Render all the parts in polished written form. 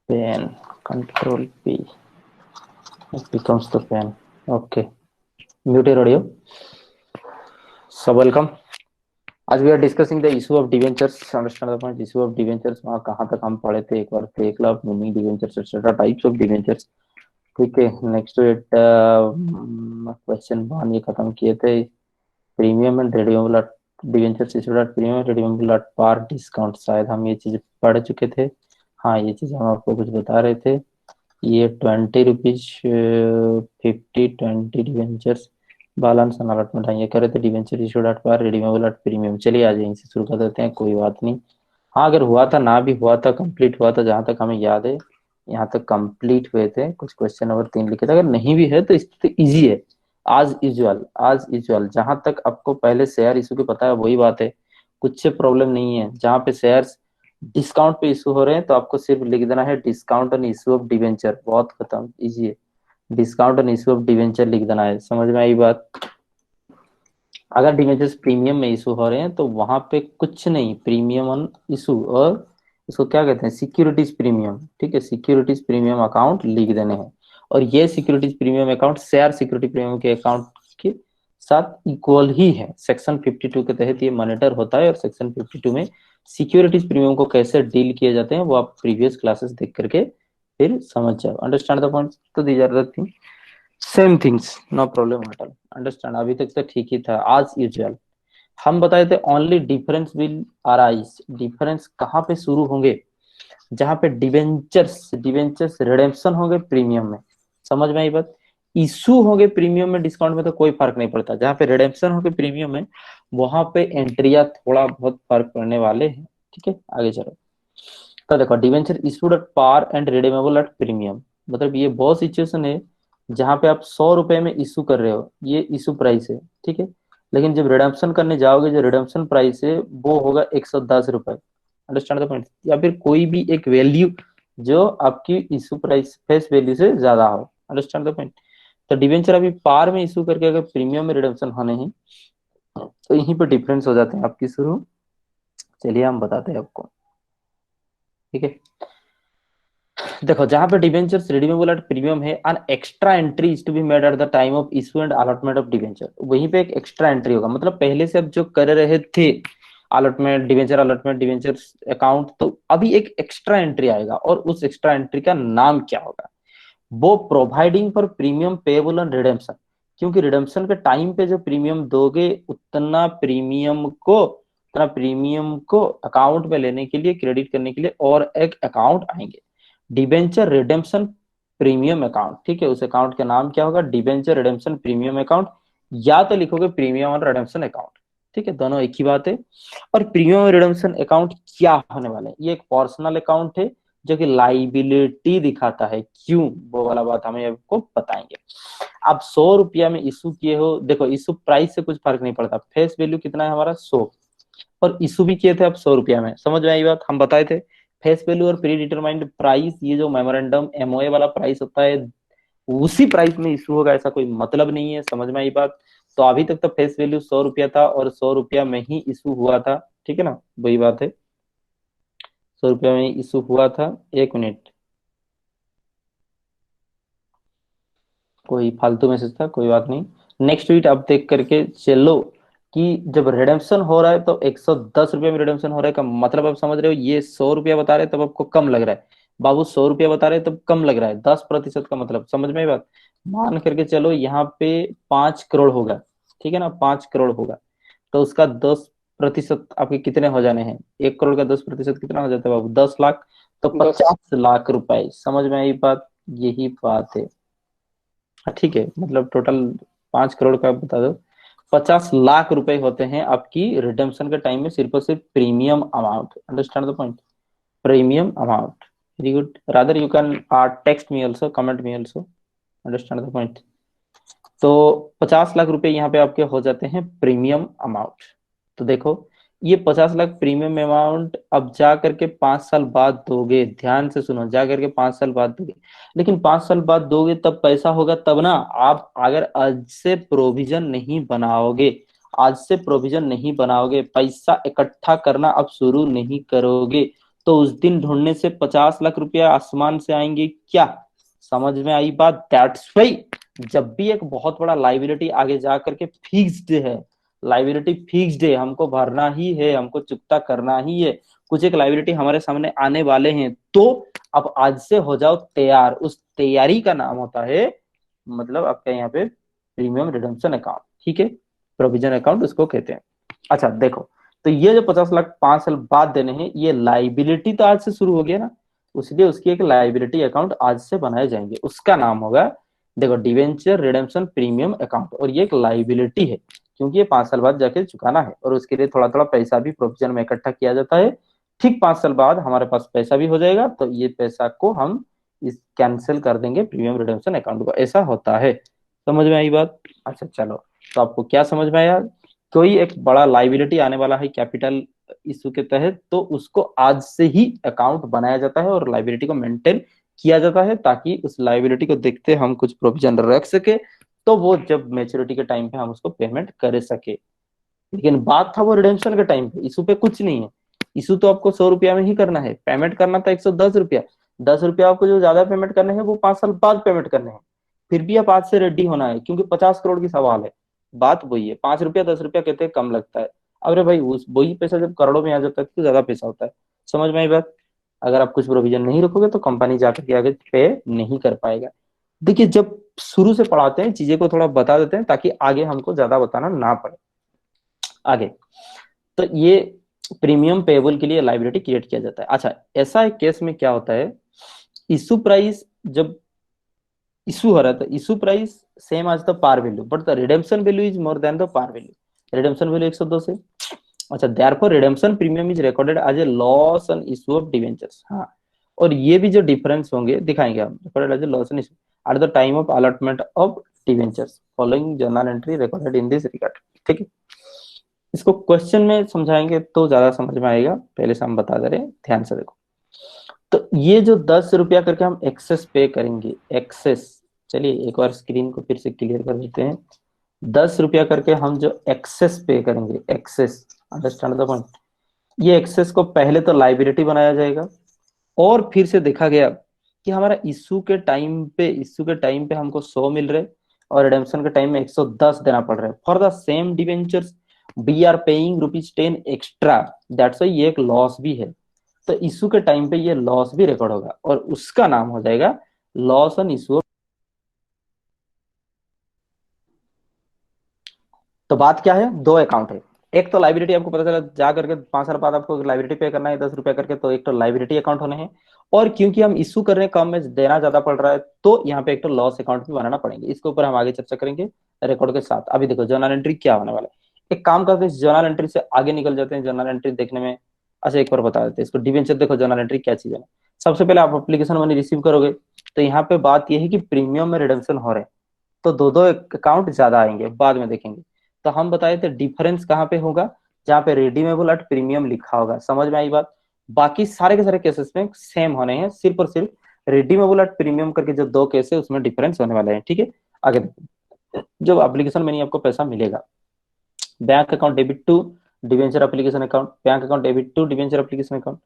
pen, control P, it becomes the pen. Okay, mute your audio. So welcome. आज we are discussing the issue of debentures. Understand the point. Issue of debentures वहां कहाँ तक हम पढ़े थे, एक बार देख लो आप। Meaning debentures etcetera, types of debentures. ठीक है, next to it question one ये खत्म किए थे। Premium and redeemable debentures issued at premium and redeemable at par discount, शायद हम ये चीज पढ़ चुके थे। हाँ, ये चीज हम आपको कुछ बता रहे थे। ये 20 रुपीज 50-20 डिवेंचर्स बैलेंस अलॉटमेंट है, ये करे थे। Debenture issued at par redeemable at premium. चलिए आज यहीं से शुरू कर देते हैं, कोई बात नहीं। हाँ, अगर हुआ था ना भी हुआ था, कंप्लीट हुआ था, जहां तक हमें याद है यहाँ तक कंप्लीट हुए थे। कुछ क्वेश्चन नंबर 3 लिखे थे। अगर नहीं भी है तो स्थिति इजी है। आज यूजुअल जहां तक आपको पहले शेयर इशू की पता है वही बात है। कुछ से प्रॉब्लम नहीं है। जहां पे शेयर्स डिस्काउंट पे इशू हो रहे हैं तो आपको सिर्फ लिख देना है discount on issue of debenture, बहुत खत्म, इजी है। Discount on issue of debenture लिख देना है। समझ में आई बात। अगर डिवेंचर्स प्रीमियम में इशू हो रहे हैं तो वहां पे कुछ नहीं, प्रीमियम ऑन इशू, और इसको क्या कहते हैं, सिक्योरिटीज प्रीमियम। ठीक है, सिक्योरिटीज प्रीमियम अकाउंट लिख देने हैं। और ये securities premium account share security premium के अकाउंट के साथ इक्वल ही है। सेक्शन 52 के तहत ये मॉनिटर होता है। और सेक्शन 52 में सिक्योरिटीज प्रीमियम को कैसे डील किए जाते हैं वो आप प्रीवियस क्लासेस देख करके फिर समझ जाओ। Understand the point. तो these are the thing, same things, no problem at all. Understand. अभी तक तो ठीक ही था। आज यूजुअल हम बताए थे only difference will arise. Difference कहाँ पे शुरू होंगे, जहां पे डिवेंचर्स डिवेंचर्स रिडेम्पशन होंगे प्रीमियम में। समझ में आई बात। इशू होंगे प्रीमियम में, डिस्काउंट में तो कोई फर्क नहीं पड़ता। जहां पे रिडेम्पशन होंगे प्रीमियम में वहां पे एंट्रिया थोड़ा बहुत फर्क पड़ने वाले हैं। ठीक है, आगे चलो। तो देखो, debenture issued at par and redeemable at premium, मतलब ये बहुत सिचुएशन है जहां पे आप 100 रुपए में इशू कर रहे हो, ये इशू प्राइस है। ठीक है, लेकिन जब रिडम्पशन करने जाओगे, जो रिडम्पशन प्राइस है वो होगा 110 रुपए। Understand the point. या फिर कोई भी एक वैल्यू जो आपकी इशू प्राइस फेस वैल्यू से ज्यादा हो। Understand the point. तो डिवेंचर अभी पार में इशू करके अगर प्रीमियम में रिडम्पशन होने हैं तो यहीं पर डिफरेंस हो जाते हैं आपकी शुरू। चलिए हम बताते हैं आपको। ठीक है, देखो, जहां पे डिबेंचर्स रिडीमेबल एट प्रीमियम है, an extra entry is to be made at the time of issue and allotment of debenture. वहीं पे एक एक्स्ट्रा एंट्री होगा, मतलब पहले से अब जो कर रहे थे अलॉटमेंट डिबेंचर अकाउंट, तो अभी एक एक्स्ट्रा एंट्री आएगा। और उस एक्स्ट्रा एंट्री का नाम क्या होगा, वो providing for premium payable on redemption. क्योंकि रिडेम्पशन के टाइम पे जो प्रीमियम दोगे उतना प्रीमियम को अकाउंट में लेने के लिए, क्रेडिट करने के लिए और एक अकाउंट आएंगे, डिबेंचर रिडेम्पशन प्रीमियम अकाउंट। ठीक है, उस अकाउंट का नाम क्या होगा, डिबेंचर रिडेम्पशन प्रीमियम अकाउंट, या तो लिखोगे प्रीमियम और रिडेम्पशन अकाउंट। ठीक है, दोनों एक ही बात है। और प्रीमियम और रिडेम्पशन अकाउंट क्या होने वाले हैं, ये एक पर्सनल अकाउंट है जो कि लाइबिलिटी दिखाता है। क्यों, वो वाला बात हमें आपको बताएंगे। आप 100 रुपया में इशू किए हो, देखो इशू प्राइस से कुछ फर्क नहीं पड़ता, फेस वैल्यू कितना है हमारा 100, और इशू भी किए थे आप 100 रुपया में। समझ में आई बात। हम बताए थे फेस वैल्यू और प्री डिटरमाइंड प्राइस, ये जो मेमोरेंडम एमओए वाला प्राइस होता है उसी प्राइस में इशू होगा, ऐसा कोई मतलब नहीं है। समझ में आई बात। तो अभी तक तो फेस वैल्यू 100 रुपया था और 100 रुपया में ही इशू हुआ था। ठीक है ना, वही बात है, 100 रुपया में इशू हुआ था। एक मिनट, कोई फालतू मैसेज था, कोई बात नहीं। नेक्स्ट ट्वीट अब देख करके चलो कि जब रिडेम्पशन हो रहा है तो 110 रुपये में रिडेम्पशन हो रहा है का मतलब आप समझ रहे हो। ये 100 रुपया बता रहे हैं तब आपको कम लग रहा है, बाबू 100 रुपया बता रहे हैं तब कम लग रहा है, 10% का मतलब। समझ में आई बात। मान करके चलो यहाँ पे 5 करोड़ होगा। ठीक है ना, 5 करोड़ होगा तो उसका 10% आपके कितने हो जाने हैं, 1 करोड़ का 10% कितना हो जाता है बाबू, 10 लाख। तो 50 लाख रुपए। समझ में आई बात, यही बात है। हाँ, ठीक है, मतलब टोटल 5 करोड़ का बता दो, 50 लाख रुपए होते हैं आपकी रिडेम्पशन के टाइम में, सिर्फ और सिर्फ premium amount. Understand the point, premium amount. Very good, rather you can text me also, comment me also. Understand the point. तो 50 लाख रुपए यहाँ पे आपके हो जाते हैं प्रीमियम अमाउंट। तो देखो, ये 50 लाख प्रीमियम अमाउंट अब जा करके 5 साल बाद दोगे। ध्यान से सुनो, जा करके 5 साल बाद दोगे। लेकिन 5 साल बाद दोगे तब पैसा होगा तब ना, आप अगर आज से प्रोविजन नहीं बनाओगे, आज से प्रोविजन नहीं बनाओगे, पैसा इकट्ठा करना अब शुरू नहीं करोगे, तो उस दिन ढूंढने से 50 लाख रुपया आसमान से आएंगे क्या? समझ में आई बात? दैट्स वाई जब भी एक बहुत बड़ा लाइबिलिटी आगे जा करके फिक्स्ड है, लाइबिलिटी फिक्स्ड है, हमको भरना ही है, हमको चुकता करना ही है, कुछ एक लाइबिलिटी हमारे सामने आने वाले हैं, तो अब आज से हो जाओ तैयार। उस तैयारी का नाम होता है, मतलब आपके यहाँ पे प्रीमियम रिडम्पशन अकाउंट, ठीक है, प्रोविजन अकाउंट उसको कहते हैं। अच्छा देखो, तो ये जो 50 लाख 5 साल बाद देने हैं, ये लाइबिलिटी तो आज से शुरू हो गया ना, इसलिए उसकी एक लाइबिलिटी अकाउंट आज से बनाए जाएंगे, उसका नाम होगा, देखो, डिवेंचर रिडेम्पशन प्रीमियम अकाउंट। और ये एक लाइबिलिटी है क्योंकि ये 5 साल बाद जाके चुकाना है, और उसके लिए थोड़ा थोड़ा पैसा भी प्रोविजन में इकट्ठा किया जाता है। ठीक 5 साल बाद हमारे पास पैसा भी हो जाएगा, तो ये पैसा को हम इस कैंसिल कर देंगे प्रीमियम रिडेम्पशन अकाउंट को, ऐसा होता है। समझ में आई बात? अच्छा चलो, तो आपको क्या समझ में आया? कोई एक बड़ा लाइबिलिटी आने वाला है कैपिटल इशू के तहत, तो उसको आज से ही अकाउंट बनाया जाता है और लाइबिलिटी को मेंटेन किया जाता है, ताकि उस लाइबिलिटी को देखते हम कुछ प्रोविजन रख सके, तो वो जब मैच्योरिटी के टाइम पे हम उसको पेमेंट कर सके। लेकिन बात था वो रिडेम्पशन के टाइम पे, इशू पे कुछ नहीं है। इशू तो आपको 100 रुपया में ही करना है, पेमेंट करना था 110 रुपया। 10 रुपया आपको जो ज्यादा पेमेंट करने हैं वो 5 साल बाद पेमेंट करने हैं। फिर भी आप आज से रेडी होना है, क्योंकि 50 करोड़ की सवाल है। बात वही है, 5 रुपया 10 रुपया कहते हैं कम लगता है, अरे भाई उस वही पैसा जब करोड़ों में आ जाता है तो ज्यादा पैसा होता है। समझ में आई बात? अगर आप कुछ प्रोविजन नहीं रखोगे तो कंपनी जाकर के आगे पे नहीं कर पाएगा। देखिए, जब शुरू से पढ़ाते हैं चीजें को थोड़ा बता देते हैं ताकि आगे हमको ज्यादा बताना ना पड़े। आगे, तो ये प्रीमियम पेबल के लिए लाइबिलिटी क्रिएट किया जाता है। अच्छा, ऐसा एक केस में क्या होता है, इशू प्राइस जब इशू हो रहा था, issue price same as the par value, but the redemption value is more than the par value. Redemption value 102 से। अच्छा, therefore redemption premium is recorded as a loss on issue of debentures. हाँ, और ये भी जो difference होंगे दिखाएंगे हम, recorded as a loss on issue at the time of allotment of debentures following journal entry recorded in this record. ठीक है, इसको क्वेश्चन में समझाएंगे तो ज्यादा समझ में आएगा, पहले से हम बता दे रहे हैं, ध्यान से देखो। तो ये जो 10 रुपया करके हम एक्सेस पे करेंगे, एक्सेस, चलिए एक बार स्क्रीन को फिर से क्लियर कर देते हैं। 10 रुपया करके हम जो एक्सेस पे करेंगे, एक्सेस, अंडरस्टैंड द पॉइंट। ये एक्सेस को पहले तो लाइबिलिटी बनाया जाएगा, और फिर से देखा गया कि हमारा इशू के टाइम पे हमको 100 मिल रहे, और रिडेम्पशन के टाइम में 110 देना पड़ रहा है for the same debentures, we are paying ₹10 extra. That's why ये एक लॉस भी है। तो इशू के टाइम पे ये लॉस भी रिकॉर्ड होगा, और उसका नाम हो जाएगा लॉस ऑन इशू। तो बात क्या है, दो अकाउंट है। एक तो लाइबिलिटी, आपको पता चला जा करके 5 साल बाद आपको लाइबिलिटी पे करना है 10 रुपया करके, तो एक तो लाइबिलिटी अकाउंट होने हैं। और क्योंकि हम इशू कर रहे हैं कम में, देना ज्यादा पड़ रहा है, तो यहाँ पे एक तो लॉस अकाउंट भी बनाना पड़ेंगे। इसके ऊपर हम आगे चर्चा करेंगे रिकॉर्ड के साथ। अभी देखो जर्नल एंट्री क्या होने वाला है। एक काम करते हैं, जर्नल एंट्री से आगे निकल जाते हैं, जर्नल एंट्री देखने में। अच्छा, एक बार बता देते हैं इसको, डिवेंचर देखो, जर्नल एंट्री क्या चीज है। सबसे पहले आप एप्लीकेशन मनी रिसीव करोगे, तो यहाँ पे बात यह है कि प्रीमियम में रिडम्पशन हो रहे हैं, तो दो दो अकाउंट ज्यादा आएंगे, बाद में देखेंगे। तो हम बताए थे डिफरेंस कहाँ पे होगा, जहाँ पे रिडीमेबल एट प्रीमियम लिखा होगा। समझ में आई बात? बाकी सारे के सारे केसेस में सेम होने हैं, सिर्फ और सिर्फ रिडीमेबल एट प्रीमियम करके जो दो केस है उसमें डिफरेंस होने वाले हैं। ठीक है, आगे देखो। जब एप्लीकेशन में नहीं आपको पैसा मिलेगा, bank account debit to debenture application account, bank account debit to debenture application account.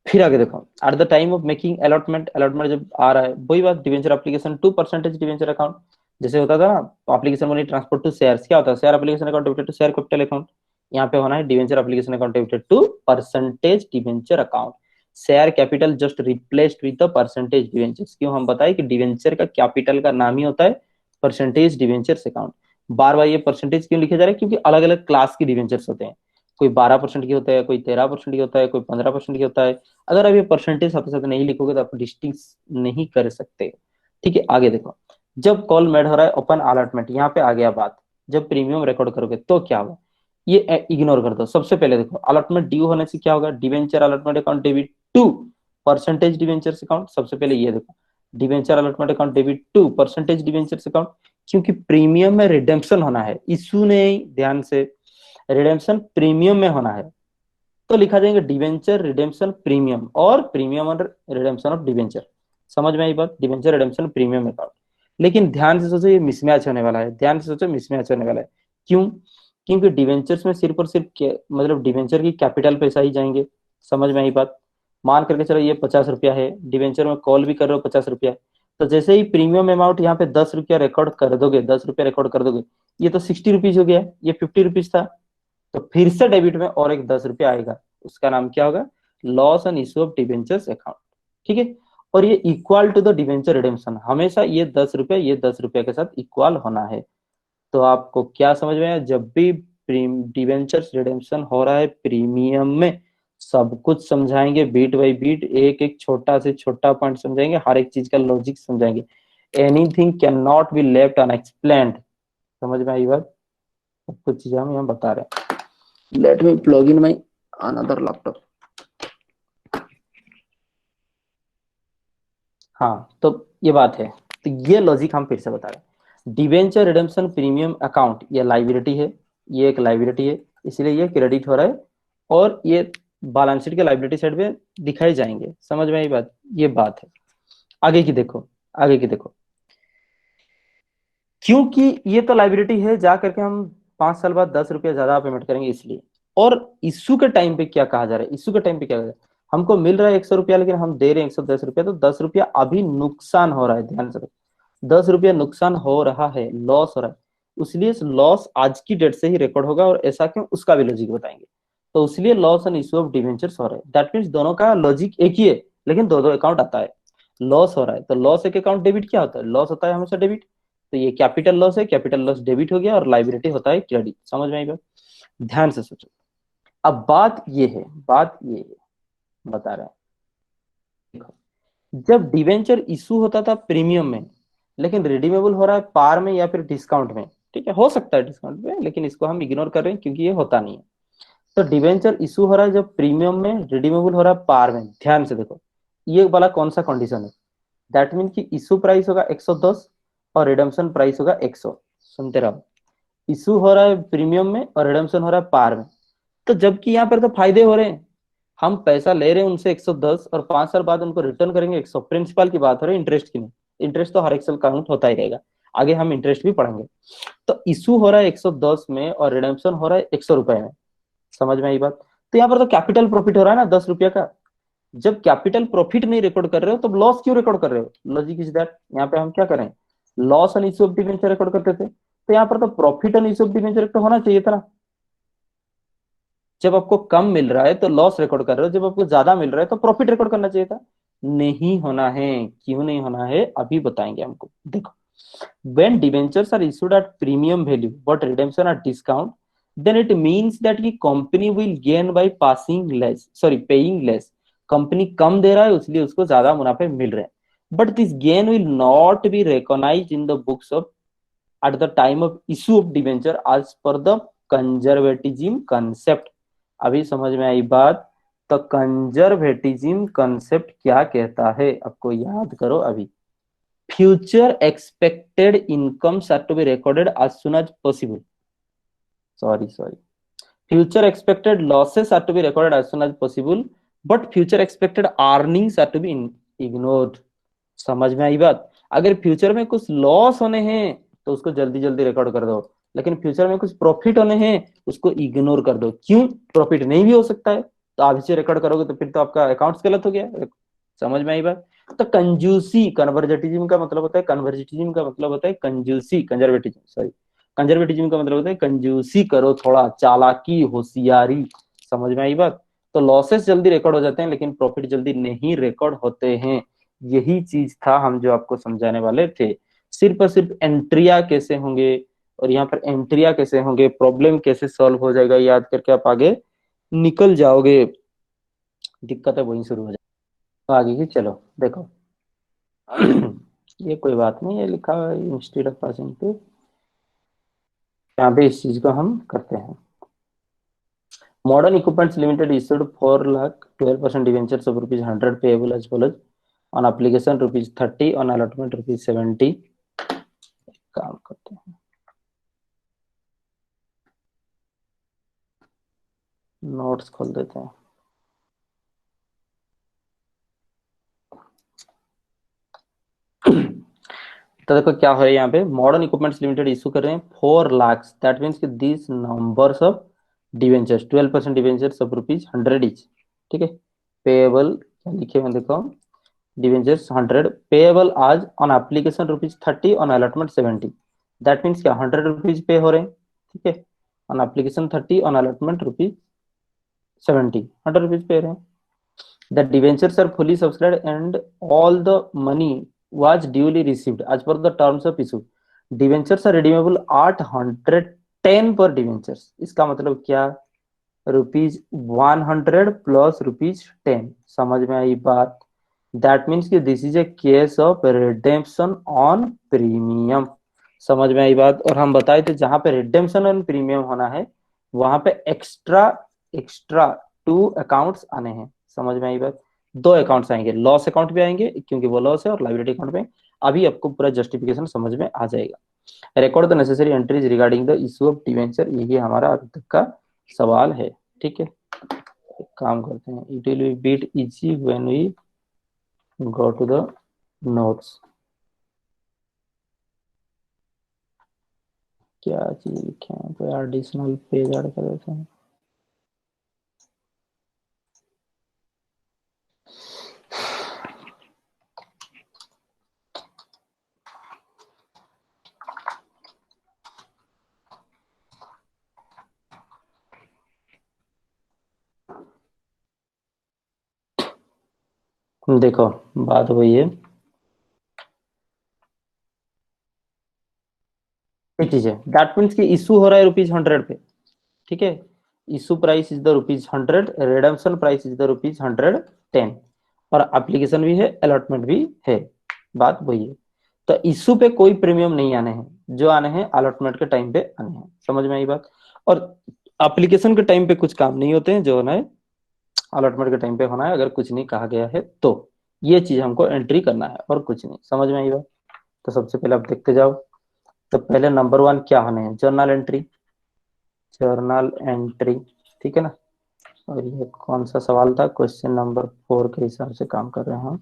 फिर आगे देखो, at the time of making allotment, allotment जब आ रहा है, वही बात, debenture application to percentage debenture account. जैसे होता था ना application money transfer to shares, क्या होता है, share application account debited to share capital account. यहाँ पे होना है debenture application account debited to percentage debenture account. Share capital just replaced with the percentage debentures. क्यों, हम बताए कि डिवेंचर का कैपिटल का नाम ही होता है परसेंटेज डिवेंचर्स अकाउंट। बार बार ये परसेंटेज क्यों लिखे जा रहे हैं, क्योंकि अलग अलग क्लास की डिवेंचर्स होते हैं। कोई 12% की होता है, कोई 13% की होता है, कोई 15% की होता है। अगर आप ये परसेंटेज साथ साथ नहीं लिखोगे तो आप डिस्टिंग नहीं कर सकते। ठीक है, आगे देखो। जब कॉल मेड हो रहा है ओपन अलॉटमेंट, यहाँ पे आ गया बात, जब प्रीमियम रिकॉर्ड करोगे तो क्या होगा, ये इग्नोर कर दो। सबसे पहले देखो, अलॉटमेंट ड्यू होने से क्या होगा, debenture allotment account debit to percentage debentures account. सबसे पहले ये देखो, debenture allotment account debit to percentage debentures account, क्योंकि प्रीमियम में रिडेम्पशन होना है, इशू नहीं, ध्यान से, रिडेम्पशन प्रीमियम में होना है, तो लिखा जाएगा डिवेंचर रिडेम्पशन प्रीमियम, और प्रीमियम और रिडेम्पशन ऑफ डिवेंचर। समझ में आई बात, डिवेंचर रिडेम्पशन प्रीमियम अकाउंट। लेकिन ध्यान से सोचो, ये मिसमैच होने वाला है, ध्यान से सोचो मिसमैच होने वाला है। क्यों, क्योंकि डिवेंचर्स में सिर्फ और सिर्फ मतलब डिवेंचर की कैपिटल पैसा ही जाएंगे। समझ में आई बात? मान करके चलो ये 50 रुपया है, डिवेंचर में कॉल भी कर रहे हो 50 रुपया है, तो जैसे ही प्रीमियम अमाउंट यहाँ पे 10 रुपया रिकॉर्ड कर दोगे, 10 रुपया रिकॉर्ड कर दोगे, ये तो 60 रुपीज हो गया, ये 50 रुपीज था, तो फिर से डेबिट में और एक 10 रुपया आएगा, उसका नाम क्या होगा, loss on issue of debentures account. ठीक है, और ये equal to the debenture redemption, हमेशा ये 10 रुपया ये 10 रुपया के साथ इक्वल होना है। तो आपको क्या समझ में आया, जब भी डिवेंचर्स रिडेम्पशन हो रहा है प्रीमियम में, सब कुछ समझाएंगे बीट बाई बीट, एक एक छोटा से छोटा पॉइंट समझाएंगे, हर एक चीज का लॉजिक समझाएंगे, anything can not be left unexplained. समझ में आई बात, सब कुछ चीजें हम यहाँ बता रहे हैं। Let me plug in my another laptop. हाँ, तो ये बात है, तो ये लॉजिक हम फिर से बता रहे हैं। डिवेंचर रिडेम्पशन प्रीमियम अकाउंट ये लाइबिलिटी है, ये एक लाइबिलिटी है, इसलिए ये क्रेडिट हो रहा है, और ये बैलेंस शीट के लाइबिलिटी साइड में दिखाए जाएंगे। समझ में आई बात, ये बात है। आगे की देखो, आगे की देखो, क्योंकि ये तो लाइबिलिटी है, जा करके हम 5 साल बाद 10 रुपया ज्यादा पेमेंट करेंगे इसलिए। और इशू के टाइम पे क्या कहा जा रहा है, इशू के टाइम पे क्या कहा जा रहा है, हमको मिल रहा है 100 रुपया, लेकिन हम दे रहे हैं 110 रुपया, तो 10 रुपया अभी नुकसान हो रहा है, ध्यान से रखो, 10 रुपया नुकसान हो रहा है, लॉस हो रहा है, इसलिए लॉस आज की डेट से ही रिकॉर्ड होगा, और ऐसा क्यों उसका भी लॉजिक बताएंगे। तो इसलिए loss and issue of debentures हो रहा है, दैट मीन्स दोनों का लॉजिक एक ही है, लेकिन दो दो अकाउंट आता है। लॉस हो रहा है तो लॉस एक अकाउंट डेबिट क्या होता है, लॉस होता है हमेशा डेबिट, तो ये कैपिटल लॉस है, कैपिटल लॉस डेबिट हो गया, और लाइबिलिटी होता है क्रेडिट। समझ में आई बात, ध्यान से सोचो। अब बात ये है, बात ये है, बता रहे हैं, देखो, जब डिवेंचर इशू होता था प्रीमियम में, लेकिन रिडीमेबल हो रहा है पार में या फिर डिस्काउंट में, ठीक है, हो सकता है डिस्काउंट में, लेकिन इसको हम इग्नोर कर रहे हैं क्योंकि ये होता नहीं है। तो डिवेंचर इशू हो रहा है जब प्रीमियम में, रिडीमेबल हो रहा है पार में, ध्यान से देखो, ये वाला कौन सा कंडीशन है, दैट मीन कि इशू प्राइस होगा 110 और रिडम्पशन प्राइस होगा 100। सुनते रहो, इशू हो रहा है प्रीमियम में और रिडम्पशन हो रहा है पार में, तो जबकि यहाँ पर तो फायदे हो रहे हैं, हम पैसा ले रहे हैं उनसे 110 और 5 साल बाद उनको रिटर्न करेंगे 100, प्रिंसिपल की बात हो रही है, इंटरेस्ट की नहीं। इंटरेस्ट तो हर एक साल काउंट होता ही रहेगा, आगे हम इंटरेस्ट भी पढ़ेंगे। तो इशू हो रहा है 110 में और रिडम्पशन हो रहा है 100 रुपए में। समझ में आई बात, तो यहाँ पर तो कैपिटल प्रॉफिट हो रहा है ना 10 रुपया का, जब कैपिटल प्रॉफिट नहीं रिकॉर्ड कर रहे हो तब लॉस क्यों रिकॉर्ड कर रहे हो, लॉजिक इज दैट, यहाँ पे हम क्या करें, loss and issue of debenture record करते थे, तो यहाँ पर तो profit and issue of debenture तो होना चाहिए था ना। जब आपको कम मिल रहा है तो लॉस रिकॉर्ड कर रहे हो, जब आपको ज्यादा मिल रहा है तो प्रॉफिट रिकॉर्ड करना चाहिए था। नहीं होना है, क्यों नहीं होना है अभी बताएंगे हमको, देखो। when debentures are issued at premium value but redemption at discount, then it means that the company will gain by paying less। Company कम दे रहा है इसलिए उसको ज्यादा मुनाफे मिल रहे हैं, but this gain will not be recognised in the books of at the time of issue of debenture as per the conservatism concept। अभी समझ में आई बात, तो कंजर्वेटिज्म कंसेप्ट क्या कहता है, आपको याद करो अभी, future expected incomes are to be recorded as soon as possible, sorry, future expected losses are to be recorded as soon as possible, but future expected earnings are to be ignored। समझ में आई बात, अगर future में कुछ loss होने हैं तो उसको जल्दी जल्दी रिकॉर्ड कर दो, लेकिन फ्यूचर में कुछ प्रॉफिट होने हैं उसको इग्नोर कर दो। क्यों, प्रॉफिट नहीं भी हो सकता है, तो आप इसे रिकॉर्ड करोगे तो फिर तो आपका अकाउंट्स गलत हो गया। समझ में आई बात, तो कंजूसी, कन्वर्जेटिज्म का मतलब होता है, कन्वर्जेटिज्म का मतलब होता है कंजूसी, कंजर्वेटिज्म सॉरी, कंजर्वेटिज्म का मतलब होता है कंजूसी करो, थोड़ा चालाकी, होशियारी। समझ में आई बात, तो लॉसेस जल्दी रिकॉर्ड हो जाते हैं लेकिन प्रॉफिट जल्दी नहीं रिकॉर्ड होते हैं। यही चीज था हम जो आपको समझाने वाले थे। सिर्फ और सिर्फ एंट्रिया कैसे होंगे और यहाँ पर एंट्रिया कैसे होंगे, प्रॉब्लम कैसे सॉल्व हो जाएगा, याद करके आप आगे निकल जाओगे, दिक्कत है वहीं शुरू हो जाए। तो आगे की चलो देखो, ये कोई बात नहीं, ये लिखा है इंस्टेड ऑफ पासिंग पे, यहाँ पे इस चीज को हम करते हैं। Modern equipments limited issued 4 lakh 12% debentures of ₹100 payable as follows on application ₹30, on allotment ₹70। काम करते हैं, नोट्स खोल देते हैं। तो देखो क्या हो रहा है यहाँ पे, मॉडर्न इक्विपमेंट्स लिमिटेड इशू कर रहे हैं 4 लाख, दैट मीन्स कि this numbers of debentures, 12% debentures of ₹100 each, ठीक है, पेएबल क्या लिखे हैं देखो, डिवेंचर्स 100 पेएबल आज on application ₹30 on allotment 70। That means क्या, ₹100 पे हो रहे हैं, ठीक है, ऑन एप्लीकेशन 30 ऑन अलॉटमेंट ₹70, ₹100 पे हो रहे हैं। The debentures are fully subscribed and all the money was duly received as per the terms of issue. Debentures are redeemable at 110 per debentures. इसका मतलब क्या, ₹100 प्लस ₹10। समझ में आई बात? दैट मीन्स कि this is a case of redemption on premium. समझ में आई बात? और हम बताए थे जहां पे रिडेम्पशन ऑन प्रीमियम होना है वहां पे एक्स्ट्रा एक्स्ट्रा 2 अकाउंट्स आने हैं। समझ में आई बात? 2 अकाउंट्स आएंगे, लॉस अकाउंट भी आएंगे क्योंकि वो लॉस है, और लाइबिलिटी अकाउंट में। अभी आपको पूरा जस्टिफिकेशन समझ में आ जाएगा। Record the necessary entries regarding the issue of debenture, यही हमारा अभी तक का सवाल है। ठीक है, एक काम करते हैं, it will be bit easy when we go to the notes. क्या चीज लिखे हैं, तो एडिशनल पेज ऐड कर देते हैं। देखो, बात वही है, एक चीज है, दैट मीन्स कि इशू हो रहा है ₹100 पे, ठीक है। Issue price is the ₹100, redemption price is the ₹110, और एप्लीकेशन भी है, अलॉटमेंट भी है। बात वही है। तो इशू पे कोई प्रीमियम नहीं आने हैं, जो आने हैं अलॉटमेंट के टाइम पे आने हैं। समझ में आई बात? और एप्लीकेशन के टाइम पे कुछ काम नहीं होते हैं, जो होना है अलॉटमेंट के टाइम पे होना है, अगर कुछ नहीं कहा गया है तो। ये चीज हमको एंट्री करना है और कुछ नहीं। समझ में आई बात? तो सबसे पहले आप देखते जाओ। तो पहले नंबर 1 क्या होने हैं, जर्नल एंट्री। जर्नल एंट्री, ठीक है ना। और ये कौन सा सवाल था, क्वेश्चन नंबर 4 के हिसाब से काम कर रहे हैं हम।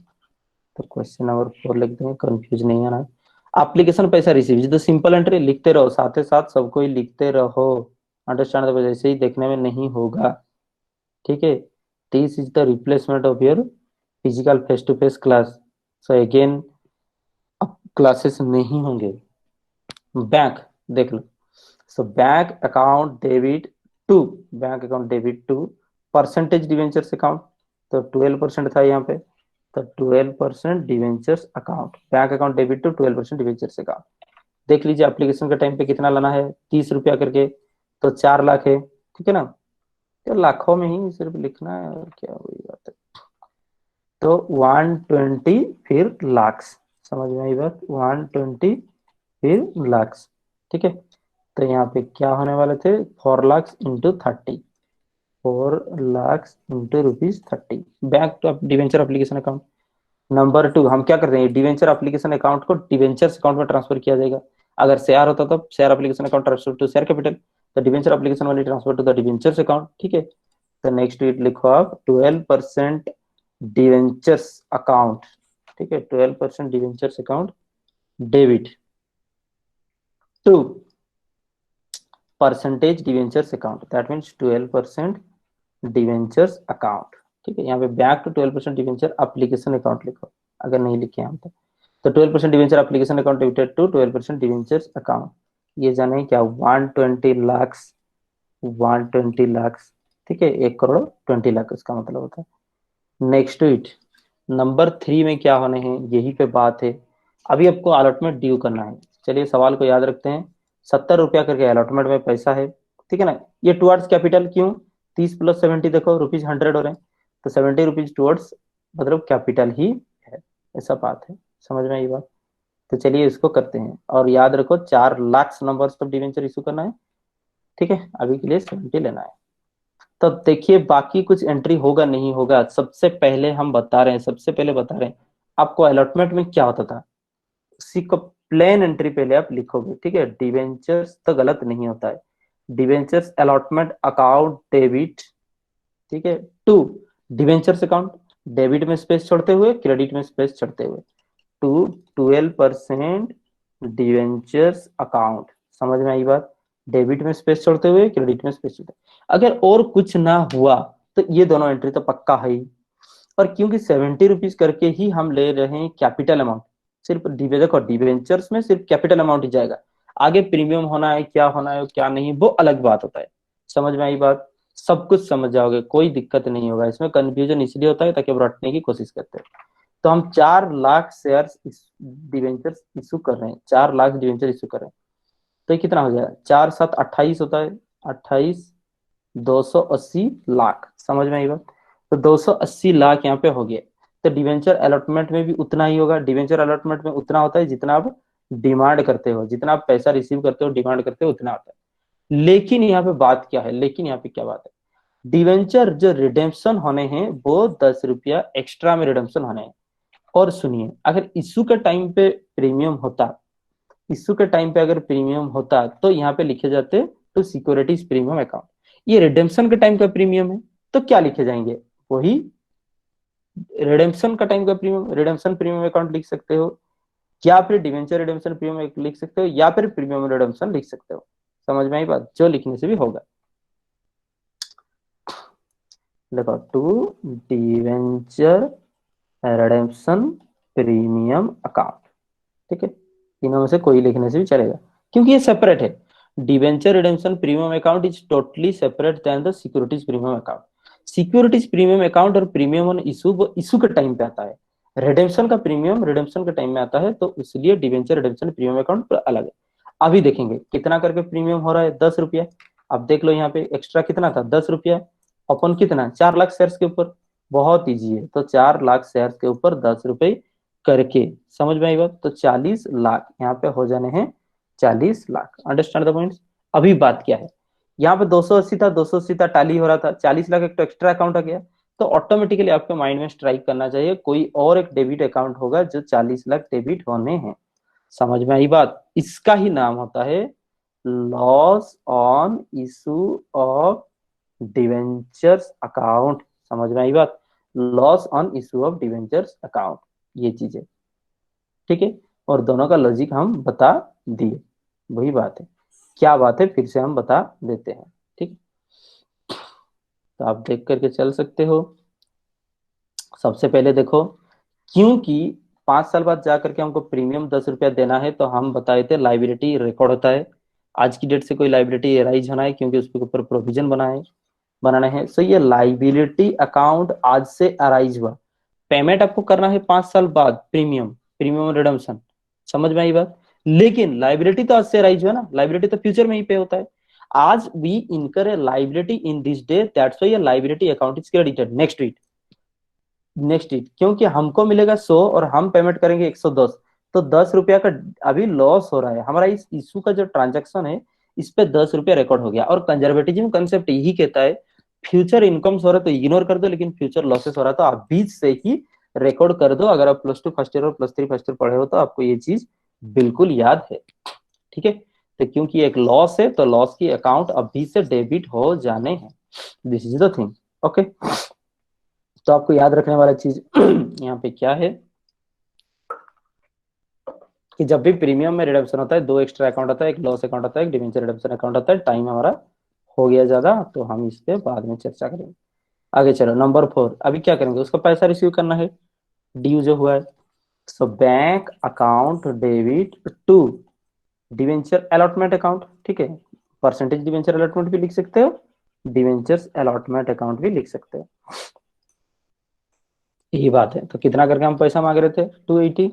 तो क्वेश्चन नंबर 4 लिख देंगे, कंफ्यूज नहीं आना है। एप्लीकेशन पैसा रिसीव द सिंपल एंट्री, लिखते रहो, साथ ही साथ सबको ही लिखते रहो। अंडरस्टैंड, जैसे ही देखने में नहीं होगा, ठीक है। This is the replacement of your physical face to face class. So again अब क्लासेस नहीं होंगे। बैंक देख लो। So bank account debit to, bank account debit to percentage debentures account. तो 12% था यहाँ पे, तो 12% debentures account, bank account debit to 12% debentures account. देख लीजिए एप्लीकेशन के टाइम पे कितना लाना है, ₹30 करके, तो 4 लाख है, ठीक है ना। तो लाखों में ही सिर्फ लिखना है, और क्या वही बात है। तो 120 फिर लाख्स। समझ में आई बात? 120 फिर लाख्स, ठीक है। तो यहाँ पे क्या होने वाले थे, 4 lakh into 30, 4 lakh into ₹30। Bank to debenture application account. Number 2 हम क्या करते हैं, डिवेंचर एप्लीकेशन अकाउंट को डिवेंचर्स अकाउंट में ट्रांसफर किया जाएगा। अगर शेयर होता तो share application account transfer to share capital, तो डिवेंचर एप्लीकेशन वाली transfer to the debentures account, ठीक है। तो नेक्स्ट इट लिखो आप 12% डिवेंचर्स अकाउंट, ठीक है, 12% debentures account debit to percentage debentures account, that means 12% debentures account, ठीक है। यहाँ पे back to 12% debenture application account लिखो, अगर नहीं लिखे यहाँ पे। तो 12% debenture application account debited to 12% debentures account. ये जाने क्या, 120 लाख, 120 लाख, ठीक है, 1 करोड़ 20 लाख इसका मतलब होता है। नेक्स्ट टू इट नंबर 3 में क्या होने हैं, यही पे बात है। अभी आपको अलॉटमेंट ड्यू करना है। चलिए सवाल को याद रखते हैं। ₹70 करके अलॉटमेंट में पैसा है, ठीक है ना। ये टुवर्ड्स कैपिटल क्यों, 30 प्लस 70 देखो ₹100 हो रहे हैं, तो ₹70 टुवर्ड्स मतलब कैपिटल ही है, ऐसा बात है। समझ में आई बात? तो चलिए इसको करते हैं, और याद रखो 4 lakh number of debenture issue करना है, ठीक है। अभी के लिए 70 लेना है। तब देखिए बाकी कुछ एंट्री होगा नहीं होगा, सबसे पहले हम बता रहे हैं, सबसे पहले बता रहे हैं आपको अलॉटमेंट में क्या होता था, उसी को प्लेन एंट्री पहले आप लिखोगे, ठीक है। डिवेंचर्स तो गलत नहीं होता है, डिवेंचर्स अलॉटमेंट अकाउंट डेबिट, ठीक है, टू डिवेंचर्स अकाउंट, डेबिट में स्पेस छोड़ते हुए, क्रेडिट में स्पेस छोड़ते हुए, टू 12% डिवेंचर्स अकाउंट। समझ में आई बात? डेबिट में स्पेस छोड़ते हुए, क्रेडिट में स्पेस छोड़ते हुए। अगर और कुछ ना हुआ तो ये दोनों एंट्री तो पक्का है ही। और क्योंकि 70 रुपीज करके ही हम ले रहे हैं कैपिटल अमाउंट, सिर्फ देखो डिवेंचर्स में सिर्फ कैपिटल अमाउंट ही जाएगा, आगे प्रीमियम होना है क्या नहीं वो अलग बात होता है। समझ में आई बात? सब कुछ समझ जाओगे, कोई दिक्कत नहीं होगा इसमें। कंफ्यूजन इसलिए होता है ताकि आप रटने की कोशिश करते हैं। तो हम 4 लाख शेयर डिवेंचर इशू कर रहे हैं, 4 लाख डिवेंचर इशू कर रहे हैं। तो ये कितना हो जाएगा, 4 7 28 होता है, 28, 280 लाख। समझ में आई बात? तो 280 लाख यहाँ पे हो गया। तो डिवेंचर अलॉटमेंट में भी उतना ही होगा, डिवेंचर अलॉटमेंट में उतना होता है जितना आप डिमांड करते हो, जितना आप पैसा रिसीव करते हो डिमांड करते हो उतना होता है। लेकिन यहाँ पे बात क्या है, लेकिन यहाँ पे क्या बात है, डिवेंचर जो रिडेम्पशन होने हैं वो 10 रुपया एक्स्ट्रा में रिडेम्पशन होने हैं। और सुनिए, अगर इशू के टाइम पे प्रीमियम होता, इशू के टाइम पे अगर प्रीमियम होता तो यहाँ पे लिखे जाते टू सिक्योरिटीज प्रीमियम अकाउंट। ये रिडेम्पशन के टाइम का प्रीमियम है, तो क्या लिखे जाएंगे, वही रिडेम्पशन का टाइम का प्रीमियम, रिडेम्पशन प्रीमियम अकाउंट लिख सकते हो, या फिर डिवेंचर रिडेम्पशन प्रीमियम लिख सकते हो, या फिर प्रीमियम रिडेम्पशन लिख सकते हो। समझ में आई बात? जो लिखने से भी होगा। देखो, to debenture redemption premium account, ठीक है, तीनों में से कोई लिखने से भी चलेगा, क्योंकि ये सेपरेट है। Debenture redemption premium account is totally separate then the securities premium account. Securities premium account और प्रीमियम ऑन इशू वो इशू के टाइम पे आता है, रिडेम्पशन का प्रीमियम रिडेम्पशन के टाइम में आता है, तो इसलिए डिवेंचर रिडेम्पशन प्रीमियम अकाउंट अलग है। अभी देखेंगे कितना करके प्रीमियम हो रहा है, 10 रुपया। अब देख लो यहाँ पे एक्स्ट्रा कितना था, 10 रुपया अपन कितना, 4 लाख शेयर के ऊपर। बहुत ईजी है, तो 4 लाख शेयर के ऊपर 10 रुपए करके, समझ में आई बात? तो 40 लाख यहाँ पे हो जाने हैं, 40 लाख। Understand the points? अभी बात क्या है, यहाँ पे 280 था, 280 था, टाली हो रहा था, 40 लाख एक तो एक्स्ट्रा अकाउंट आ गया। तो ऑटोमेटिकली आपके माइंड में स्ट्राइक करना चाहिए कोई और एक डेबिट अकाउंट होगा जो 40 लाख डेबिट होने हैं। समझ में आई बात? इसका ही नाम होता है loss on issue of debentures account. समझ में आई बात? Loss on issue of debentures account, ये चीजें, ठीक है। और दोनों का लॉजिक हम बता दिए, वही बात है। क्या बात है फिर से हम बता देते हैं, ठीक। तो आप देख करके चल सकते हो। सबसे पहले देखो, क्योंकि 5 साल बाद जा करके हमको प्रीमियम 10 रुपया देना है, तो हम बताए थे लाइबिलिटी रिकॉर्ड होता है। आज की डेट से कोई लाइबिलिटी एराइज होना है क्योंकि उसके ऊपर प्रोविजन बनाने हैं। सो ये लाइबिलिटी अकाउंट आज से अराइज हुआ, पेमेंट आपको करना है 5 साल बाद, प्रीमियम रिडम्पशन। समझ में आई बात? लेकिन लाइबिलिटी तो आज से राइज हुआ ना, लाइबिलिटी तो फ्यूचर में ही पे होता है। आज we incur a liability in this day, that's why liability account is credited. Next week क्योंकि हमको मिलेगा 100 और हम पेमेंट करेंगे 110, तो 10 रुपया का अभी लॉस हो रहा है हमारा। इस इशू का जो ट्रांजेक्शन है इस पे 10 रुपया रिकॉर्ड हो गया। और कंजर्वेटिज्म कंसेप्ट यही कहता है, फ्यूचर इनकम्स हो रहा है तो इग्नोर कर दो, लेकिन फ्यूचर लॉसेस हो रहा है तो आप बीच से ही रिकॉर्ड कर दो। अगर आप +2 फर्स्ट ईयर और +3 फर्स्ट ईयर पढ़े हो तो आपको ये चीज बिल्कुल याद है, ठीक है। तो क्योंकि एक लॉस है तो लॉस की अकाउंट अभी से डेबिट हो जाने हैं, this is the thing, okay. तो आपको याद रखने वाला चीज यहाँ पे क्या है कि जब भी प्रीमियम में रिडम्पशन होता है, 2 एक्स्ट्रा अकाउंट आता है, एक लॉस अकाउंट आता है, एक डिवेंचर रिडम्पशन अकाउंट आता है। टाइम हमारा हो गया ज्यादा, तो हम इस पे बाद में चर्चा करेंगे। आगे चलो, नंबर 4। अभी क्या करेंगे, उसका पैसा रिसीव करना है, ड्यू जो हुआ है। So bank account debit to debenture allotment account, ठीक है। परसेंटेज डिवेंचर अलॉटमेंट भी लिख सकते हो, डिवेंचर्स अलॉटमेंट अकाउंट भी लिख सकते हो, यही बात है। तो कितना करके हम पैसा मांग रहे थे, 280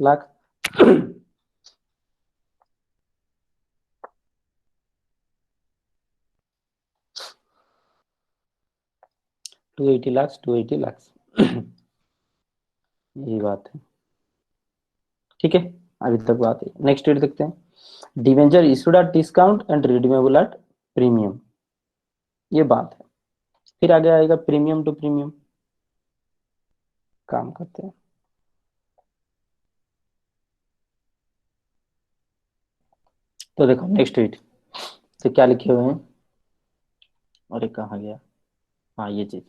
लाख। 280 लाख, 280 लाख, यही बात है, ठीक है। अभी तक बात है, नेक्स्ट डेट देखते हैं। Debenture issued at discount and redeemable at premium, ये बात है। फिर आगे आएगा प्रीमियम टू प्रीमियम, काम करते हैं। तो देखो नेक्स्ट डेट, तो क्या लिखे हुए हैं, अरे कहाँ गया, हाँ ये चीज।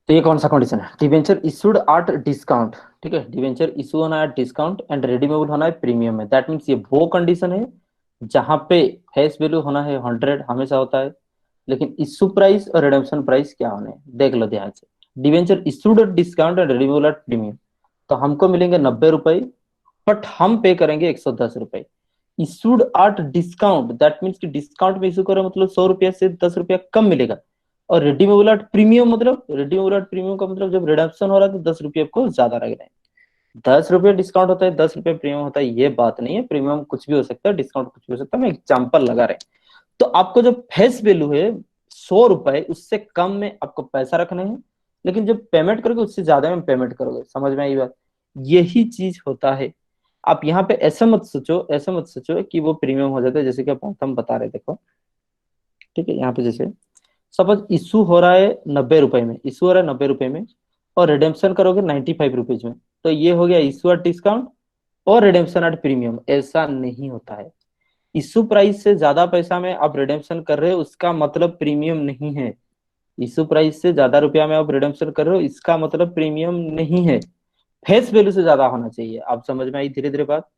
तो ये कौन सा कंडीशन है, डिवेंचर इशूड एट डिस्काउंट, ठीक है। डिवेंचर इशू होना है डिस्काउंट एंड रिडीमेबल होना है प्रीमियम में। दैट मीन्स ये वो कंडीशन है जहां पे फेस वैल्यू होना है 100, हमेशा होता है। लेकिन इश्यू प्राइस और रिडेम्पशन प्राइस क्या होने हैं, देख लो ध्यान से। Debenture issued at discount and redeemable at premium, तो हमको मिलेंगे 90 रुपए, बट हम पे करेंगे 110 रुपए। Issued at discount, that means कि डिस्काउंट में इशू करो मतलब 100 रुपया से 10 रुपया कम मिलेगा। और रिडीमेबल एट प्रीमियम मतलब, रिडीमेबल एट प्रीमियम का मतलब जब रिडम्पशन हो रहा है तो 10 रुपये आपको ज्यादा लग रहे हैं। 10 रुपये डिस्काउंट होता है, 10 रुपये प्रीमियम होता है, ये बात नहीं है। प्रीमियम कुछ भी हो सकता है, डिस्काउंट कुछ भी हो सकता है, मैं एग्जाम्पल लगा रहे हैं। तो आपको जो फेस वैल्यू है 100 रुपए, उससे कम में आपको पैसा रखना है, लेकिन जब पेमेंट करोगे उससे ज्यादा में पेमेंट करोगे। समझ में आई बात? यही चीज होता है। आप यहाँ पे ऐसा मत सोचो, ऐसा मत सोचो कि वो प्रीमियम हो जाता है, जैसे कि आप हम बता रहे, देखो ठीक है। यहाँ पे जैसे सपोज इशू हो रहा है 90 रुपए में, इशू हो रहा है 90 रुपए में, और रिडेम्पशन करोगे 95 रुपीज में, तो ये हो गया इशू एट डिस्काउंट और रिडेम्पशन एट प्रीमियम। ऐसा नहीं होता है। इशू प्राइस से ज्यादा पैसा में आप रिडेम्पशन कर रहे हो, उसका मतलब प्रीमियम नहीं है। इशू प्राइस से ज्यादा रुपया में आप रिडेम्पशन कर रहे हो, इसका मतलब प्रीमियम नहीं है। फेस वैल्यू से ज्यादा होना चाहिए। आप समझ में आई धीरे धीरे बात?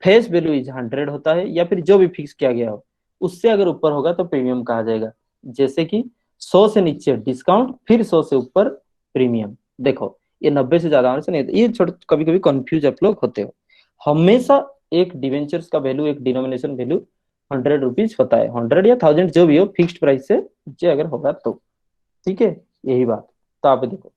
फेस वैल्यू इज 100 होता है, या फिर जो भी फिक्स किया गया हो, उससे अगर ऊपर होगा तो प्रीमियम कहा जाएगा। जैसे कि 100 से नीचे डिस्काउंट, फिर 100 से ऊपर प्रीमियम। देखो ये 90 से ज्यादा होने से नहीं, ये छोटे कभी कभी कंफ्यूज आप लोग होते हो। हमेशा एक डिवेंचर्स का वैल्यू, एक डिनोमिनेशन वैल्यू 100 रुपीज होता है, 100 या 1000 जो भी हो, फिक्स्ड प्राइस से नीचे अगर होगा तो। ठीक है, यही बात। तो आप देखो,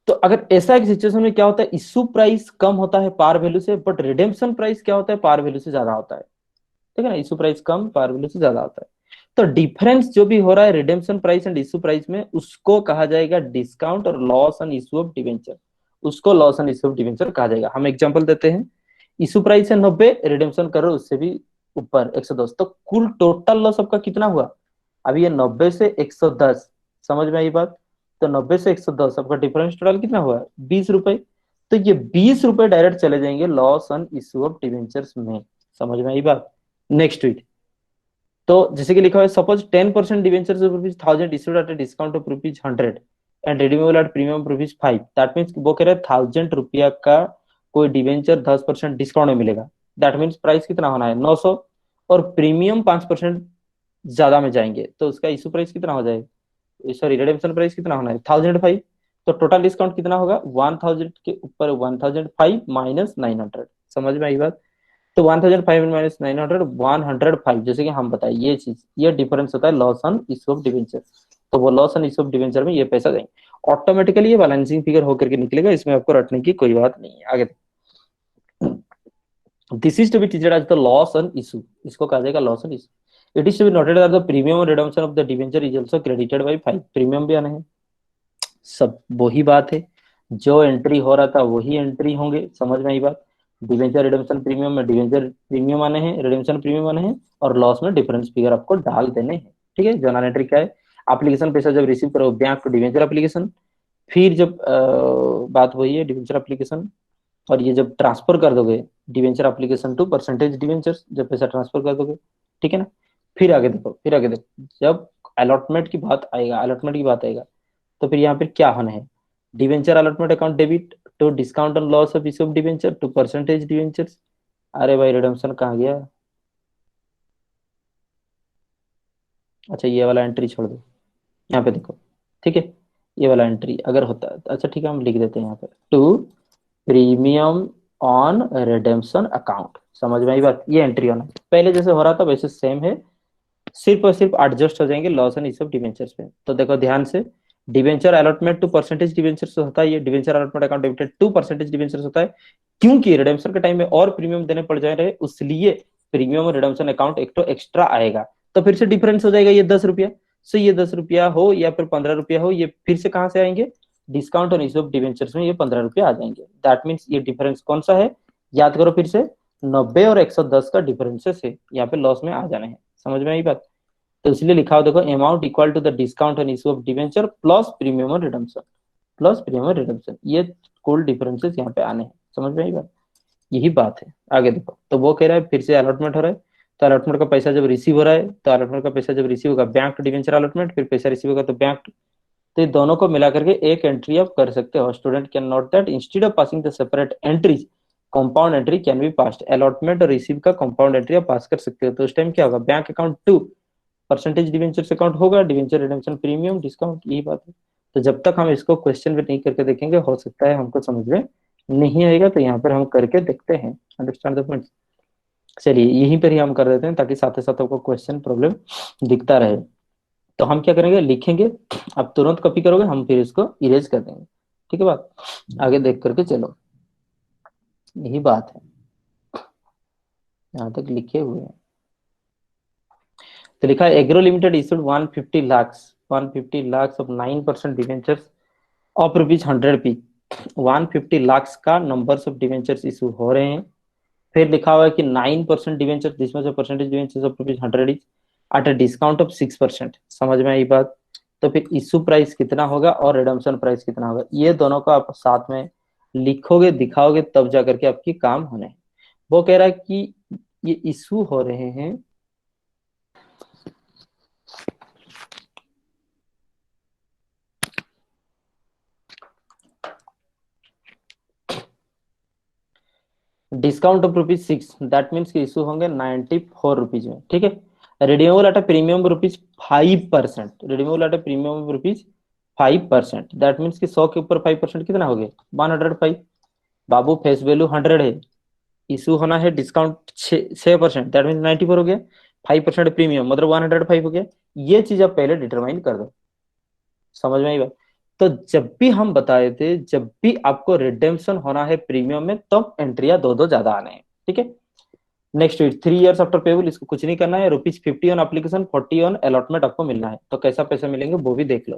तो अगर ऐसा एक सिचुएशन में क्या होता है, इशू प्राइस कम होता है पार वैल्यू से, बट रिडेम्पशन प्राइस क्या होता है, पार वैल्यू से ज्यादा होता है। ठीक है ना, इशू प्राइस कम, पार वैल्यू से ज्यादा होता है। तो डिफरेंस जो भी हो रहा है redemption price and issue price में, उसको कहा जाएगा डिस्काउंट और loss on issue of debenture. उसको loss on issue of debenture कहा जाएगा। हम एग्जांपल देते हैं, इशू प्राइस है 90, रिडेम्पशन करो उससे भी ऊपर 110, तो कुल टोटल लॉस आपका कितना हुआ? अभी ये 90 से 110, समझ में आई बात? तो 90 से 110 आपका डिफरेंस टोटल कितना हुआ? 20 रुपए। तो ये 20 रुपए डायरेक्ट चले जाएंगे loss on issue of debentures में। समझ में आई बात? नेक्स्ट वीक, तो जैसे कि लिखा हुआ है, suppose 10% debentures of rupees 1000 issued at discount of rupees 100 and redeemable at premium rupees 5, that means वो कह रहे हैं 1000 रुपया का कोई डिवेंचर 10% डिस्काउंट में मिलेगा। दैट मीन्स प्राइस कितना होना है? 900, और प्रीमियम 5% ज्यादा में जाएंगे तो उसका इशू प्राइस कितना हो जाएगा, सॉरी रिडेम्पशन प्राइस कितना होना है? 1005। तो टोटल डिस्काउंट कितना होगा? 1000 के ऊपर 1005 माइनस 900। समझ में आई बात? तो 1005 माइनस 900, 105। जैसे कि हम बताए ये चीज, ये डिफरेंस होता है loss on issue of debenture. तो वो loss on issue of debenture में ये पैसा जाएंगे ऑटोमेटिकली, ये बैलेंसिंग फिगर होकर के निकलेगा, इसमें आपको रटने की कोई बात नहीं है। आगे this is to be treated as the loss on issue, इसको कहा जाएगा loss on issue. It is to be noted that the premium और redemption of the debenture is also credited by 5। प्रीमियम भी आने हैं, सब वही बात है, जो एंट्री हो रहा था वही एंट्री होंगे। समझ में आई बात? डिवेंचर रिडेम्पशन प्रीमियम में डिवेंचर प्रीमियम आने हैं, रिडेम्पशन प्रीमियम आने हैं, और लॉस में डिफरेंस फिगर आपको डाल देने हैं। ठीक है, जनरल एंट्री क्या है? एप्लीकेशन पैसा जब रिसीव करो बैंक टू डिवेंचर एप्लीकेशन, फिर जब बात वही है डिवेंचर एप्लीकेशन, और ये जब ट्रांसफर कर दोगे debenture application to percentage debenture, जब पैसा ट्रांसफर कर दोगे। ठीक है ना? फिर आगे देखो, फिर आगे देखो, जब अलॉटमेंट की बात आएगा, अलॉटमेंट की बात आएगा, तो फिर यहाँ पे क्या होना है? Debenture allotment account debit to discount on loss of issue of debenture to percentage debentures. अरे भाई रिडम्पशन कहाँ गया? अच्छा ये वाला एंट्री छोड़ दो, यहाँ पे देखो। ठीक है, ये वाला एंट्री अगर होता है, अच्छा ठीक है हम लिख देते हैं यहाँ पे, to premium on redemption account. समझ में आई बात? ये एंट्री होना है। पहले जैसे हो रहा था वैसे सेम है, सिर्फ और सिर्फ एडजस्ट हो जाएंगे loss and issue of debentures पे। तो देखो ध्यान से, debenture allotment to percentage debentures होता है, ये debenture allotment account debited to percentage debentures होता है, क्योंकि रिडेम्पशन के टाइम में और प्रीमियम देने पड़ जा रहे, इसलिए प्रीमियम और रिडेम्पशन अकाउंट एक तो एक्स्ट्रा आएगा। तो फिर से डिफरेंस हो जाएगा ये 10 रुपया। सो ये 10 रुपया हो या फिर 15 रुपया हो, ये फिर से कहाँ से आएंगे? डिस्काउंट और इशू ऑफ डिवेंचर्स में ये 15 रुपया आ जाएंगे। दैट मीन्स ये डिफरेंस कौन सा है? याद करो फिर से, 90 और 110 का डिफरेंस से यहाँ पे लॉस में आ जाने हैं। समझ में आई बात? तो इसलिए लिखा हो देखो, amount equal to the discount on issue of debenture plus premium और रिडम्पशन, प्लस प्रीमियम और रिडम्पशन, ये कुल डिफरेंसेस यहाँ पे आने हैं। समझ में आई बात? यही बात है। आगे देखो, तो वो कह रहा है फिर से अलॉटमेंट हो रहा है, तो अलॉटमेंट का पैसा जब रिसीव हो रहा है, तो अलॉटमेंट का पैसा जब रिसीव होगा बैंक टू डिवेंचर अलॉटमेंट, फिर पैसा रिसीव होगा तो बैंक टू, तो ये दोनों को मिला करके एक एंट्री आप कर सकते हो। Student can note that instead of passing the separate entries, compound entry can be passed. Allotment और रिसीव का कंपाउंड एंट्री आप पास कर सकते हो, तो उस टाइम क्या होगा? Bank account to percentage debentures account होगा, डिवेंचर रिडेम्पशन प्रीमियम डिस्काउंट, यही बात है। तो जब तक हम इसको क्वेश्चन में नहीं करके देखेंगे, हो सकता है हमको समझ में नहीं आएगा, तो यहाँ पर हम करके देखते हैं। Understand the point. चलिए यहीं पर ही हम कर देते हैं, ताकि साथ ही साथ आपको क्वेश्चन प्रॉब्लम दिखता रहे। तो हम क्या करेंगे, लिखेंगे, आप तुरंत कॉपी करोगे, हम फिर इसको इरेज कर देंगे। ठीक है बात, आगे देख करके चलो, यही बात है, यहाँ तक लिखे हुए हैं। तो लिखा है agro limited issued 150 lakhs of 9% debentures of ₹100 150 lakhs का नंबर्स ऑफ डिवेंचर्स इशू हो रहे हैं। फिर लिखा हुआ है कि 9% डिवेंचर, जिसमें से percentage debentures of ₹100 is at a discount of 6%। समझ में आई बात। तो फिर इशू प्राइस कितना होगा और रिडम्पशन प्राइस कितना होगा, ये दोनों का आप साथ में लिखोगे, दिखाओगे, तब जाकर के आपकी काम होने हैं। वो कह रहा है कि ये इशू हो रहे हैं डिस्काउंट ऑफ ₹6, दैट मीन्स कि इशू होंगे ₹94 में। ठीक है। Redeemable at a premium ₹5%, redeemable at a premium ₹5%, that means कि 100 के ऊपर 5% कितना हो गया, 105। बाबू फेस वैल्यू 100 है, इशू होना है डिस्काउंट 6%, दैट मीन्स 94 हो गया, 5% प्रीमियम मतलब 105 हो गया। ये चीज आप पहले डिटरमाइन कर दो। समझ में आई बात। तो जब भी हम बताए थे, जब भी आपको रिडेम्पशन होना है प्रीमियम में, तब एंट्रिया दो दो ज्यादा आने हैं। ठीक है। Next week 3 years after payable, इसको कुछ नहीं करना है, ₹50 ऑन एप्लीकेशन, 40 ऑन अलॉटमेंट आपको मिलना है। तो कैसा पैसा मिलेंगे वो भी देख लो।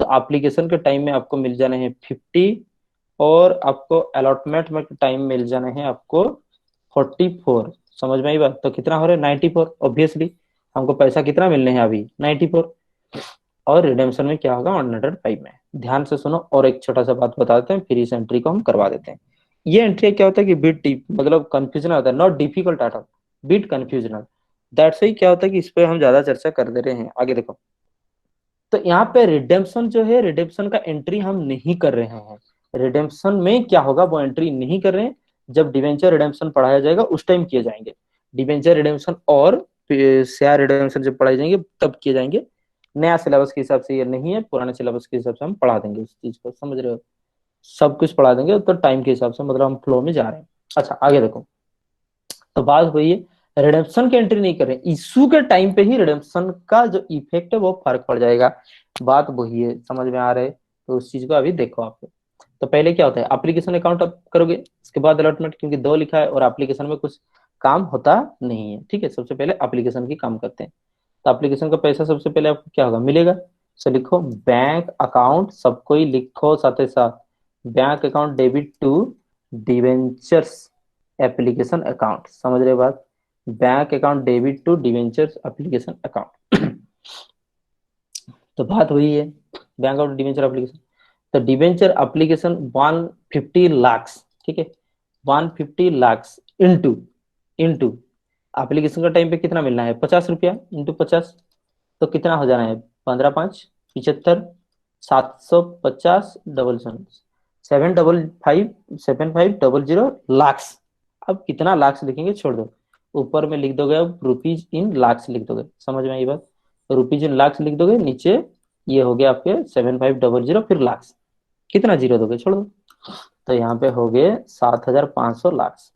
तो एप्लीकेशन के टाइम में आपको मिल जाने हैं 50, और आपको अलॉटमेंट में टाइम मिल जाने हैं आपको 44। समझ में आई बात। तो कितना हो रहा है, 94। ऑब्वियसली हमको पैसा कितना मिलने हैं अभी, 94। और रिडेम्पशन में क्या होगा, 105 में। ध्यान से सुनो, और एक छोटा सा बात बताते हैं, फिर इस एंट्री को हम करवा देते हैं। ये एंट्री क्या होता है कि बिट टिप मतलब कंफ्यूजन होता है, not difficult at all, bit confusional. That's why क्या होता है कि इस पे हम ज्यादा चर्चा कर दे रहे हैं। आगे देखो, तो यहाँ पे रिडेम्पशन जो है, रिडेम्पशन का एंट्री हम नहीं कर रहे हैं। रिडेम्पशन में क्या होगा, वो एंट्री नहीं कर रहे हैं। जब डिवेंचर रिडेम्पशन पढ़ाया जाएगा उस टाइम किए जाएंगे। डिवेंचर रिडेम्पशन और शेयर रिडेम्पशन जब पढ़ाए जाएंगे तब किए जाएंगे। नया सिलेबस के हिसाब से ये नहीं है, पुराने सिलेबस के हिसाब से हम पढ़ा देंगे उस चीज को, समझ रहे हो। सब कुछ पढ़ा देंगे तो टाइम के हिसाब से, मतलब हम फ्लो में जा रहे हैं। अच्छा आगे देखो, तो बात वही है, रिडेम्पशन की एंट्री नहीं कर रहे, इशू के टाइम पे ही रिडेम्पशन का जो इफेक्ट है वो फर्क पड़ जाएगा। बात वही है, समझ में आ रहा है। तो उस चीज को अभी देखो आप। तो पहले क्या होता है, एप्लीकेशन अकाउंट आप करोगे, उसके बाद अलॉटमेंट, क्योंकि दो लिखा है और एप्लीकेशन में कुछ काम होता नहीं है। ठीक है, सबसे पहले एप्लीकेशन की काम करते हैं। तो एप्लीकेशन का पैसा सबसे पहले आपको क्या होगा, मिलेगा। तो लिखो बैंक अकाउंट, सबको ही लिखो साथ ही साथ, bank account debit to debentures application account. समझ रहे बात, bank account debit to debentures application account. तो बात वही है, बैंक अकाउंट डिवेंचर एप्लीकेशन। तो डिवेंचर एप्लीकेशन 150 lakhs, ठीक है, 150 lakhs इंटू इंटू एप्लीकेशन का टाइम पे कितना मिलना है, ₹50 इंटू 50। तो कितना हो जाना है, 15×5 = 75, 750 डबल 755 7500 अब कितना लाख्स लिखेंगे, छोड़ दो, ऊपर में लिख दोगे, अब रुपीज इन लाख्स लिख दोगे। समझ में आई बात। रुपीज इन लाख्स लिख दोगे, नीचे ये हो गया आपके 7500, फिर लाख्स, कितना जीरो दोगे, छोड़ दो। तो यहाँ पे हो गए 7500 लाख्स।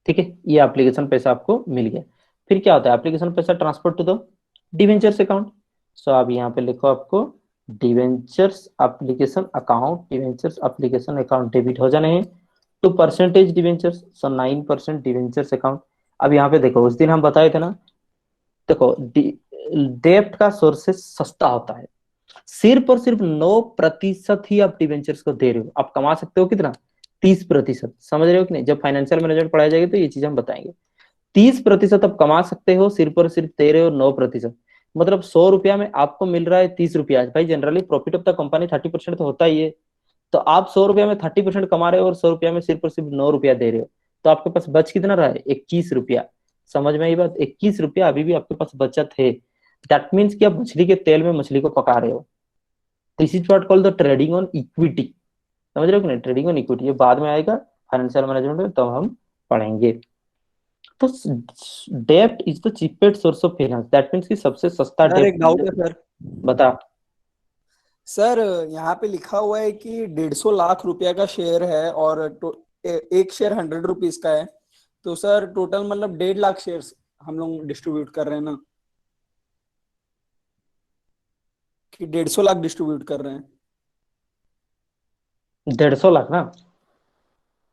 ठीक है, ये एप्लीकेशन पैसा आपको मिल गया। फिर क्या होता है, एप्लीकेशन पैसा transfer to the debentures account. So आप यहाँ पे लिखो, आपको debentures application account, debentures application account debit हो जाने हैं two percentage debentures, so 9% debentures account. अब यहाँ पे देखो, उस दिन हम बताए थे ना, देखो डेब्ट का सोर्सेस सस्ता होता है, सिर्फ और सिर्फ 9% ही आप डिवेंचर्स को दे रहे हो। आप कमा सकते हो कितना, 30%। समझ रहे हो कि नहीं, जब फाइनेंशियल मैनेजमेंट पढ़ाया जाएगा तो ये चीज हम बताएंगे। 30% आप कमा सकते हो, सिर्फ और सिर्फ दे रहे हो 9%। मतलब ₹100 में आपको मिल रहा है ₹30। भाई generally profit of the company 30% तो होता ही है। तो आप ₹100 में 30% कमा रहे हो, और ₹100 में सिर्फ और सिर्फ ₹9 दे रहे हो। तो आपके पास बच कितना रहा है, ₹21। समझ में आई बात, ₹21 अभी भी आपके पास बचत है। दैट मीन्स कि आप मछली के तेल में मछली को पका रहे हो। This is what called the trading on equity. समझ रहे हो कि नहीं, ट्रेडिंग ऑन इक्विटी, ये बाद में आएगा फाइनेंशियल मैनेजमेंट में, तब हम पढ़ेंगे। तो डेब्ट is the cheapest source of finance, that means कि सबसे सस्ता सर एक डाउट डेब्ट। है सर। बता। सर यहाँ पे लिखा हुआ है कि 150 लाख रुपया का शेयर है और एक शेयर 100 रुपीज का है। तो सर टोटल मतलब 1.5 लाख शेयर्स हम लोग डिस्ट्रीब्यूट कर रहे हैं ना, कि 150 लाख डिस्ट्रीब्यूट कर रहे हैं? 150 लाख ना।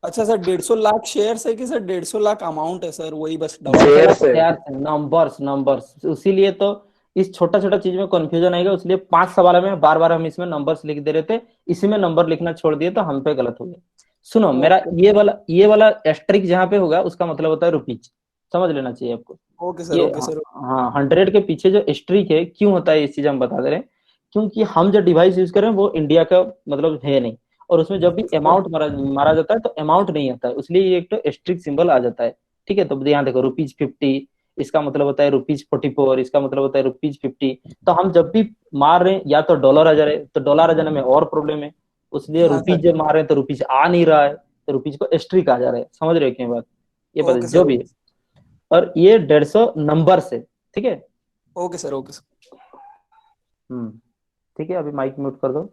अच्छा सर, 150 लाख शेयर्स है कि सर 150 लाख अमाउंट है सर? वही बस डाउट डेढ़ था। शेयर से यार, नंबर्स नंबर्स, इसीलिए तो इस छोटा छोटा चीज में कंफ्यूजन आएगा, इसलिए 5 सवाल में बार बार हम इसमें नंबर्स लिख दे रहे थे, इसी में नंबर लिखना छोड़ दिए तो हम पे गलत हो गया। सुनो, मेरा ओके ये वाला एस्ट्रिक जहाँ पे होगा उसका मतलब होता है रुपीज, समझ लेना चाहिए आपको। ओके सर ये ओके सर। हाँ, 100 के पीछे जो स्ट्रीक है क्यों होता है, इस चीज हम बता दे रहे हैं। क्योंकि हम जो डिवाइस यूज कर रहे हैं वो इंडिया का मतलब है नहीं, और उसमें जब भी अमाउंट मारा मारा जाता है तो अमाउंट नहीं आता है, इसलिए ये एक तो स्ट्रिक सिंबल आ जाता है। ठीक है, तो यहाँ देखो ₹50, इसका मतलब होता है ₹44, इसका मतलब होता है ₹50। तो हम जब भी मार रहे हैं या तो डॉलर आ जा रहे हैं, तो डॉलर आ जाने में और प्रॉब्लम है, इसलिए हाँ रुपीज सर। जब मार रहे हैं तो रुपीज आ नहीं रहा है, तो रुपीज को स्ट्रिक आ जा रहा है। समझ रहे हो क्या बात? ये बता ओके जो सर भी है। ओके। और ये 150 नंबर से, ठीक है। Okay sir okay sir. Hmm. ठीक है, अभी माइक म्यूट कर दो।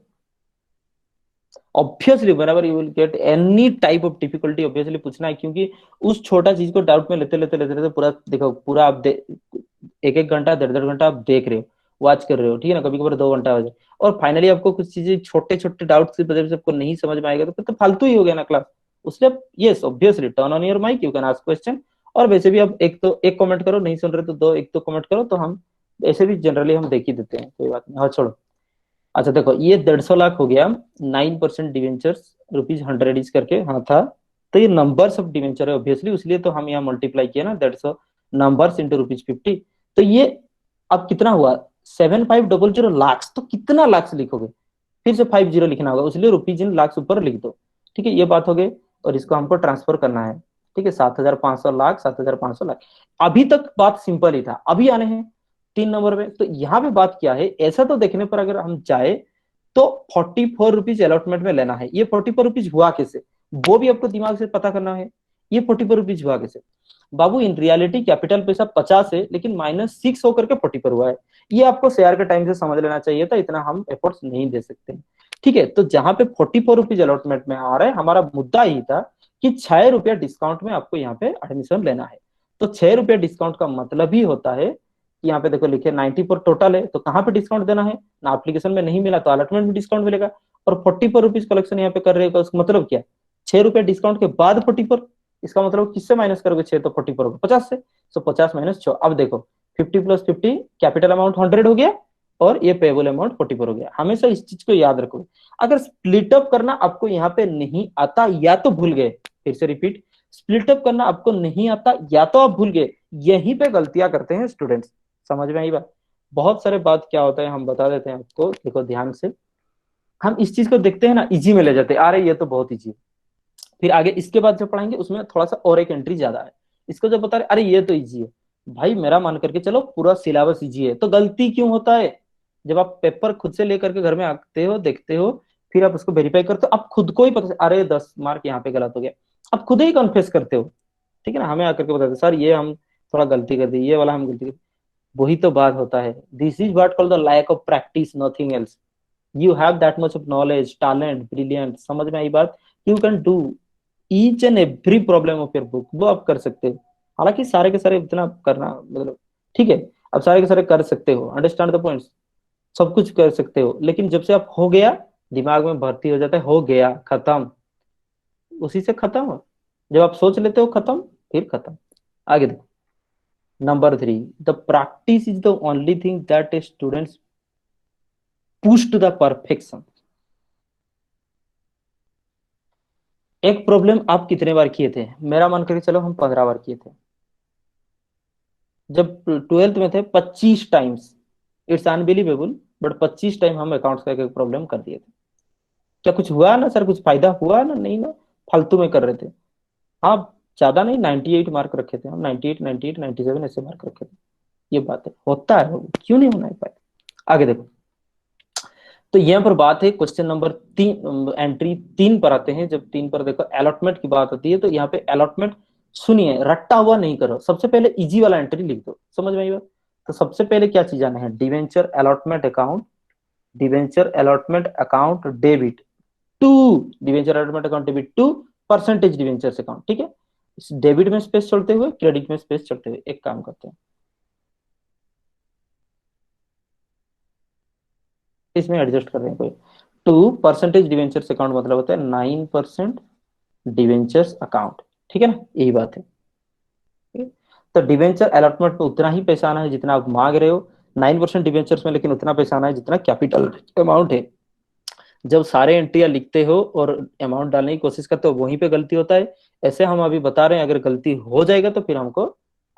Obviously whenever you will get any type of difficulty, obviously पूछना है, क्योंकि उस छोटा चीज को डाउट में लेते लेते लेते लेते पूरा देखो, पूरा आप एक एक घंटा 1.5 घंटा आप देख रहे हो, वॉच कर रहे हो, ठीक है ना, कभी कभार 2 घंटा हो जाए, और फाइनली आपको कुछ चीजें छोटे छोटे डाउट की वजह से आपको नहीं समझ में आएगा, तो फिर तो फालतू ही हो गया ना क्लास। उसलिए yes, obviously turn on your mic, you can ask question. और वैसे भी आप एक तो एक कमेंट करो, नहीं सुन रहे तो दो एक तो कमेंट करो, तो हम ऐसे भी जनरली हम देख ही देते हैं, कोई बात नहीं। हाँ छोड़ो। अच्छा देखो, ये 150 लाख हो गया, 9% डिवेंचर्स, ₹100 इज करके हाँ था। तो ये नंबर्स ऑफ डिवेंचर है ऑब्वियसली, इसलिए तो हम यहाँ मल्टीप्लाई किया ना, 150 नंबर्स इंटू ₹50। तो ये अब कितना हुआ, 7500 लाख, तो कितना लाख लिखोगे, फिर से 50 लिखना होगा, इसलिए रुपीज इन लाख ऊपर लिख दो। ठीक है, ये बात हो गई। और इसको हमको ट्रांसफर करना है। ठीक है, 7500 लाख, 7500 लाख। अभी तक बात सिंपल ही था, अभी आने हैं 3 नंबर में। तो यहाँ पे बात क्या है, ऐसा तो देखने पर अगर हम जाए तो ₹44 अलॉटमेंट में लेना है। ये ₹44 हुआ कैसे, वो भी आपको दिमाग से पता करना है। ये ₹44 हुआ कैसे बाबू, इन रियलिटी कैपिटल पैसा 50 है, लेकिन -6 होकर के 40 पर हुआ है। ये आपको शेयर के टाइम से समझ लेना चाहिए था, इतना हम एफर्ट्स नहीं दे सकते। ठीक है, तो जहां पे ₹44 अलॉटमेंट में आ रहा है, हमारा मुद्दा ही था कि ₹6 डिस्काउंट में आपको यहाँ पे एडमिशन लेना है। तो ₹6 डिस्काउंट का मतलब ही होता है कि यहाँ पे देखो लिखे 90 पर टोटल है, तो कहाँ पे डिस्काउंट देना है ना, एप्लीकेशन में नहीं मिला तो अलॉटमेंट में डिस्काउंट मिलेगा। और ₹44 कलेक्शन यहाँ पे कर रहे हो, उसका मतलब क्या, ₹6 डिस्काउंट के बाद 44, इसका मतलब किससे माइनस करोगे, 6 तो 44 होगा 50 से, तो 50 - 6। अब देखो 50 + 50, कैपिटल अमाउंट 100 हो गया, और ये पेबल अमाउंट 44 हो गया। हमेशा इस चीज को याद रखो। अगर स्प्लिट अप करना आपको यहाँ पे नहीं आता या तो भूल गए, फिर से रिपीट, स्प्लिट अप करना आपको नहीं आता या तो आप भूल गए, यहीं पे गलतियां करते हैं स्टूडेंट्स। समझ में आई बात? बहुत सारे बात क्या होता है हम बता देते हैं आपको, देखो ध्यान से। हम इस चीज को देखते हैं ना, इजी में ले जाते हैं, अरे ये तो बहुत इजी है। फिर आगे इसके बाद जो पढ़ाएंगे उसमें थोड़ा सा और एक एंट्री ज्यादा है, इसको जब बता रहे अरे ये तो इजी है, भाई मेरा मान करके चलो पूरा सिलेबस इजी है, तो गलती क्यों होता है? जब आप पेपर खुद से लेकर के घर में आते हो, देखते हो, फिर आप उसको वेरीफाई करते हो, आप खुद को ही पता अरे 10 मार्क यहाँ पे गलत हो गया, आप खुद ही कन्फेस करते हो। ठीक है ना, हमें आकर के बताते सर ये हम थोड़ा गलती कर दी, ये वाला हम गलती कर दी। वही तो बात होता है, this is what called the lack of practice, nothing else. You have that much of knowledge, talent, brilliant, समझ में आई बात? You can do each and every problem of your book, वो आप कर सकते हो। हालांकि सारे के सारे इतना करना मतलब, ठीक है, अब सारे के सारे कर सकते हो, अंडरस्टैंड द पॉइंट्स, सब कुछ कर सकते हो, लेकिन जब से आप हो गया, दिमाग में भर्ती हो जाता है, हो गया खत्म, उसी से खत्म हो। जब आप सोच लेते हो खत्म, फिर खत्म। आगे देखो, number 3, the practice is the only thing that students push to the perfection. एक प्रॉब्लम आप कितने बार किए थे, मेरा मन करके चलो हम 15 बार किए थे। जब 12th में थे 25 times, it's unbelievable, but 25 time हम अकाउंट्स का एक प्रॉब्लम कर दिए थे। क्या कुछ हुआ ना सर, कुछ फायदा हुआ ना, नहीं ना, फालतू में कर रहे थे। हाँ, ज्यादा नहीं, 98 मार्क रखे थे हम, 98 98 97 ऐसे मार्क रखे थे। ये बात है, होता है, क्यों नहीं होना है पाए। आगे देखो, तो यहाँ पर बात है क्वेश्चन नंबर 3, एंट्री 3 पर आते हैं। जब 3 पर देखो अलॉटमेंट की बात होती है, तो यहाँ पे अलॉटमेंट सुनिए, रट्टा हुआ नहीं करो, सबसे पहले इजी वाला एंट्री लिख दो, समझ में आई बात। तो सबसे पहले क्या चीज आना है, debenture allotment account, debenture allotment account debit to, debenture allotment account debit to percentage debenture account, ठीक है। इस डेबिट में स्पेस छोड़ते हुए, क्रेडिट में स्पेस छोड़ते हुए एक काम करते हैं, इसमें एडजस्ट कर रहे हैं कोई। टू परसेंटेज डिवेंचर्स अकाउंट मतलब होता है 9% डिवेंचर्स अकाउंट, ठीक है ना, यही बात है। ठीक है? तो डिवेंचर अलॉटमेंट में उतना ही पैसा आना है जितना आप मांग रहे हो, 9% डिवेंचर्स में लेकिन उतना पैसा आना है जितना कैपिटल अमाउंट है। जब सारे एंट्रियां लिखते हो और अमाउंट डालने की कोशिश करते हो, वहीं पे गलती होता है। ऐसे हम अभी बता रहे हैं, अगर गलती हो जाएगा तो फिर हमको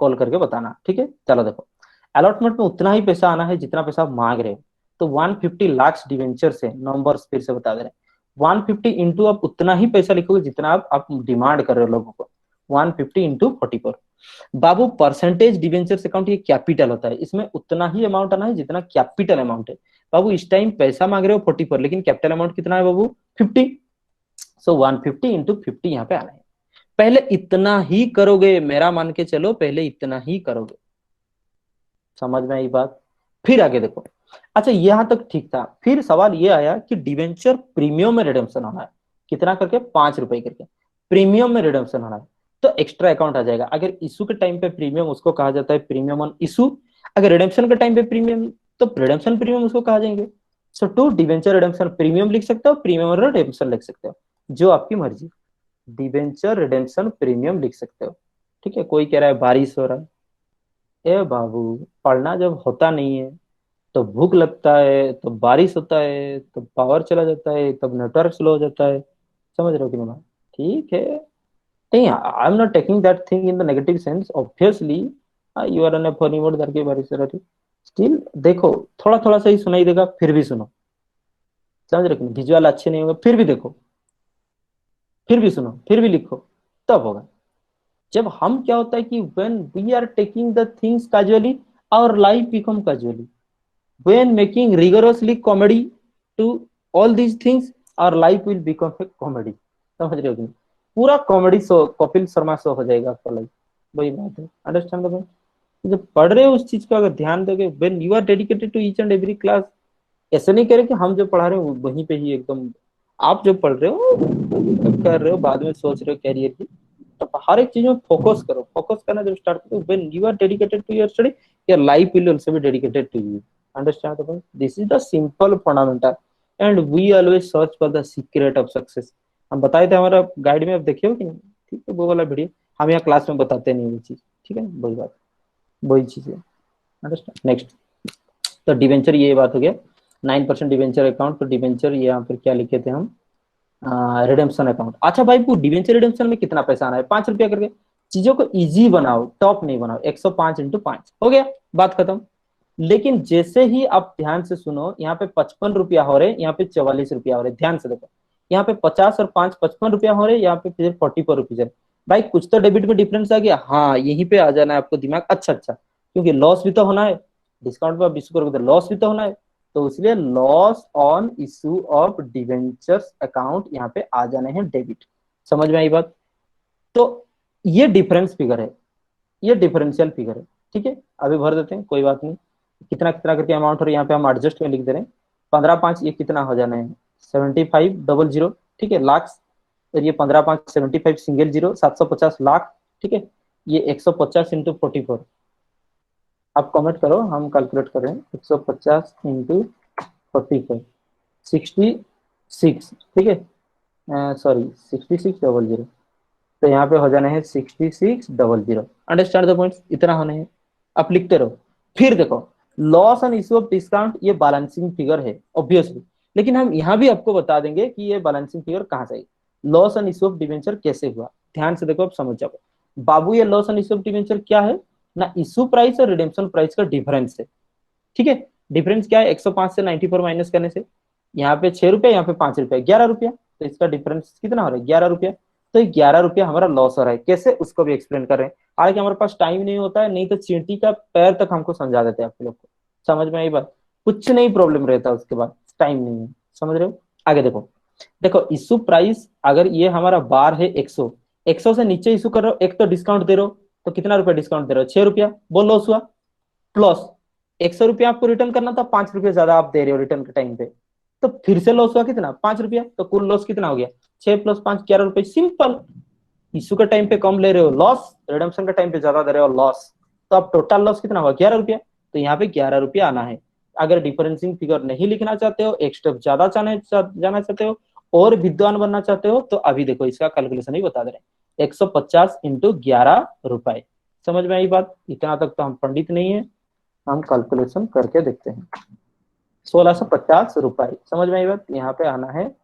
कॉल करके बताना, ठीक है। चलो देखो, अलॉटमेंट में उतना ही पैसा आना है जितना पैसा आप मांग रहे हो। तो 150 लाख डिवेंचर से, नंबर्स फिर से बता दे रहे हैं, 150 इंटू आप उतना ही पैसा लिखोगे जितना आप डिमांड कर रहे हो लोगों को, 150 इंटू 44। बाबू परसेंटेज डिवेंचर्स अकाउंट ये कैपिटल होता है, इसमें उतना ही अमाउंट आना है जितना कैपिटल अमाउंट है। बाबू इस टाइम पैसा मांग रहे हो 44, लेकिन कैपिटल अमाउंट कितना है बाबू, 50। सो 150 इंटू 50 यहाँ पे आना है। पहले इतना ही करोगे, मेरा मान के चलो, पहले इतना ही करोगे, समझ में आई बात। फिर आगे देखो, अच्छा यहां तक ठीक था। फिर सवाल ये आया कि डिवेंचर प्रीमियम में रिडेम्पशन होना है, कितना करके, 5 रुपए करके प्रीमियम में रिडेम्पशन होना है। तो एक्स्ट्रा अकाउंट आ जाएगा। अगर इशू के टाइम पे प्रीमियम, उसको कहा जाता है प्रीमियम ऑन इशू। अगर रिडेम्पशन के टाइम पे प्रीमियम, तो रिडेम्पशन प्रीमियम उसको कहा जाएंगे। सो टू डिवेंचर रिडेम्पशन प्रीमियम लिख सकते हो, प्रीमियम और रिडेम्पशन लिख सकते हो, जो आपकी मर्जी। डिवेंचर रिडेम्पशन प्रीमियम लिख सकते हो, ठीक है। कोई कह रहा है बारिश हो रहा है, ए बाबू, पढ़ना जब होता नहीं है, तो भूख लगता है, तो बारिश होता है, तो पावर चला जाता है, तब नेटवर्क स्लो हो जाता है, समझ रहे हो कि नहीं बात? ठीक है, नहीं, I am not taking that thing in the negative sense, obviously you are on a funny mode करके बारिश हो रही, स्टिल देखो, थोड़ा थोड़ा सही सुनाई देगा, फिर भी सुनो, समझ रहे हो कि नहीं? विजुअल अच्छे नहीं होंगे फिर भी देखो, फिर भी सुनो, फिर भी लिखो, तब होगा। जब हम, क्या होता है कि when we are taking the things casually, our life become casually. When making rigorously comedy to all these things, our life will become a comedy। समझ रहे हो कि नहीं? पूरा comedy show, Kapil Sharma show हो जाएगा आपका लाइफ। वही बात है, अंडरस्टैंड भाई। जब पढ़ रहे हो उस चीज को अगर ध्यान दोगे, when you are dedicated to each and every class, ऐसे नहीं करें कि हम जो पढ़ा रहे हो वहीं पे ही एकदम, आप जो पढ़ रहे हो कर रहे हो, बाद में सोच रहे हो कैरियर की। तो हर एक चीज में फोकस करो, फोकस करना जब स्टार्ट करो, when you are dedicated to your study, your life will also be dedicated to you. Understand the, this is the simple fundamental, and we always search for the secret of success. हम बताए थे हमारा guide में, आप देखे हो कि नहीं? ठीक है, वो वाला वीडियो हम यहाँ क्लास में बताते नहीं वो चीज, ठीक है, वही बात, वही चीज है। Understand, next. तो डिवेंचर ये बात हो गया, 9% डिवेंचर अकाउंट। तो डिवेंचर ये यहाँ पर क्या लिखे थे हम, रिडेम्पशन अकाउंट। अच्छा भाई, वो डिवेंचर रिडेम्पशन में कितना पैसा आना है, 5 रुपया करके। चीजों को इजी बनाओ, टॉप नहीं बनाओ, 105 इंटू 5 हो गया, बात खत्म। लेकिन जैसे ही आप ध्यान से सुनो, यहाँ पे 55 रुपया हो रहे, यहाँ पे 44 रुपया हो रहे, ध्यान से देखो। यहाँ पे 50 और 5 55 रुपया हो रहे, यहाँ पे फिर 44 रुपीज है। भाई कुछ तो डेबिट में डिफरेंस आ गया, हाँ यहीं पे आ जाना है आपको दिमाग, अच्छा अच्छा, क्योंकि लॉस भी तो होना है, डिस्काउंट पे आप इशू करोगे तो लॉस भी तो होना है। तो इसलिए loss on issue of debentures account यहाँ पे आ जाने हैं डेबिट। समझ में आई बात। तो ये डिफरेंस फिगर है, ये डिफरेंशियल फिगर है, ठीक है। अभी भर देते हैं, कोई बात नहीं। कितना कितना करके अमाउंट हो रहा है यहाँ पे हम एडजस्ट में लिख दे रहे हैं। 15 5 ये कितना हो जाना है, 7500, ठीक है, लाख। और ये 15 5 75 सिंगल जीरो, 750 लाख, ठीक है। ये 150 इंटू 44, आप कमेंट करो, हम कैलकुलेट कर रहे हैं, 150 इंटू 44, 66, ठीक है, सॉरी 6600। तो यहाँ पे हो जाना है 6600। अंडरस्टैंड द पॉइंट, इतना होने हैं। आप लिखते रहो। फिर देखो, loss and issue of discount ये बैलेंसिंग फिगर है ऑब्वियसली, लेकिन हम यहाँ भी आपको बता देंगे कि ये बैलेंसिंग फिगर कहाँ से आई। Loss and issue of debenture कैसे हुआ, ध्यान से देखो, आप समझ जाओ। बाबू ये loss and issue of debenture क्या है ना, इशू प्राइस और रिडेम्पशन प्राइस का डिफरेंस है, ठीक है। डिफरेंस क्या है, 105 से 94 माइनस करने से, यहाँ पे 6 रुपया, यहाँ पे 5 रुपया, 11 रुपया। तो इसका डिफरेंस कितना हो रहा है, 11 रुपया। तो 11 रुपया हमारा लॉस हो रहा है, कैसे उसको भी एक्सप्लेन कर रहे हैं। हालांकि हमारे पास टाइम नहीं होता है, नहीं तो चींटी का पैर तक हमको समझा देते हैं आप लोग को, समझ में आई बात। कुछ नहीं प्रॉब्लम रहता उसके बाद, टाइम नहीं है, समझ रहे हो। आगे देखो, देखो इशू प्राइस, अगर ये हमारा बार है 100, 100 से नीचे इशू कर रहे हो, एक तो डिस्काउंट दे रहे हो, तो कितना रुपया डिस्काउंट दे रहे हो, 6 रुपया, वो लॉस हुआ। प्लस 100 रुपया आपको रिटर्न करना था, 5 रुपया ज्यादा आप दे रहे हो रिटर्न के टाइम पे, तो फिर से लॉस हुआ कितना, 5 रुपया, तो कुल लॉस कितना हो गया, 6 + 5 11 रुपए, सिंपल। इशू के टाइम पे कम ले रहे हो लॉस, रिडम्पशन के टाइम पे ज्यादा दे रहे हो लॉस, तो अब टोटल लॉस कितना हुआ, 11 रुपया। तो यहाँ पे 11 रुपया आना है। अगर डिफरेंसिंग फिगर नहीं लिखना चाहते हो, एक स्टेप ज्यादा जाना चाहते हो, और विद्वान बनना चाहते हो, तो अभी देखो इसका कैलकुलेशन ही बता दे रहे हैं, 150 × 11 रुपए। समझ में आई बात, इतना तक तो हम पंडित नहीं है, हम कैलकुलेशन करके देखते हैं। 1650 रुपए, समझ में आई बात, यहाँ पे आना है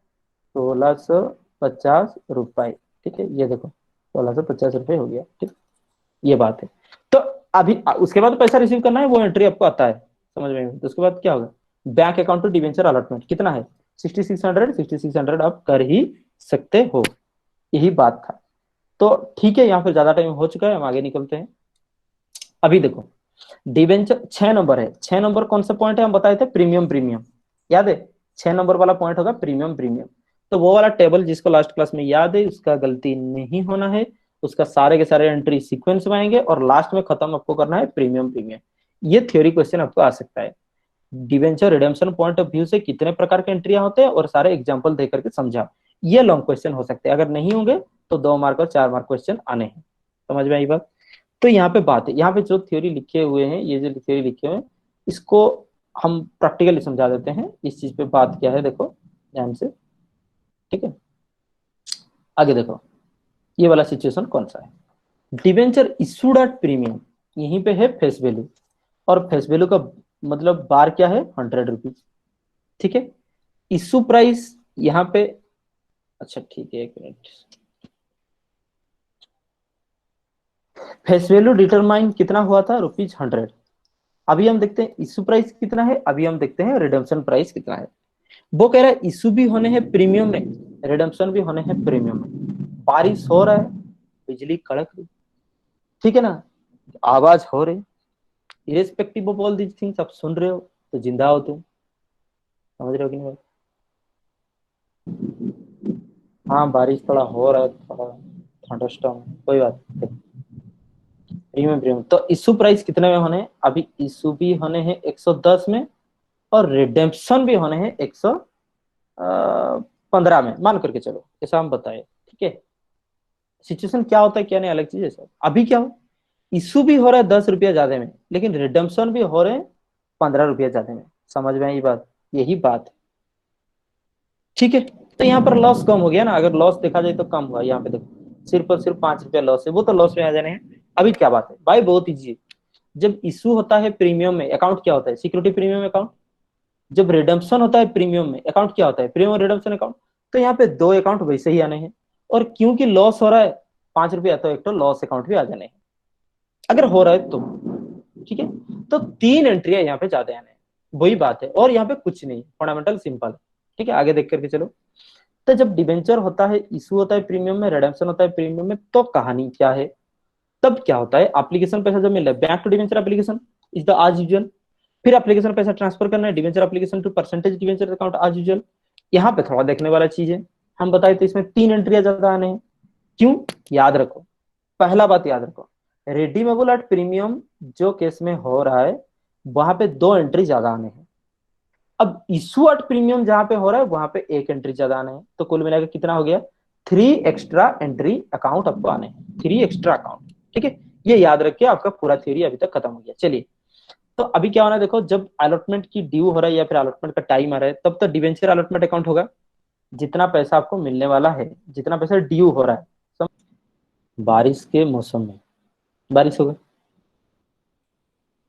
1650 रुपए। ठीक है, ये देखो 1650 रुपए हो गया, ठीक, ये बात है। तो अभी उसके बाद पैसा रिसीव करना है, वो एंट्री आपको आता है, समझ में आई? तो उसके बाद क्या होगा, bank account to debenture allotment कितना है, 6600 आप कर ही सकते हो, यही बात था। तो ठीक है, यहाँ पे ज्यादा टाइम हो चुका है, हम आगे निकलते हैं। अभी देखो, डिवेंचर 6 नंबर है, 6 नंबर कौन सा पॉइंट है, हम बताए थे प्रीमियम, प्रीमियम याद है, 6 नंबर वाला पॉइंट होगा प्रीमियम, प्रीमियम। तो वो वाला टेबल जिसको लास्ट क्लास में याद है, उसका गलती नहीं होना है, उसका सारे के सारे एंट्री सीक्वेंस में आएंगे, और लास्ट में खत्म आपको करना है प्रीमियम, प्रीमियम। ये थ्योरी क्वेश्चन आपको आ सकता है, debenture redemption point of view से कितने प्रकार के एंट्रियां होते हैं, और सारे एग्जाम्पल दे करके समझा। ये लॉन्ग क्वेश्चन हो सकते हैं, अगर नहीं होंगे तो 2 मार्क और 4 मार्क क्वेश्चन आने हैं। समझ में आई बात। तो यहाँ पे बात है, यहाँ पे जो थ्योरी लिखे हुए हैं, ये जो थ्योरी लिखे हुए हैं, इसको हम प्रैक्टिकली समझा देते हैं, इस चीज पे बात क्या है, देखो ध्यान से। ठीक है, आगे देखो, ये वाला सिचुएशन कौन सा है, डिवेंचर इशूड एट प्रीमियम, यहीं पे है फेस वैल्यू, और फेस वैल्यू का मतलब बार क्या है, 100 रुपीज। ठीक है, इशू प्राइस यहाँ पे, अच्छा ठीक है, एक मिनट, फेस वैल्यू डिटरमाइन कितना हुआ था, ₹100। अभी हम देखते हैं इशू प्राइस कितना है, अभी हम देखते हैं रिडम्पशन प्राइस कितना है। वो कह रहा है इशू भी होने हैं प्रीमियम में, रिडम्पशन भी होने हैं प्रीमियम में। बारिश हो रहा है, बिजली कड़क रही, ठीक है ना, आवाज हो रही, irrespective of all these things, आप सुन रहे हो तो जिंदा हो तुम। समझ रहे हो कि नहीं बात? हाँ बारिश थोड़ा हो रहा है, थोड़ा थंडरस्टॉर्म, कोई बात नहीं। प्रीमियम, प्रीमियम तो इशू प्राइस कितने में होने हैं, अभी इशू भी होने हैं 110 में, और रिडेम्पशन भी होने हैं 115 में, मान करके चलो ऐसा हम बताए। ठीक है, सिचुएशन क्या होता है क्या नहीं अलग चीज है सर। अभी क्या हो, इशू भी हो रहा है 10 रुपया ज्यादा में, लेकिन रिडम्पशन भी हो रहे हैं 15 रुपया ज्यादा में। समझ में आई बात, यही बात है। ठीक है, तो यहाँ पर लॉस कम हो गया ना, अगर लॉस देखा जाए तो कम हुआ, यहाँ पे देखो सिर्फ और सिर्फ 5 रुपया लॉस है, वो तो लॉस में आ जाने हैं। अभी क्या बात है भाई, बहुत इजी है। जब इशू होता है प्रीमियम में, अकाउंट क्या होता है, सिक्योरिटी प्रीमियम अकाउंट। जब रिडम्पशन होता है प्रीमियम में, अकाउंट क्या होता है, प्रीमियम रिडम्पशन अकाउंट। तो यहाँ पे 2 अकाउंट वैसे ही आने हैं, और क्योंकि लॉस हो रहा है 5 रुपया, तो एक तो लॉस अकाउंट भी आ जाने हैं, अगर हो रहा है तो। ठीक है, तो 3 एंट्रियां यहाँ पे ज्यादा आने हैं, वही बात है, और यहाँ पे कुछ नहीं, फंडामेंटल सिंपल है। ठीक है, आगे देख करके चलो। तो जब डिबेंचर होता है, इशू होता है प्रीमियम में, रिडेम्पशन होता है प्रीमियम में, तो कहानी क्या है, तब क्या होता है, एप्लीकेशन पैसा जब मिल रहा है, bank to debenture application is the as usual. फिर एप्लीकेशन पैसा ट्रांसफर करना है, debenture application to percentage debenture account as usual. यहाँ पे थोड़ा देखने वाला चीज है, हम बताए तो इसमें 3 एंट्रियां ज्यादा आने हैं। क्यों, याद रखो, पहला बात याद रखो, रिडीमेबल एट प्रीमियम जो केस में हो रहा है, वहां पे 2 एंट्री ज्यादा आने हैं। अब इशू एट प्रीमियम जहां पे हो रहा है, वहां पे 1 एंट्री ज्यादा आने हैं, तो कुल मिलाकर कितना हो गया, 3 एक्स्ट्रा एंट्री अकाउंट आपको आने हैं, 3 एक्स्ट्रा अकाउंट। ठीक है, ये याद रखिए, आपका पूरा थ्योरी अभी तक खत्म हो गया। चलिए, तो अभी क्या होना है देखो, जब अलॉटमेंट की ड्यू हो रहा है या फिर अलॉटमेंट का टाइम आ रहा है, तब तो डिवेंचर अलॉटमेंट अकाउंट होगा, जितना पैसा आपको मिलने वाला है, जितना पैसा ड्यू हो रहा है। बारिश के मौसम में बारिश होगा,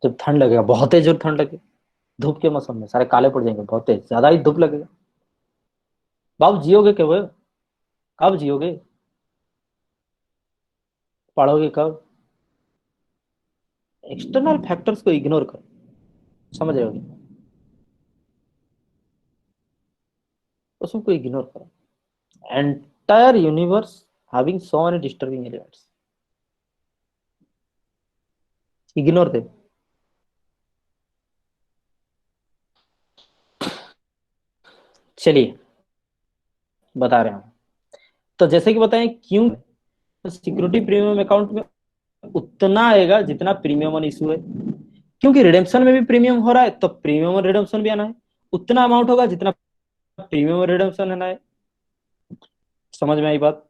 जब ठंड लगेगा, बहुत तेज जोर ठंड लगेगा, धूप के मौसम में सारे काले पड़ जाएंगे, बहुत तेज ज्यादा ही धूप लगेगा। बाबू जियोगे कब, कब जियोगे, पढ़ोगे कब, एक्सटर्नल फैक्टर्स को इग्नोर करो, समझ रहे होगे, उसको इग्नोर करो, entire universe having so many disturbing elements, ignore दे। चलिए, बता रहे हैं, तो जैसे कि बताएं क्यों, सिक्योरिटी प्रीमियम अकाउंट में उतना आएगा जितना प्रीमियम ऑन इशू है, क्योंकि रिडेम्पशन में भी प्रीमियम हो रहा है तो प्रीमियम और रिडेम्पशन भी आना है, उतना अमाउंट होगा जितना प्रीमियम और रिडेम्पशन आना है। समझ में आई बात?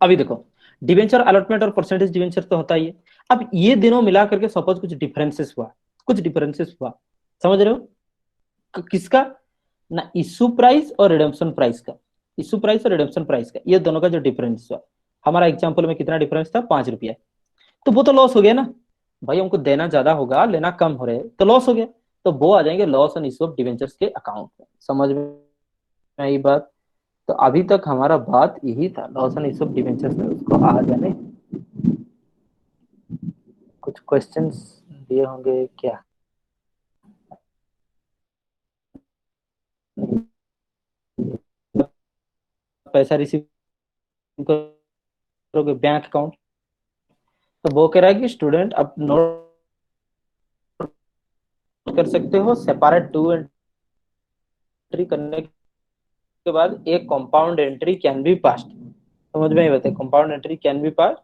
अभी देखो, डिवेंचर अलॉटमेंट और परसेंटेज डिवेंचर तो होता ही है। अब ये दिनों मिला करके सपोज कुछ डिफरेंसेस हुआ, कुछ डिफरेंसेस हुआ, समझ रहे हो? किसका? ना इशू प्राइस और रिडेम्पशन प्राइस का, इशू प्राइस और रिडेम्पशन प्राइस का, ये दोनों का जो डिफरेंस हुआ, हमारा एग्जांपल में कितना डिफरेंस था? 5 रुपया। तो वो तो लॉस हो गया ना भाई, हमको देना ज्यादा होगा लेना कम हो रहे तो लॉस हो गया, तो वो आ जाएंगे loss and issue of debentures के अकाउंट में। समझ में आई बात? तो अभी तक हमारा बात यही था, loss and issue of debentures में उसको आ जाने। कुछ क्वेश्चंस दिए होंगे क्या? पैसा रिसीव करोगे बैंक अकाउंट, तो वो कह रहा है कि स्टूडेंट अब नोट कर सकते हो, सेपरेट टू एंट्री करने के बाद एक compound entry can be passed. समझ में आई? बताए, compound entry can be passed,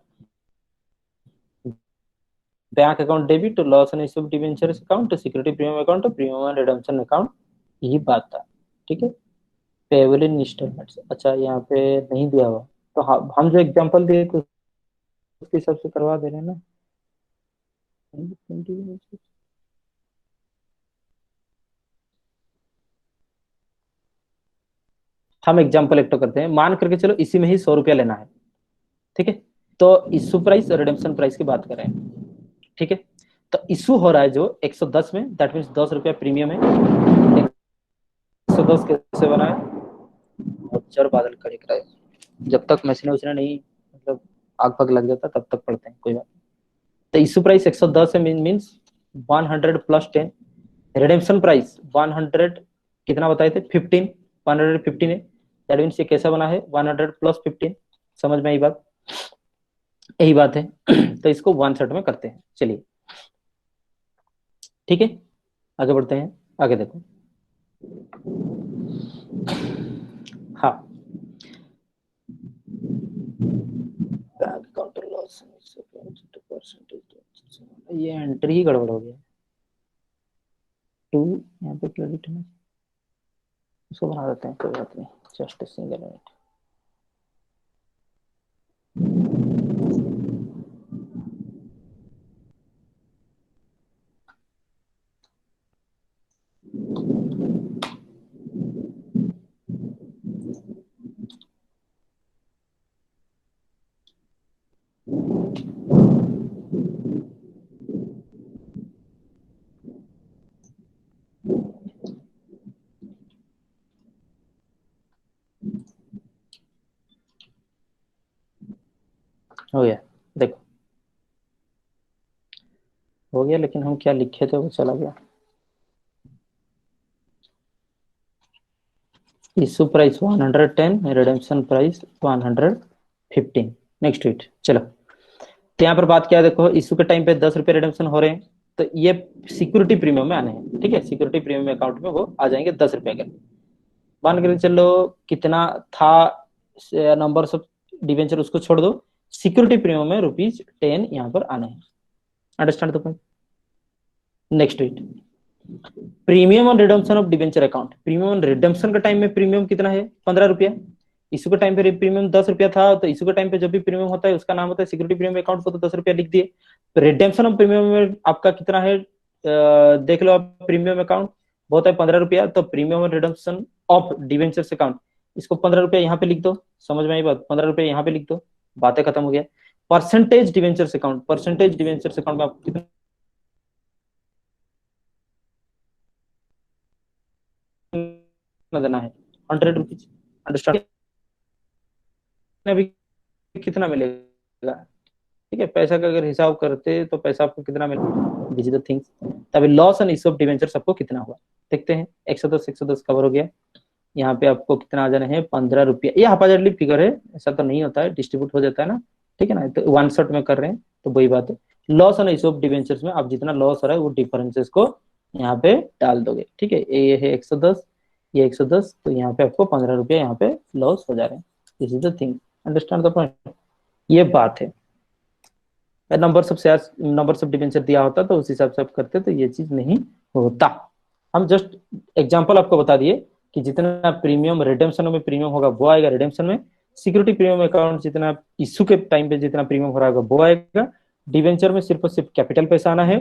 bank account debit to loss and issue debentures account to security premium account to premium and redemption account. यही बात था, ठीक है। पेबल इन इंस्टॉलमेंट्स, अच्छा यहाँ पे नहीं दिया हुआ, तो हम जो एग्जांपल दिए तो उसके हिसाब से करवा दे रहे हैं ना। हम एग्जांपल एक तो करते हैं, मान करके चलो इसी में ही 100 रुपया लेना है, ठीक है। तो इशू प्राइस और रिडेम्पशन प्राइस की बात करें, ठीक है। तो इशू हो रहा है जो 110 में, दैट मीन्स 10 रुपया प्रीमियम है। 110 कैसे बना है? और चर बादल खड़े कराए, जब तक मशीन उसने नहीं मतलब आग पग लग जाता तब तक पढ़ते हैं, कोई बात। तो इशू प्राइस 110 है, मीन्स 100 प्लस 10। रिडेम्पशन प्राइस 100 कितना बताए थे? 15, 115 है, दैट मीन्स ये कैसा बना है? 100 प्लस 15। समझ में आई बात? यही बात है। तो इसको 1 शॉट में करते हैं, चलिए ठीक है, आगे बढ़ते हैं। आगे देखो, हाँ, बैंक काउंटर लॉस, ये एंट्री ही गड़बड़ हो गया। टू यहाँ पे क्रेडिट है, उसको बना देते हैं, कोई बात नहीं, जस्ट सिंगल मिनट। हो गया, देखो हो गया, लेकिन हम क्या लिखे थे वो चला गया। Issue price 110, redemption price 115। Next wheat चलो। तो यहाँ पर बात क्या है, देखो इशू के टाइम पे 10 रुपए रिडेम्पशन हो रहे हैं, तो ये सिक्योरिटी प्रीमियम में आने हैं, ठीक है। सिक्योरिटी प्रीमियम अकाउंट में वो आ जाएंगे 10 रुपए के। मान के चलो कितना था नंबर ऑफ डिवेंचर, उसको छोड़ दो, सिक्योरिटी प्रीमियम में ₹10 यहाँ पर आने हैं। Understand the point? Next wheat, premium on redemption of debenture account. Premium on redemption का टाइम में प्रीमियम कितना है? 15 रुपया। इशू के टाइम पे प्रीमियम 10 रुपया था, तो इशू के टाइम पे जब भी प्रीमियम होता है उसका नाम होता है सिक्योरिटी प्रीमियम अकाउंट को, तो 10 रुपया लिख दिए। रिडेम्पशन ऑफ प्रीमियम में आपका कितना है? देख लो आप, प्रीमियम अकाउंट बहुत है 15 रुपया, तो प्रीमियम और रिडम्पशन ऑफ डिवेंचर्स अकाउंट, इसको 15 रुपया यहाँ पे लिख दो। समझ में आई बात? 15 रुपया यहाँ पे लिख दो, बातें खत्म हो गया। Percentage debentures account, percentage debentures account में आपको कितना देना है? 100 रुपीज। अंडरस्टैंड? भी कितना मिलेगा? ठीक है, पैसा का अगर हिसाब करते तो पैसा आपको कितना मिलेगा? This is the things. तभी loss and issue of debentures आपको कितना हुआ देखते हैं। 110 कवर हो गया। यहाँ पे आपको कितना आ जाना है? 15 रुपया। ये हापाजर्ली फिगर है, ऐसा तो नहीं होता है, डिस्ट्रीब्यूट हो जाता है ना, ठीक है ना। तो 1 शॉट में कर रहे हैं तो वही बात है। Loss and issue of debentures में आप जितना लॉस हो रहा है वो डिफरेंसेस को यहाँ पे डाल दोगे, ठीक है। ये है 110, ये 110, तो यहाँ पे आपको 15 रुपया यहाँ पे लॉस हो जा रहे हैं। This is the thing, understand the point? ये बात है। Number of share, number of debenture दिया होता तो उस हिसाब से आप करते तो ये चीज नहीं होता। हम जस्ट एग्जांपल आपको बता दिए कि जितना प्रीमियम रिडेम्पशन में प्रीमियम होगा वो आएगा रिडेम्पशन में, सिक्योरिटी प्रीमियम अकाउंट जितना इशू के टाइम पे जितना प्रीमियम हो रहा होगा वो आएगा, डिवेंचर में सिर्फ और सिर्फ कैपिटल पैसा आना है,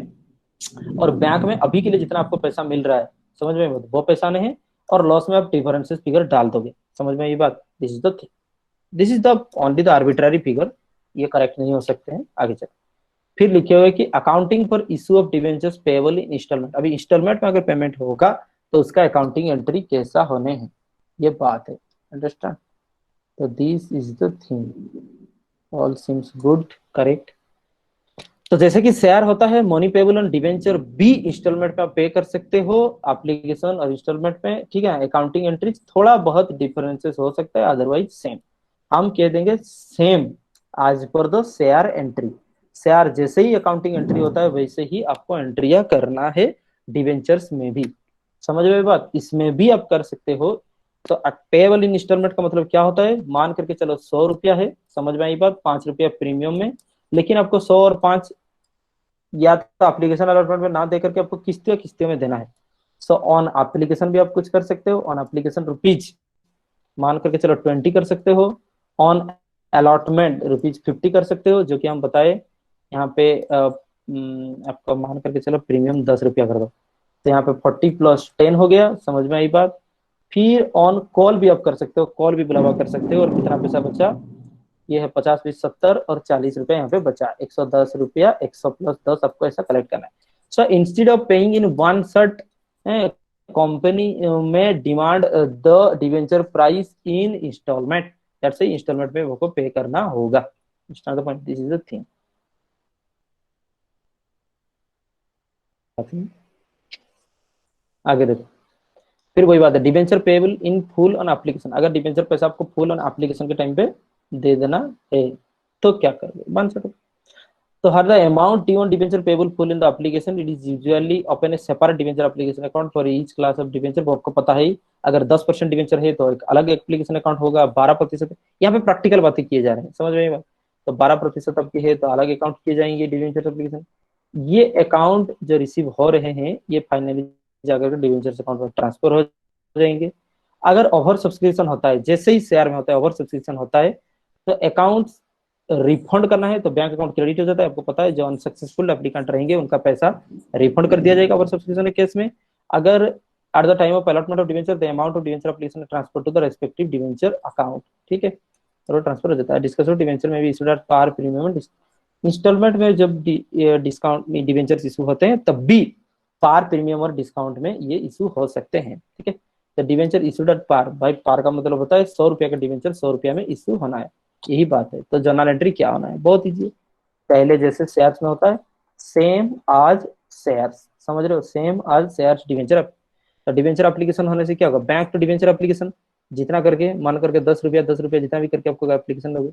और बैंक में अभी के लिए जितना आपको पैसा मिल रहा है समझ में वो पैसा आने हैं, और लॉस में आप डिफरेंसेस फिगर डाल दोगे। समझ में ये बात? This is the only the arbitrary figure, ये करेक्ट नहीं हो सकते हैं आगे चल। फिर लिखे हुए कि accounting for issue of debentures payable in instalment, अभी इंस्टॉलमेंट में अगर पेमेंट होगा तो उसका अकाउंटिंग एंट्री कैसा होने हैं, ये बात है। अंडरस्टैंड? तो this is the thing, all seems good, correct. तो जैसे कि शेयर होता है मनी पेबल ऑन डिवेंचर भी इंस्टॉलमेंट में आप पे कर सकते हो, एप्लीकेशन और इंस्टॉलमेंट में, ठीक है। अकाउंटिंग एंट्री थोड़ा बहुत डिफरेंसेस हो सकता है, अदरवाइज सेम। हम कह देंगे same as per the share entry. Share जैसे ही अकाउंटिंग एंट्री होता है वैसे ही आपको एंट्रिया करना है डिवेंचर्स में भी। समझ में बात? इसमें भी आप कर सकते हो। तो पेएबल इन इंस्टॉलमेंट का मतलब क्या होता है, मान करके चलो 100 रुपया है, समझ में आई बात, 5 रुपया प्रीमियम में, लेकिन आपको 100 और 5 या तो एप्लीकेशन अलॉटमेंट में ना दे करके आपको किस्तियों किस्तियों में देना है। सो ऑन एप्लीकेशन भी आप कुछ कर सकते हो, ऑन एप्लीकेशन रुपीज मान करके चलो 20 कर सकते हो, ऑन अलॉटमेंट रुपीज 50 कर सकते हो, जो कि हम बताए यहाँ पे आपको मान करके चलो प्रीमियम 10 रुपया कर दो, तो यहाँ पे 40 + 10 हो गया। समझ में आई बात? फिर ऑन कॉल भी आप कर सकते हो, कॉल भी बुलावा कर सकते हो, और कितना पैसा बचा, ये है 50 20 70 और 40 रुपया यहाँ पे बचा, 110 रुपया, 100 + 10 आपको ऐसा कलेक्ट करना है। So instead of paying in one shot, company में demand the debenture price in instalment, that's instalment में वो पे करना होगा। This is the thing. आगे देखो, फिर वही बात है, debenture payable in full on application, अगर डिवेंचर पैसा आपको फुल ऑन एप्लीकेशन के टाइम पे दे देना है तो क्या करोगे, one shot. So had the amount due on debenture payable full in the application, it is usually open a separate debenture application account for each class of debenture। वो आपको पता है ही, अगर 10% डिवेंचर है तो एक अलग एप्लीकेशन अकाउंट होगा, 12%, यहाँ पे प्रैक्टिकल बातें किए जा रहे हैं, समझ में बात? तो 12% आपकी है तो अलग अकाउंट किए जाएंगे डिवेंचर एप्लीकेशन। ये अकाउंट जो रिसीव हो रहे हैं ये फाइनली जाकर डिवेंचर अकाउंट में ट्रांसफर हो जाएंगे। अगर ओवर सब्सक्रिप्शन होता है, जैसे ही शेयर में होता है ओवर सब्सक्रिप्शन होता है, तो अकाउंट रिफंड करना है तो बैंक अकाउंट क्रेडिट हो जाता है। आपको पता है जो अनसक्सेसफुल एप्लीकेंट रहेंगे उनका पैसा रिफंड कर दिया जाएगा ओवर सब्सक्रिप्शन के केस में। अगर at the time of allotment of debenture the amount of debenture application transfer to the respective debenture account, ठीक है, तो ट्रांसफर हो जाता है। डिस्कस डिवेंचर में भी issued at par premium, instalment में जब डिस्काउंट डिवेंचर इशू होते हैं तब भी पार प्रीमियम और डिस्काउंट में ये इशू हो सकते हैं, ठीक है। तो डिवेंचर इशूड एट पार, भाई पार का मतलब होता है 100 रुपया का डिवेंचर 100 रुपया में इशू होना है, यही बात है। तो जर्नल एंट्री क्या होना है, बहुत ईजी, पहले जैसे शेयर्स में होता है सेम आज शेयर्स, समझ रहे हो, सेम आज शेयर्स डिवेंचर। तो डिवेंचर एप्लीकेशन होने से क्या होगा, बैंक टू डिवेंचर एप्लीकेशन जितना करके मान करके 10 रुपया 10 रुपया जितना भी करके आपको एप्लीकेशन दोगे,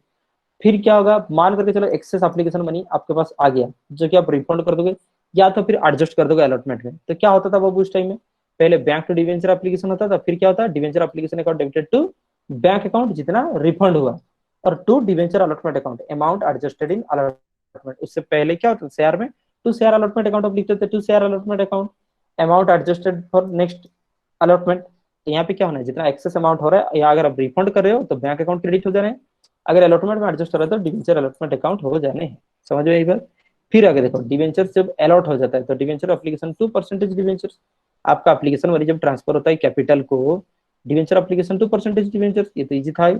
फिर क्या होगा, मान करके चलो एक्सेस एप्लीकेशन मनी आपके पास आ गया जो कि आप रिफंड कर दोगे या तो फिर एडजस्ट कर दोगे अलॉटमेंट में। तो क्या होता था वो उस टाइम में, पहले बैंक टू डिवेंचर एप्लीकेशन होता था, फिर क्या होता है debenture application account debited to bank account जितना रिफंड हुआ, और to debenture allotment account amount adjusted in allotment. उससे पहले क्या होता था शेयर में टू शेयर अलॉटमेंट अकाउंट आप लिखते थे, to share allotment account amount adjusted for next allotment. तो यहाँ पे क्या होना है, जितना एक्सेस अमाउंट हो रहा है या अगर आप रिफंड कर रहे हो तो बैंक अकाउंट क्रेडिट हो जा रहे हैं, अगर अलॉटमेंट में एडजस्ट हो रहा है तो डिवेंचर अलॉटमेंट अकाउंट हो जाने हैं। समझ में एक बार? फिर आगे देखो, डिवेंचर जब अलॉट हो जाता है तो डिवेंचर एप्लीकेशन 2% डिवेंचर, आपका एप्लीकेशन वाली जब ट्रांसफर होता है कैपिटल को, डिवेंचर एप्लीकेशन 2% डिवेंचर, ये तो इजी था ही।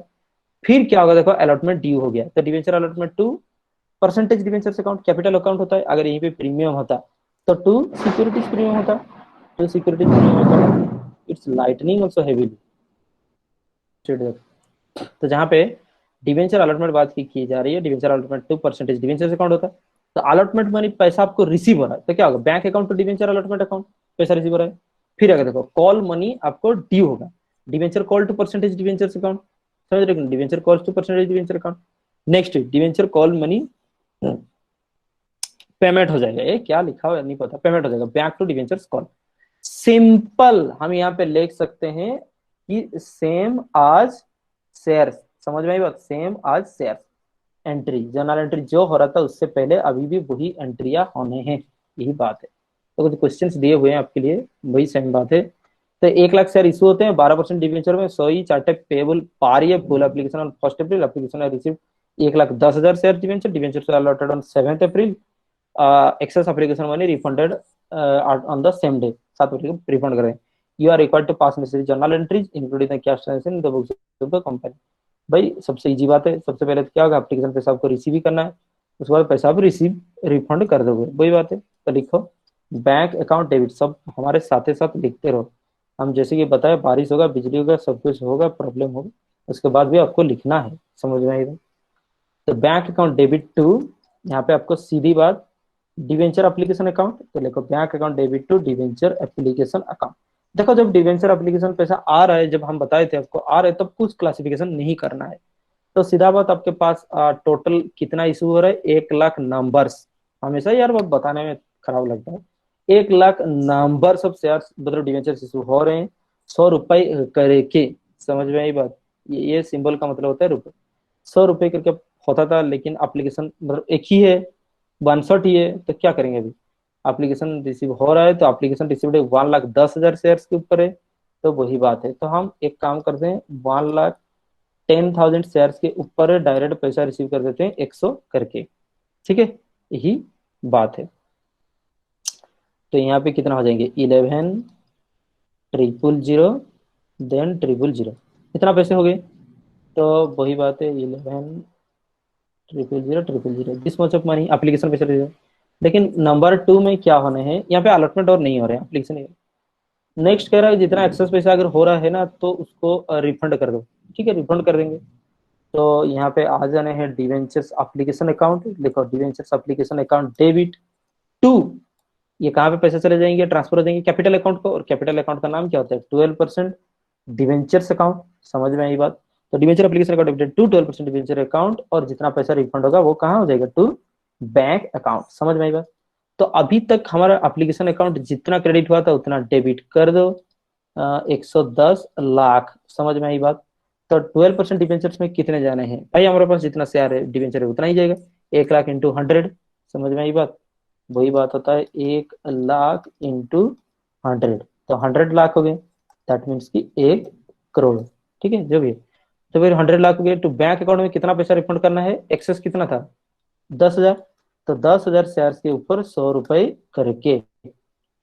फिर क्या होगा देखो, अलॉटमेंट ड्यू हो गया तो debenture allotment 2% debenture account capital account होता है। अगर यहीं पे प्रीमियम होता तो 2 सिक्योरिटीज प्रीमियम होता, 2 सिक्योरिटीज प्रीमियम होता, इट्स लाइटनिंग ऑल्सो हेवीली। तो जहाँ पे डिवेंचर अलॉटमेंट बात की जा रही है, डिवेंचर अलॉटमेंट 2% डिवेंचर अकाउंट होता है, तो अलॉटमेंट मनी पैसा आपको रिसीव हो रहा है तो क्या होगा, bank account to debenture allotment account पैसा रिसीव हो रहा है। फिर अगर देखो कॉल मनी आपको ड्यू होगा, डिवेंचर कॉल 2% डिवेंचर अकाउंट, समझ रहे हो, debenture call 2% debenture account. Next debenture call money payment हो जाएगा, ये क्या लिखा हुआ नहीं पता, पेमेंट हो जाएगा bank to debenture call. Simple हम यहाँ पे लिख सकते हैं कि सेम आज शेयर्स, समझ में आई बात, सेम आज शेयर्स। एंट्री, जर्नल एंट्री जो हो रहा था उससे पहले अभी भी वही एंट्रियां होने हैं, यही बात है। तो कुछ क्वेश्चंस दिए हुए हैं आपके लिए, वही सेम बात है। तो 1 लाख शेयर इशू होते हैं 12% डिवेंचर में, so each are payable per year full application on 1 April, application है receive 1,10,000 share debenture, debenture allotted on 7 April, excess application money refunded on the same day, 7 अप्रैल को रिफंड करें। You are required to pass necessary journal entries including the cash transaction in the books of the company. भाई सबसे easy बात है, सबसे पहले तो क्या होगा, एप्लीकेशन पैसा आपको रिसीव ही करना है, उसके बाद पैसा आप रिसीव रिफंड कर दोगे, वही बात है। तो लिखो बैंक अकाउंट डेबिट, सब हमारे साथ साथ लिखते रहो। हम जैसे कि बताया, बारिश होगा, बिजली होगा, सब कुछ होगा, प्रॉब्लम होगा, उसके बाद भी आपको लिखना है, समझ में आएगा। तो बैंक अकाउंट डेबिट टू, यहाँ पे आपको सीधी बात, डिवेंचर एप्लीकेशन अकाउंट, तो लिखो bank account debit to debenture application account. देखो जब डिवेंचर एप्लीकेशन पैसा आ रहा है, जब हम बताए थे आपको आ रहा है, तब कुछ क्लासिफिकेशन नहीं करना है। तो सीधा बात, आपके पास टोटल कितना इशू हो रहा है, 1 लाख नंबर्स, हमेशा यार वो बताने में खराब लगता है। 1 लाख नंबर्स ऑफ शेयर मतलब डिवेंचर इशू हो रहे हैं, 100 रुपए करके, समझ में आई बात। ये सिंबल का मतलब होता है रुपए, 100 रुपए करके होता था, लेकिन एप्लीकेशन मतलब एक ही है, 1 शॉट ही है, तो क्या करेंगे अभी। एप्लीकेशन रिसीव हो रहा है, तो एप्लीकेशन रिसीव्ड 1,10,000 शेयर के ऊपर है, तो वही बात है। तो हम एक काम करते हैं, 1,10,000 शेयर के ऊपर डायरेक्ट पैसा रिसीव कर देते हैं 100 करके, ठीक है, यही बात है। तो यहाँ पे कितना हो जाएंगे, 11,000 देन 000, कितना पैसे हो गए। तो वही बात है, 11,000 this much of money application पैसा रिसीव। लेकिन नंबर 2 में क्या होने हैं, यहाँ पे अलॉटमेंट और नहीं हो रहे हैं एप्लीकेशन। नेक्स्ट कह रहा है जितना एक्सेस पैसा अगर हो रहा है ना, तो उसको रिफंड कर दो, ठीक है, रिफंड कर देंगे। तो यहाँ पे आ जाने हैं डिवेंचर्स एप्लीकेशन अकाउंट, लिखो debentures application account debit to, ये कहाँ पे पैसे चले जाएंगे, ट्रांसफर हो जाएंगे कैपिटल अकाउंट को, और कैपिटल अकाउंट का नाम क्या होता है, 12% डिवेंचर्स अकाउंट, समझ में आई बात। तो debenture application account debited to 12% debenture account, और जितना पैसा रिफंड होगा वो कहाँ हो जाएगा, टू बैंक अकाउंट, समझ में आई बात। तो अभी तक हमारा एप्लीकेशन अकाउंट जितना क्रेडिट हुआ था उतना डेबिट कर दो, 110 लाख, समझ में आई बात। तो 12% डिवेंचर्स में कितने जाने हैं भाई, हमारे पास जितना शेयर है डिवेंचर है उतना ही जाएगा, 1 लाख इंटू 100, समझ में आई बात। वही बात होता है, 1 लाख इंटू 100, तो 100 लाख हो गए, दैट मीन्स की 1 करोड़, ठीक है जो भी है। तो फिर 100 लाख हो गए, तो बैंक अकाउंट में कितना पैसा रिफंड करना है, एक्सेस कितना था, 10,000, तो 10,000 शेयर के ऊपर 100 रुपए करके,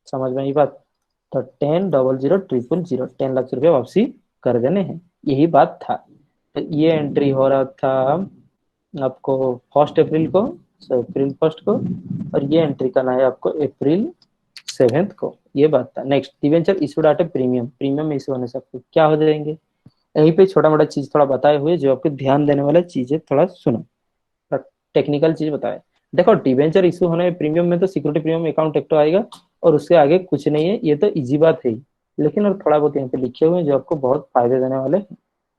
समझ में आई बात। तो 10,000,000,000 10 लाख रुपए वापसी कर देने हैं, यही बात था। तो ये एंट्री हो रहा था आपको 1 अप्रैल को, अप्रैल 1 को, और ये एंट्री करना है आपको अप्रैल 7 को, ये बात था। नेक्स्ट, डिवेंचर इशूड एट ए प्रीमियम, प्रीमियम में इशू होने से आपको क्या हो जाएंगे, यहीं पे छोटा मोटा चीज थोड़ा बताए हुए, जो आपको ध्यान देने वाला चीजें थोड़ा सुनो, टेक्निकल चीज बताए। देखो डिवेंचर इशू होने में प्रीमियम में तो सिक्योरिटी प्रीमियम अकाउंट एक तो आएगा, और उसके आगे कुछ नहीं है, ये तो इजी बात है ही। लेकिन और थोड़ा बहुत यहाँ पे लिखे हुए हैं जो आपको बहुत फायदे देने वाले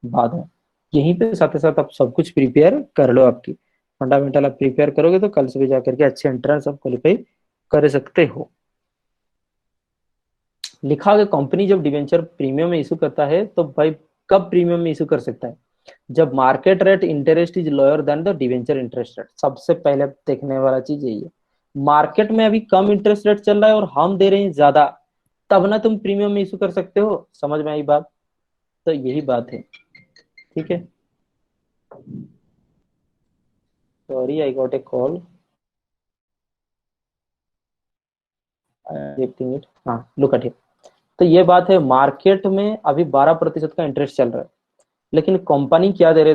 बात है। यहीं पे साथ ही साथ आप सब कुछ प्रिपेयर कर लो, आपकी फंडामेंटल आप प्रिपेयर करोगे तो कल से भी जाकर के अच्छे एंट्रेंस आप क्वालिफाई कर सकते हो। लिखा है कंपनी जब डिवेंचर प्रीमियम में इशू करता है तो भाई कब प्रीमियम में इशू कर सकता है, जब market rate interest is lower than the debenture interest rate. सबसे पहले देखने वाला चीज यही है, मार्केट में अभी कम इंटरेस्ट रेट चल रहा है और हम दे रहे हैं ज्यादा, तब ना तुम प्रीमियम में इशू कर सकते हो, समझ में आई बात। तो यही बात है, ठीक है। Sorry I got a call, it, हाँ लुक एट इट। तो ये बात है, मार्केट में अभी 12% का इंटरेस्ट चल रहा है, लेकिन कंपनी क्या दे रहे,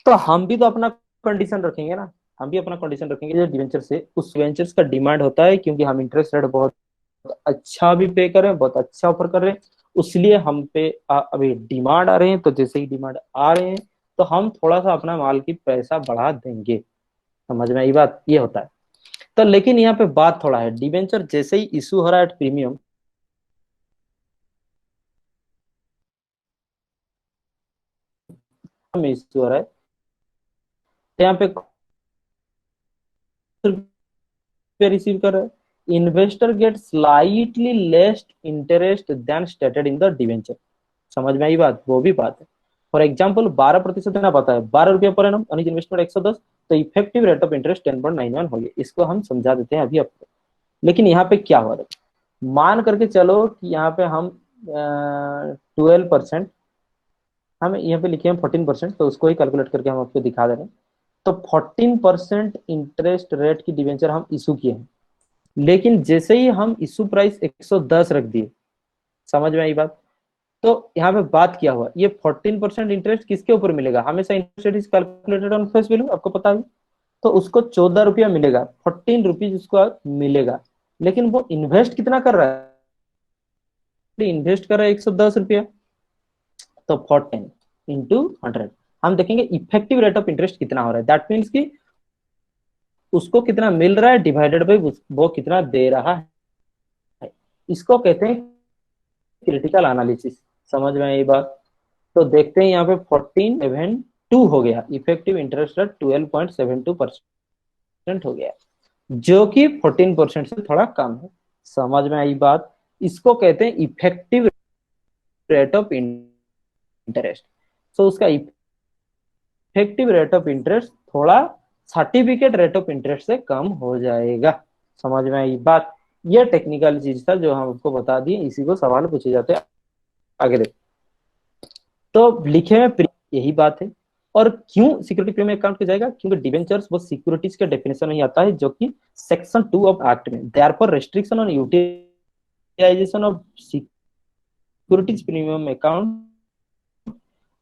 तो हम भी तो अपना कंडीशन रखेंगे ना, हम भी अपना कंडीशन रखेंगे जो डिवेंचर से उस वेंचर्स का डिमांड होता है, क्योंकि हम इंटरेस्ट रेट बहुत अच्छा भी पे कर रहे हैं, बहुत अच्छा ऑफर कर रहे हैं, इसलिए हम पे अभी डिमांड आ रहे हैं। तो जैसे ही डिमांड आ रहे हैं तो हम थोड़ा सा अपना माल की पैसा बढ़ा देंगे, समझ में आई बात, ये होता है। तो लेकिन यहाँ पे बात थोड़ा है, डिवेंचर जैसे ही इशू हो रहा है प्रीमियम में इशू हो रहा है, तो यहाँ पे रिसीव कर रहा है, investor get slightly less interest than stated in the debenture, समझ में आई बात, वो भी बात है। फॉर एग्जाम्पल 12% देना पड़ता है, 12 रुपया पर एनम ऑन इन्वेस्टमेंट 110, तो इफेक्टिव रेट ऑफ इंटरेस्ट 10.91 हो गया। इसको हम समझा देते हैं अभी आपको। लेकिन यहाँ पे क्या हुआ, मान करके चलो कि यहाँ पे हम 12%, हम यहाँ पे लिखे हैं 14%, तो उसको ही कैलकुलेट करके हम आपको दिखा दे रहे हैं। तो 14% इंटरेस्ट रेट की डिवेंचर हम इशू किए हैं, लेकिन जैसे ही हम इशू प्राइस 110 रख दिए, समझ में आई बात। तो यहाँ पे बात क्या हुआ, ये 14% इंटरेस्ट किसके ऊपर मिलेगा, हमेशा interest is calculated on face value, आपको पता है। तो उसको 14 रुपया मिलेगा, 14 रुपीज उसको मिलेगा, लेकिन वो इन्वेस्ट कितना कर रहा है, इन्वेस्ट कर रहा है 110 रुपया। तो 14 इंटू 100, हम देखेंगे इफेक्टिव रेट ऑफ इंटरेस्ट कितना हो रहा है, दैट मीन्स कि उसको कितना मिल रहा है डिवाइडेड बाई वो कितना दे रहा है। इसको कहते हैं क्रिटिकल एनालिसिस। समझ में आई बात। तो देखते हैं यहाँ पे 14.72 हो गया, इफेक्टिव इंटरेस्ट रेट 12.72% हो गया, जो कि 14% से थोड़ा कम है। समझ में आई बात। इसको कहते हैं इफेक्टिव रेट ऑफ इंटरेस्ट। सो उसका इफेक्टिव रेट ऑफ इंटरेस्ट थोड़ा सर्टिफिकेट रेट ऑफ इंटरेस्ट से कम हो जाएगा। समझ में आई बात। ये टेक्निकल चीज था जो हम आपको बता दिए, इसी को सवाल पूछे जाते हैं। आगे देखो, तो लिखे में यही बात है। और क्यों सिक्योरिटी प्रीमियम अकाउंट पे जाएगा, क्योंकि डिवेंचर्स वो सिक्योरिटीज के डेफिनेशन में आता है, जो कि सेक्शन 2 ऑफ एक्ट में, therefore restriction on utilisation of securities premium account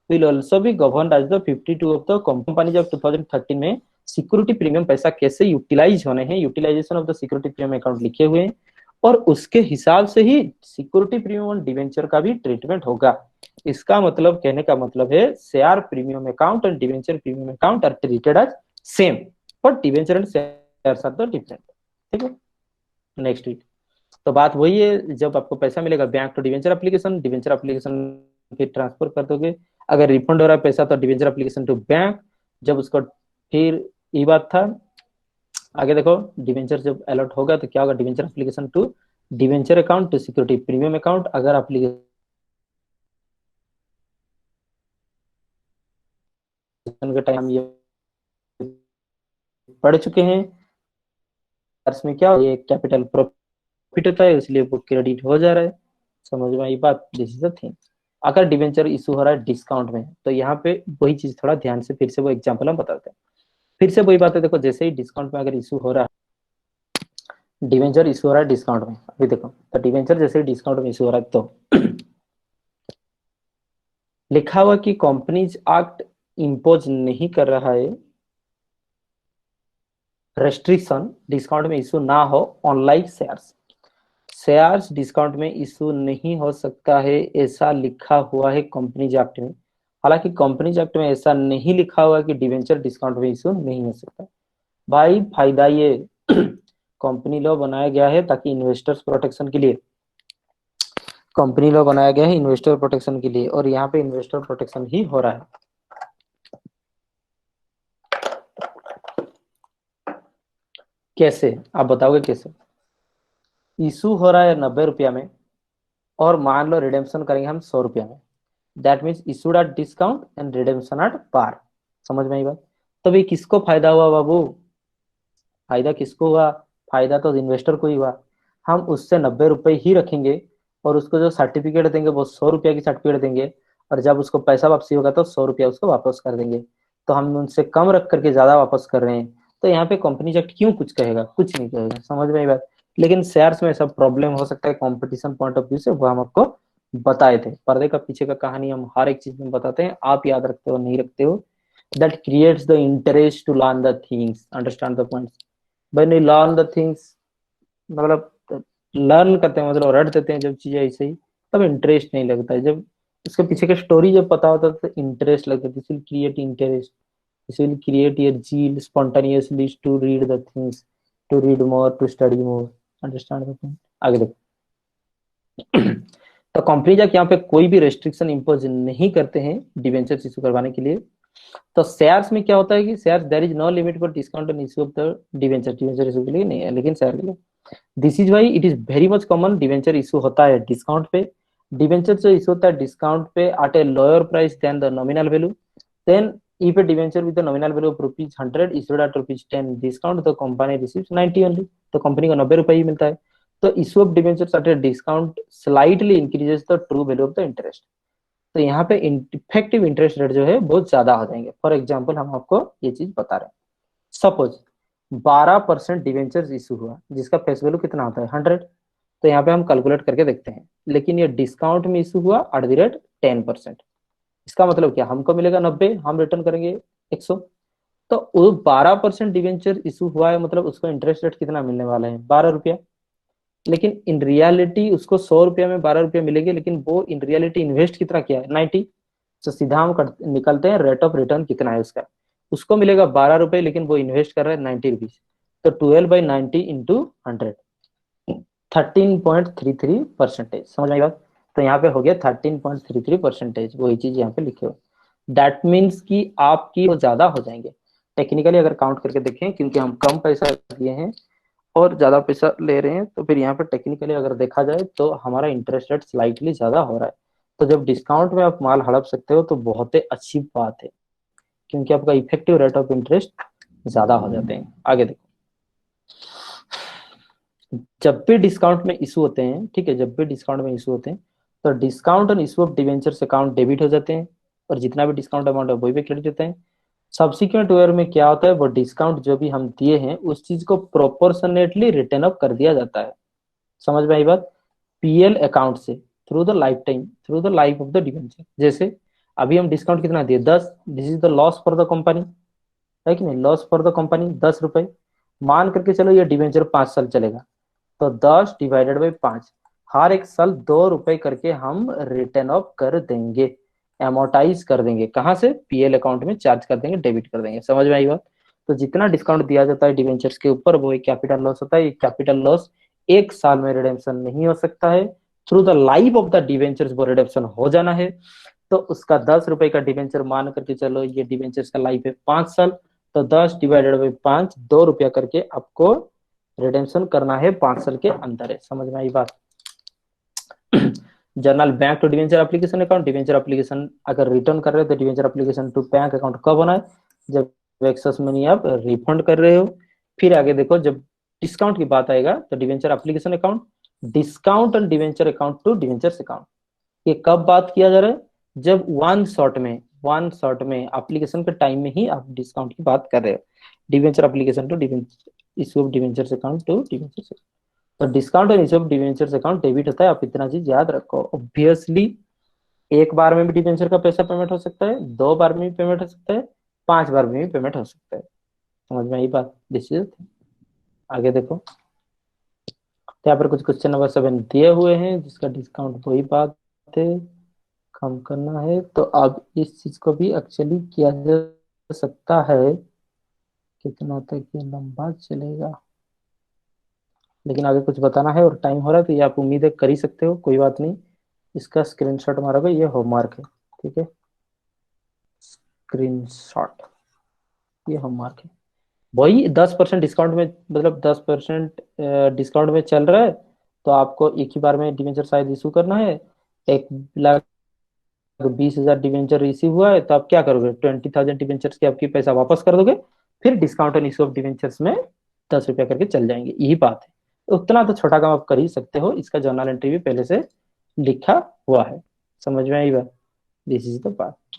will also be governed as the 52 of the company जब 2013 में सिक्योरिटी प्रीमियम पैसा कैसे यूटिलाइज होने हैं, utilisation of the security premium account लिखे हुए हैं, और उसके हिसाब से ही सिक्योरिटी प्रीमियम और डिवेंचर का भी ट्रीटमेंट होगा। इसका मतलब, कहने का मतलब है, share premium account and debenture premium account are treated as same, but debenture and shares are the different. ठीक है, नेक्स्ट वीक। तो बात वही है, जब आपको पैसा मिलेगा bank to debenture application, debenture application फिर ट्रांसफर कर दोगे। अगर रिफंड हो रहा है पैसा तो डिवेंचर एप्लीकेशन टू बैंक, जब उसको, फिर ये बात था। आगे देखो, डिवेंचर जब अलॉट होगा तो क्या होगा, debenture application to debenture account to security premium account. अगर एप्लीकेशन के टाइम ये पढ़ चुके हैं, इसमें क्या ये कैपिटल प्रॉफिट होता है, इसलिए वो क्रेडिट हो जा रहा है। समझ में आई बात। This is the thing. अगर डिवेंचर इशू हो रहा है डिस्काउंट में, तो यहाँ पे वही चीज थोड़ा ध्यान से फिर से वो एग्जांपल हम बताते हैं। फिर से वही बात है, देखो जैसे ही डिस्काउंट में अगर इशू हो रहा है, डिवेंचर इशू हो रहा है डिस्काउंट में, अभी देखो, तो डिवेंचर जैसे ही डिस्काउंट में इशू हो रहा है, तो लिखा हुआ कि कंपनीज एक्ट इम्पोज नहीं कर रहा है रेस्ट्रिक्शन डिस्काउंट में इशू ना हो, ऑनलाइन शेयर्स। शेयर्स डिस्काउंट में इशू नहीं हो सकता है, ऐसा लिखा हुआ है कंपनीज एक्ट में। हालांकि कंपनीज एक्ट में ऐसा नहीं लिखा हुआ कि डिवेंचर डिस्काउंट में इशू नहीं हो सकता। भाई फायदा ये कंपनी लॉ बनाया गया है ताकि इन्वेस्टर्स प्रोटेक्शन के लिए, कंपनी लॉ बनाया गया है इन्वेस्टर प्रोटेक्शन के लिए, और यहाँ पे इन्वेस्टर प्रोटेक्शन ही हो रहा है। कैसे, आप बताओगे कैसे। इशू हो रहा है 90 रुपया में, और मान लो रिडेम्पशन करेंगे हम 100 रुपया में, that means issued at discount and redemption at par. समझ में आई बात। तब ये किसको फायदा हुआ बाबू, फायदा किसको हुआ, फायदा तो इन्वेस्टर को ही हुआ। हम उससे 90 रुपए ही रखेंगे, और उसको जो सर्टिफिकेट देंगे वो 100 रुपया की सर्टिफिकेट देंगे, और जब उसको पैसा वापसी होगा तो 100 रुपया उसको वापस कर देंगे। तो हम उनसे कम रख करके ज्यादा वापस कर रहे हैं। तो यहाँ पे कंपनी एक्ट क्यों कुछ कहेगा, कुछ नहीं कहेगा। समझ में आई बात। लेकिन शेयर्स में सब प्रॉब्लम हो सकता है कॉम्पिटिशन पॉइंट ऑफ व्यू से, वो हम आपको बताए थे। पर्दे का पीछे का कहानी हम हर एक चीज में बताते हैं, आप याद रखते हो नहीं रखते हो, that creates the interest to learn the things, understand the points. When you learn the things, मतलब लर्न करते हैं, मतलब रट देते हैं जब चीजें ऐसे ही, तब इंटरेस्ट नहीं लगता है। जब उसके पीछे का स्टोरी जब पता होता है तो इंटरेस्ट लगता है। This will create interest, this will create your zeal spontaneously to read the things, to read more, to study more, understand the point। आगे देखो, तो कंपनी जब यहाँ पे कोई भी रेस्ट्रिक्शन इम्पोज नहीं करते हैं डिवेंचर इशू करवाने के लिए, तो शेयर्स में क्या होता है कि shares there is no limit for discount on issue of the debenture, debenture issue के लिए नहीं है, लेकिन शेयर के लिए। This is why it is very much common, debenture issue होता है डिस्काउंट पे, डिवेंचर जो इशू होता है डिस्काउंट पे at a lower price than the nominal value, then if a debenture with the nominal value of rupees 100 issued at rupees 10 discount, the company receives 90 only, तो company को 90 रुपए ही मिलता है। तो issue of debenture at a discount slightly increases the true value of the interest. तो यहाँ पे इफेक्टिव इंटरेस्ट रेट जो है बहुत ज्यादा हो जाएंगे। फॉर एग्जाम्पल हम आपको ये चीज बता रहे हैं, सपोज 12% डिवेंचर इशू हुआ जिसका फेस वैल्यू कितना होता है 100, तो यहाँ पे हम कैलकुलेट करके देखते हैं, लेकिन ये डिस्काउंट में इशू हुआ एट द रेट 10%। इसका मतलब क्या, हमको मिलेगा 90, हम रिटर्न करेंगे 100। तो वो 12% डिवेंचर इशू हुआ है, मतलब उसको इंटरेस्ट रेट कितना मिलने वाला है 12 रुपया। लेकिन इन रियलिटी उसको 100 रुपया में 12 रुपया मिलेंगे, लेकिन वो इन रियलिटी इन्वेस्ट कितना किया है 90। तो सीधा हम निकलते हैं रेट ऑफ रिटर्न कितना है उसका, उसको मिलेगा 12 रुपए, लेकिन वो इन्वेस्ट कर रहा है 90 रुपीज। तो 12/90 इंटू 100, 13.33%। समझ में आई बात। तो यहाँ पे हो गया 13.33%, वही चीज यहाँ पे लिखे हुए। दैट मीन्स कि आपकी वो ज्यादा हो जाएंगे टेक्निकली अगर काउंट करके देखें, क्योंकि हम कम पैसा दिए हैं और ज्यादा पैसा ले रहे हैं, तो फिर यहाँ पे टेक्निकली अगर देखा जाए तो हमारा इंटरेस्ट रेट स्लाइटली ज्यादा हो रहा है। तो जब डिस्काउंट में आप माल हड़प सकते हो तो बहुत ही अच्छी बात है, क्योंकि आपका इफेक्टिव रेट ऑफ इंटरेस्ट ज्यादा हो जाते हैं। आगे देखो, जब भी डिस्काउंट में इशू होते हैं, ठीक है, जब भी डिस्काउंट में इशू होते हैं तो डिस्काउंट और issue of debentures account debit हो जाते हैं, और जितना भी डिस्काउंट अमाउंट है वही पे क्रेडिट होते हैं। सब्सिक्वेंट ईयर में क्या होता है, वो डिस्काउंट जो भी हम दिए हैं उस चीज को प्रोपोर्शनेटली रिटर्न अप कर दिया जाता है। समझ में आई बात। पीएल अकाउंट से through the life time, through the life of the debenture. जैसे अभी हम डिस्काउंट कितना दिए 10, this is the loss for the company, है कि नहीं, लॉस फॉर द कंपनी 10 रुपए। मान करके चलो ये डिवेंचर 5 साल चलेगा, तो 10/5, हर एक साल 2 रुपए करके हम रिटर्न ऑफ कर देंगे, एमोटाइज कर देंगे। कहाँ से, पीएल अकाउंट में चार्ज कर देंगे, डेबिट कर देंगे। समझ में आई बात। तो जितना डिस्काउंट दिया जाता है डिवेंचर्स के ऊपर वो एक कैपिटल लॉस होता है। ये कैपिटल लॉस एक साल में रिडेम्पशन नहीं हो सकता है, through the life of the debentures वो रिडेम्पशन हो जाना है। तो उसका 10 रुपए का डिवेंचर मान करके चलो, ये डिवेंचर्स का लाइफ है 5 साल, तो 10/5 2 रुपया करके आपको रिडेम्पशन करना है 5 साल के अंदर है। समझ में आई बात। Journal bank to debenture application account, debenture application अगर रिटर्न कर रहे हो तो debenture application to bank account कब होना है, जब एक्सेस मनी आप रिफंड कर रहे हो। फिर आगे देखो, जब डिस्काउंट की बात आएगा तो debenture application account, discount and debenture account to debenture account. ये कब बात किया जा रहा है, जब वन शॉट में एप्लीकेशन के टाइम में ही आप डिस्काउंट की बात कर रहे हो। Debenture application to debenture issue of debenture account to debenture. तो डिस्काउंट और issue of debenture account debit होता है। आप इतना चीज याद रखो। ऑब्वियसली एक बार में भी डिवेंचर का पैसा पेमेंट हो सकता है, 2 बार में भी पेमेंट हो सकता है, 5 बार में भी पेमेंट हो सकता है। समझ में आई बात। दिस इज, आगे देखो, तो यहाँ पर कुछ क्वेश्चन नंबर 7 दिए हुए हैं जिसका डिस्काउंट वही बात है, कम करना है। तो अब इस चीज को भी एक्चुअली किया जा सकता है, कितना तक ये लंबा चलेगा, लेकिन आगे कुछ बताना है और टाइम हो रहा है, तो ये आप उम्मीद है कर ही सकते हो, कोई बात नहीं। इसका स्क्रीनशॉट मारोगे, ये होमवर्क है, ठीक है, स्क्रीनशॉट, ये होमवर्क है। वही 10% डिस्काउंट में, मतलब 10% डिस्काउंट में चल रहा है, तो आपको एक ही बार में डिवेंचर शायद इशू करना है। 1,20,000 डिवेंचर इशू हुआ है, तो आप क्या करोगे, 20,000 डिवेंचर्स के आपकी पैसा वापस कर दोगे, फिर discount and issue of debentures में 10 रुपया करके चल जाएंगे। यही बात है। तो उतना तो छोटा काम आप कर ही सकते हो, इसका जर्नल एंट्री भी पहले से लिखा हुआ है। समझ में आई बात। This is the part.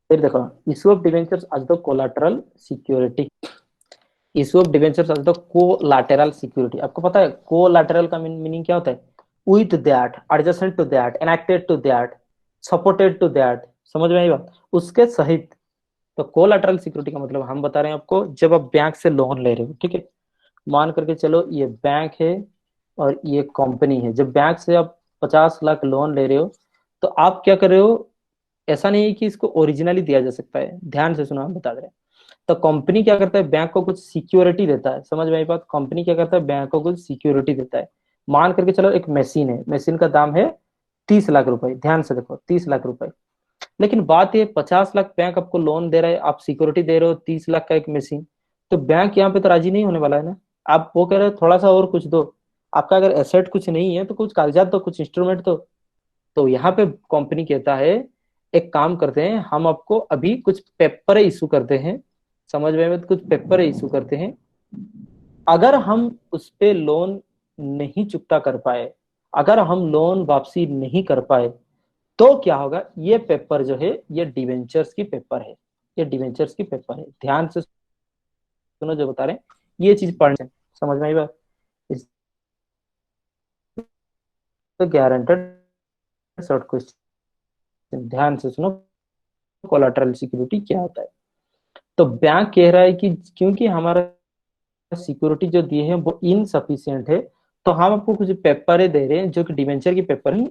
फिर देखो, issue of debentures as the collateral security. Issue of debentures as the collateral security. आपको पता है कोलाटरल का मीनिंग क्या होता है, with that, adjacent to that, enacted to that, supported to that. समझ में आई बात, उसके सहित। तो कोलाटरल सिक्योरिटी का मतलब हम बता रहे हैं आपको, जब आप बैंक से लोन ले रहे हो, ठीक है, मान करके चलो ये बैंक है और ये कंपनी है। जब बैंक से आप 50 लाख लोन ले रहे हो, तो आप क्या कर रहे हो, ऐसा नहीं है कि इसको ओरिजिनली दिया जा सकता है, ध्यान से सुनो, हम बता रहे हैं। तो कंपनी क्या करता है, बैंक को कुछ सिक्योरिटी देता है। समझ में आई बात। कंपनी क्या करता है, बैंक को कुछ सिक्योरिटी देता है। मान करके चलो एक मशीन है, मशीन का दाम है 30 लाख रुपए, ध्यान से देखो 30 लाख रुपए। लेकिन बात ये 50 लाख बैंक आपको लोन दे रहा है, आप सिक्योरिटी दे रहे हो 30 लाख का एक मशीन, तो बैंक यहाँ पे तो राजी नहीं होने वाला है ना। आप वो कह रहे हो थोड़ा सा और कुछ दो, आपका अगर एसेट कुछ नहीं है तो कुछ कागजात तो, कुछ इंस्ट्रूमेंट तो यहाँ पे कंपनी कहता है एक काम करते हैं, हम आपको अभी कुछ पेपर इशू करते हैं, समझ में, कुछ पेपर इशू करते हैं। अगर हम उस पे लोन नहीं चुकता कर पाए, अगर हम लोन वापसी नहीं कर पाए, तो क्या होगा, ये पेपर जो है ये डिवेंचर्स की पेपर है, ये डिवेंचर्स की पेपर है। ध्यान से सुनो जो बता रहे हैं, ये चीज पढ़ने समझ में आई बात। गारंटेड शॉर्ट क्वेश्चन, ध्यान से सुनो, कोलाटरल सिक्योरिटी क्या होता है। तो बैंक कह रहा है कि क्योंकि हमारा सिक्योरिटी जो दिए हैं वो इनसफिशियंट है, तो हम आपको कुछ पेपर दे रहे हैं जो कि डिवेंचर की पेपर ही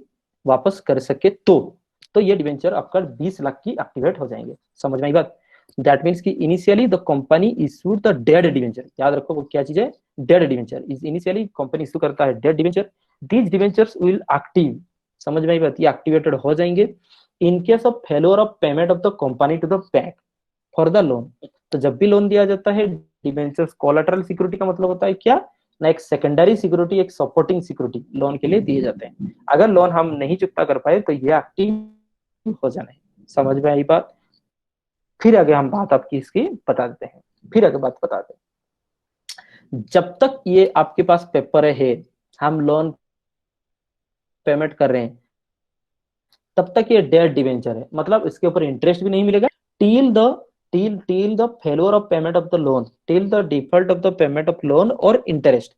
वापस कर सके, तो ये डिवेंचर आपका 20 लाख की एक्टिवेट हो जाएंगे। समझ में आई बात। दैट मीन्स कि initially the company issued the dead debenture, याद रखो वो क्या चीज है, dead debenture. Is initially company issue करता है dead debenture, these debentures will active, समझ में आई बात, ये एक्टिवेटेड हो जाएंगे in case of failure of payment of the company to the bank for the loan. तो जब भी लोन दिया जाता है, डिबेंचर्स कोलेटरल सिक्योरिटी का मतलब होता है क्या ना, एक सेकेंडरी सिक्योरिटी, एक सपोर्टिंग सिक्योरिटी लोन के लिए दिए जाते हैं। अगर लोन हम नहीं चुकता कर पाए तो ये एक्टिव हो जाना है। समझ में आई बात। फिर आगे हम बात आपकी इसकी बता देते हैं, फिर आगे बात बताते हैं। जब तक ये आपके पास पेपर है, हम लोन पेमेंट कर रहे हैं, तब तक ये डेट डिवेंचर है, मतलब इसके ऊपर इंटरेस्ट भी नहीं मिलेगा till the till the failure of payment of the loan, till the default of the payment of loan और interest.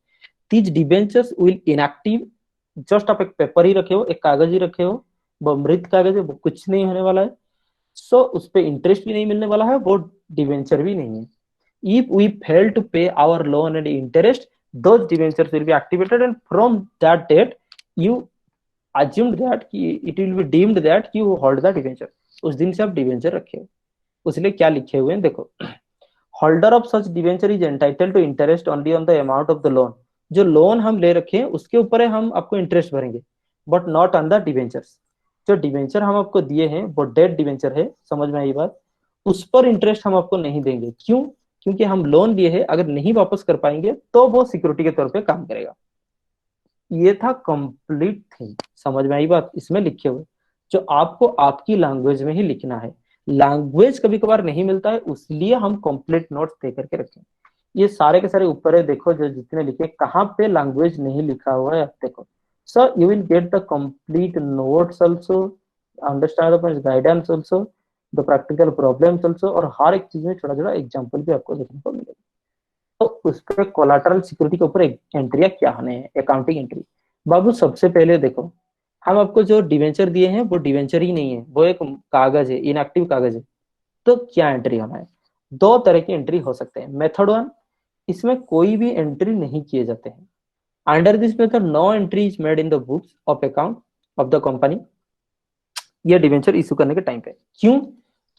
These debentures will inactive, just आप एक पेपर ही रखे हो, एक कागज ही रखे हो, वो मृत कागज है, वो कुछ नहीं होने वाला है। सो उस पर इंटरेस्ट भी नहीं मिलने वाला है, वो डिवेंचर भी नहीं है। If we fail to pay our loan and interest, those debentures will be activated and from that date you assumed that कि it will be deemed that you hold the debenture, उस दिन से आप debenture रखे हो। उसलिए क्या लिखे हुए हैं देखो, holder of such debenture is entitle to interest only on the amount of the loan, जो लोन हम ले रखे हैं उसके ऊपर है हम आपको इंटरेस्ट भरेंगे, but not on the debentures. जो डिवेंचर हम आपको दिए हैं वो डेट डिवेंचर है, समझ में आई बात, उस पर इंटरेस्ट हम आपको नहीं देंगे। क्यों? क्योंकि हम लोन लिए हैं, अगर नहीं वापस कर पाएंगे तो वो सिक्योरिटी के तौर पे काम करेगा। ये था कंप्लीट थिंग, समझ में आई बात। इसमें लिखे हुए जो आपको आपकी लैंग्वेज में ही लिखना है, लैंग्वेज कभी कभार नहीं मिलता है, इसलिए हम कंप्लीट नोट्स दे करके रखें। ये सारे के सारे ऊपर है, देखो जो जितने लिखे, कहाँ पे लैंग्वेज नहीं लिखा हुआ है आप देखो। So you will get the complete notes also, understand the guidance also, the practical problems also, और हर एक चीज में छोटा छोटा एग्जाम्पल भी आपको देखने को मिलेगा। तो उस पर कोलाटरल सिक्योरिटी के ऊपर एंट्रिया क्या होने हैं, अकाउंटिंग एंट्री। बाबू सबसे पहले देखो, हम आपको जो डिवेंचर दिए हैं वो डिवेंचर ही नहीं है, वो एक कागज है, इनएक्टिव कागज है। तो क्या एंट्री होना है, दो तरह की एंट्री हो सकते हैं। मेथड वन, इसमें कोई भी एंट्री नहीं किए जाते हैं। Under this method no entry is made in the books of account of the company, ये डिवेंचर इशू करने के टाइम पे। क्यों?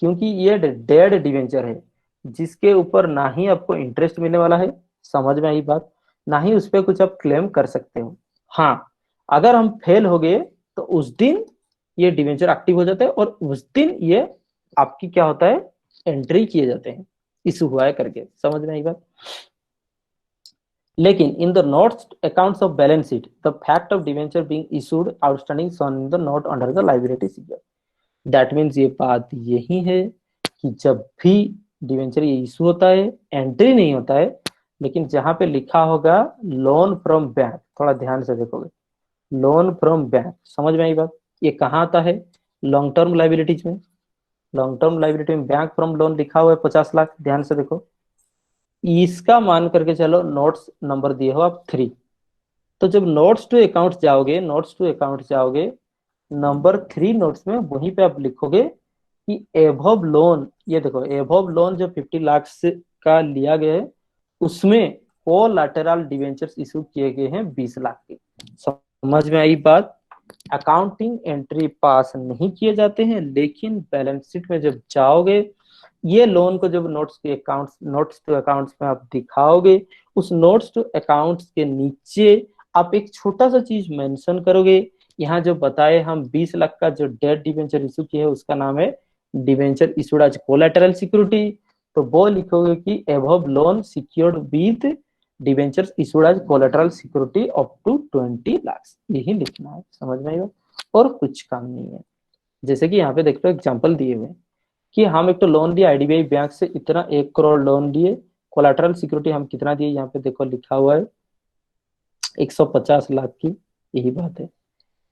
क्योंकि ये डेड डिवेंचर है, जिसके ऊपर ना ही आपको इंटरेस्ट मिलने वाला है, समझ में आई बात, ना ही उस पर कुछ आप क्लेम कर सकते हो। हाँ, अगर हम फेल हो गए तो उस दिन ये डिवेंचर एक्टिव हो जाता है, और उस दिन ये आपकी क्या होता है, एंट्री किए जाते हैं, इशू हुआ है करके। समझ में आई बात। लेकिन in the notes accounts of balance sheet, the fact of debenture being issued outstanding shown in the note under the liability secure. That means ये बात यही है कि जब भी डिवेंचर ये इशू होता है, एंट्री नहीं होता है, लेकिन जहां पे लिखा होगा लोन फ्रॉम बैंक, थोड़ा ध्यान से देखोगे, लोन फ्रॉम बैंक, समझ में आई बात। ये कहाँ आता है, लॉन्ग टर्म लाइबिलिटीज में। लॉन्ग टर्म लाइबिलिटी में बैंक फ्रॉम लोन लिखा हुआ है 50 लाख, ध्यान से देखो। इसका मान करके चलो नोट्स नंबर दिए हो आप 3। तो जब नोट्स टू अकाउंट जाओगे, नोट्स टू अकाउंट जाओगे, नंबर 3 नोट्स में वहीं पे आप लिखोगे कि एभव लोन, ये देखो एभव लोन जो 50 लाख से का लिया गया है, उसमें कोलैटरल डिवेंचर्स इशू किए गए हैं 20 लाख के। समझ में आई बात। अकाउंटिंग एंट्री पास नहीं किए जाते हैं, लेकिन बैलेंस शीट में जब जाओगे, ये लोन को जब नोट्स के अकाउंट्स, नोट्स टू अकाउंट्स में आप दिखाओगे, उस नोट्स टू अकाउंट्स के नीचे आप एक छोटा सा चीज मेंशन करोगे। यहाँ जो बताए हम 20 लाख का जो डेट डिवेंचर इशू किया है उसका नाम है debenture issued as collateral security. तो वो लिखोगे कि above loan secured with debentures issued as collateral security up to 20 lakh, यही लिखना है, समझ में आएगा, और कुछ काम नहीं है। जैसे कि यहाँ पे देख लो एग्जाम्पल दिए हुए कि हम एक तो लोन लिया आईडीबीआई बैंक से, इतना 1 करोड़ लोन लिए, कोलेटरल सिक्योरिटी हम कितना दिए, यहाँ पे देखो लिखा हुआ है 150 लाख की, यही बात है,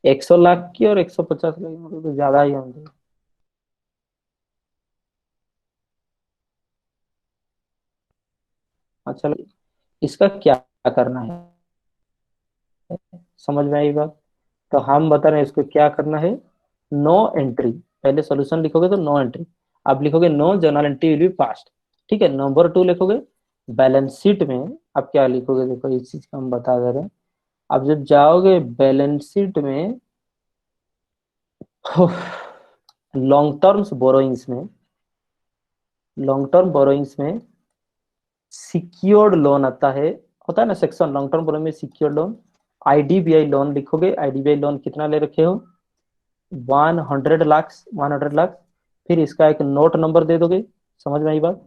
100 लाख की और 150 लाख, मतलब तो ज्यादा ही होंगे। अच्छा, इसका क्या करना है, समझ में आई बात? तो हम बता रहे हैं इसको क्या करना है। नो एंट्री, पहले सॉल्यूशन लिखोगे तो नो एंट्री, आप लिखोगे no journal entry will be passed, ठीक है। नंबर 2 लिखोगे बैलेंस शीट में, आप क्या लिखोगे, देखो इस चीज का हम बता दे रहे हैं। आप जब जाओगे बैलेंस शीट में, लॉन्ग टर्म्स बोरोइंग्स में, लॉन्ग टर्म बोरोइंग्स में सिक्योर्ड लोन आता है, होता है ना सेक्शन लॉन्ग टर्म बोरोइंग में सिक्योर्ड लोन, आईडीबीआई लोन लिखोगे, आईडीबीआई लोन कितना ले रखे हो, 100 लाख, 100 लाख। फिर इसका एक नोट नंबर दे दोगे, समझ में आई बात।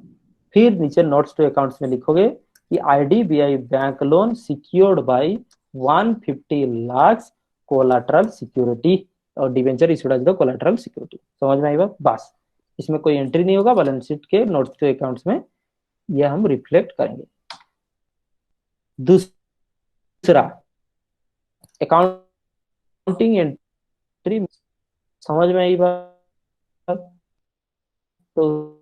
फिर नीचे नोट्स टू अकाउंट्स में लिखोगे कि IDBI bank loan secured by 150 lakh collateral security, और debenture issued as the collateral security, समझ में आई बात। बस इसमें कोई एंट्री नहीं होगा, बैलेंस शीट के नोट्स टू अकाउंट्स में ये हम रिफ्लेक्ट करेंगे। दूसरा, अकाउंटिंग एंट्री, समझ में आई बात। तो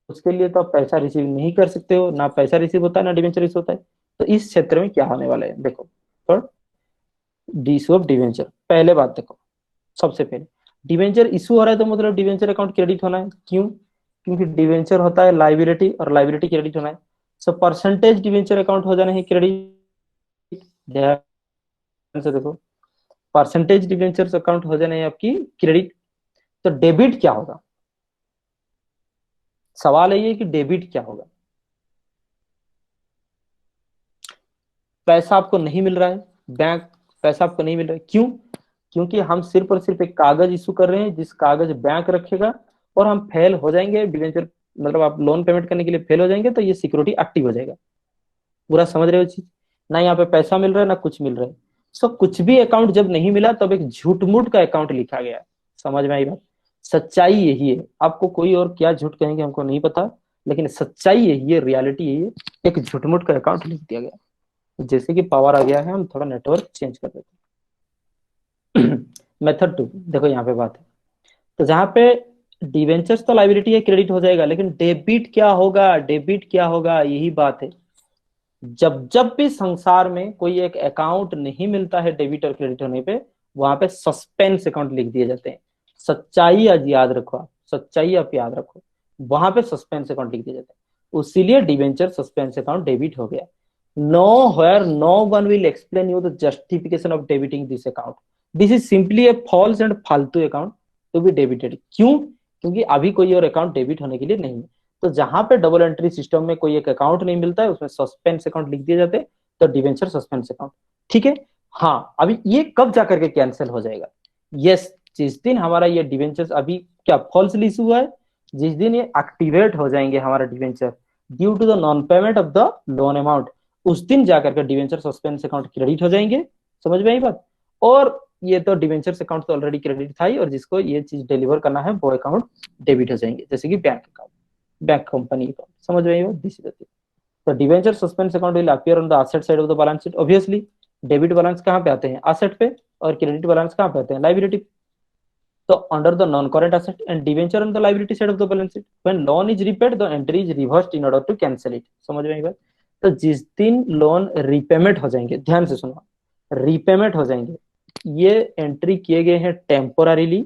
उसके लिए तो आप पैसा रिसीव नहीं कर सकते हो, ना पैसा रिसीव होता है ना डिवेंचर इशू होता है। तो इस क्षेत्र में क्या होने वाला है देखो, तो इशू ऑफ डिवेंचर, पहले बात देखो, सबसे पहले डिवेंचर इशू हो रहा है तो मतलब डिवेंचर अकाउंट क्रेडिट होना है, क्यों? क्योंकि डिवेंचर होता है लाइबिलिटी और लाइबिलिटी क्रेडिट होना है। सो परसेंटेज डिवेंचर अकाउंट हो जाना है क्रेडिट, ध्यान से देखो, परसेंटेज डिवेंचर अकाउंट हो जाना है आपकी क्रेडिट। तो डेबिट क्या होगा, सवाल है ये कि डेबिट क्या होगा। पैसा आपको नहीं मिल रहा है, बैंक पैसा आपको नहीं मिल रहा है, क्यों? क्योंकि हम सिर्फ और सिर्फ एक कागज इशू कर रहे हैं, जिस कागज बैंक रखेगा, और हम फेल हो जाएंगे डिवेंचर, मतलब आप लोन पेमेंट करने के लिए फेल हो जाएंगे तो ये सिक्योरिटी एक्टिव हो जाएगा। पूरा समझ रहे हो चीज? ना यहाँ पे पैसा मिल रहा है ना कुछ मिल रहा है। सो कुछ भी अकाउंट जब नहीं मिला तब एक झूठ मूठ का अकाउंट लिखा गया है, समझ में आई बात। सच्चाई यही है, आपको कोई और क्या झूठ कहेंगे हमको नहीं पता, लेकिन सच्चाई यही है, रियलिटी यही है, एक झूठ मूठ का अकाउंट लिख दिया गया। जैसे कि पावर आ गया है, हम थोड़ा नेटवर्क चेंज कर देते हैं। मेथड 2 देखो, यहाँ पे बात है, तो जहां पे डिवेंचर्स तो लाइबिलिटी है, क्रेडिट हो जाएगा, लेकिन डेबिट क्या होगा, डेबिट क्या होगा, यही बात है। जब जब भी संसार में कोई एक अकाउंट नहीं मिलता है डेबिट और क्रेडिट होने पे, वहां पे सस्पेंस अकाउंट लिख दिए जाते हैं। सच्चाई आज याद रखो आप, सच्चाई आप याद रखो, वहां पे सस्पेंस अकाउंट लिख दिए जाते हैं, इसीलिए डिवेंचर सस्पेंस अकाउंट डेबिट हो गया। No, where no one will explain you the justification of debiting this account, this is simply a false and फालतू अकाउंट टू बी डेबिटेड। क्यों? क्योंकि अभी कोई और अकाउंट डेबिट होने के लिए नहीं है। तो जहां पे डबल एंट्री सिस्टम में कोई एक अकाउंट नहीं मिलता है, उसमें सस्पेंस अकाउंट लिख दिए जाते हैं, तो डिवेंचर सस्पेंस अकाउंट, ठीक है। हाँ, अभी ये कब जाकर के कैंसिल हो जाएगा? यस, जिस दिन हमारा ये डिवेंचर अभी क्या फॉल्स इशू हुआ है, जिस दिन ये एक्टिवेट हो जाएंगे हमारा debenture due to the non payment of the loan amount, उस दिन जाकर के डिवेंचर सस्पेंस अकाउंट क्रेडिट हो जाएंगे, समझ में आई बात। और ये तो डिवेंचर अकाउंट तो ऑलरेडी क्रेडिट था ही, और जिसको ये चीज डिलीवर करना है वो अकाउंट डेबिट हो जाएंगे, जैसे कि bank account, bank company account, समझ में आई बात, दिस इज द थिंग। तो debenture suspense account will appear on the asset side of the balance sheet obviously. Debit balance कहाँ पे आते हैं, एसेट पे, और क्रेडिट बैलेंस कहाँ पे आते हैं, लाइबिलिटी। तो under the non current asset and debenture on the liability side of the balance sheet, when loan is repaid the entry is reversed in order to cancel it, समझ में आई बात। तो जिस दिन लोन रिपेमेंट हो जाएंगे, ध्यान से सुनो, रिपेमेंट हो जाएंगे, ये एंट्री किए गए हैं टेम्पोरारीली,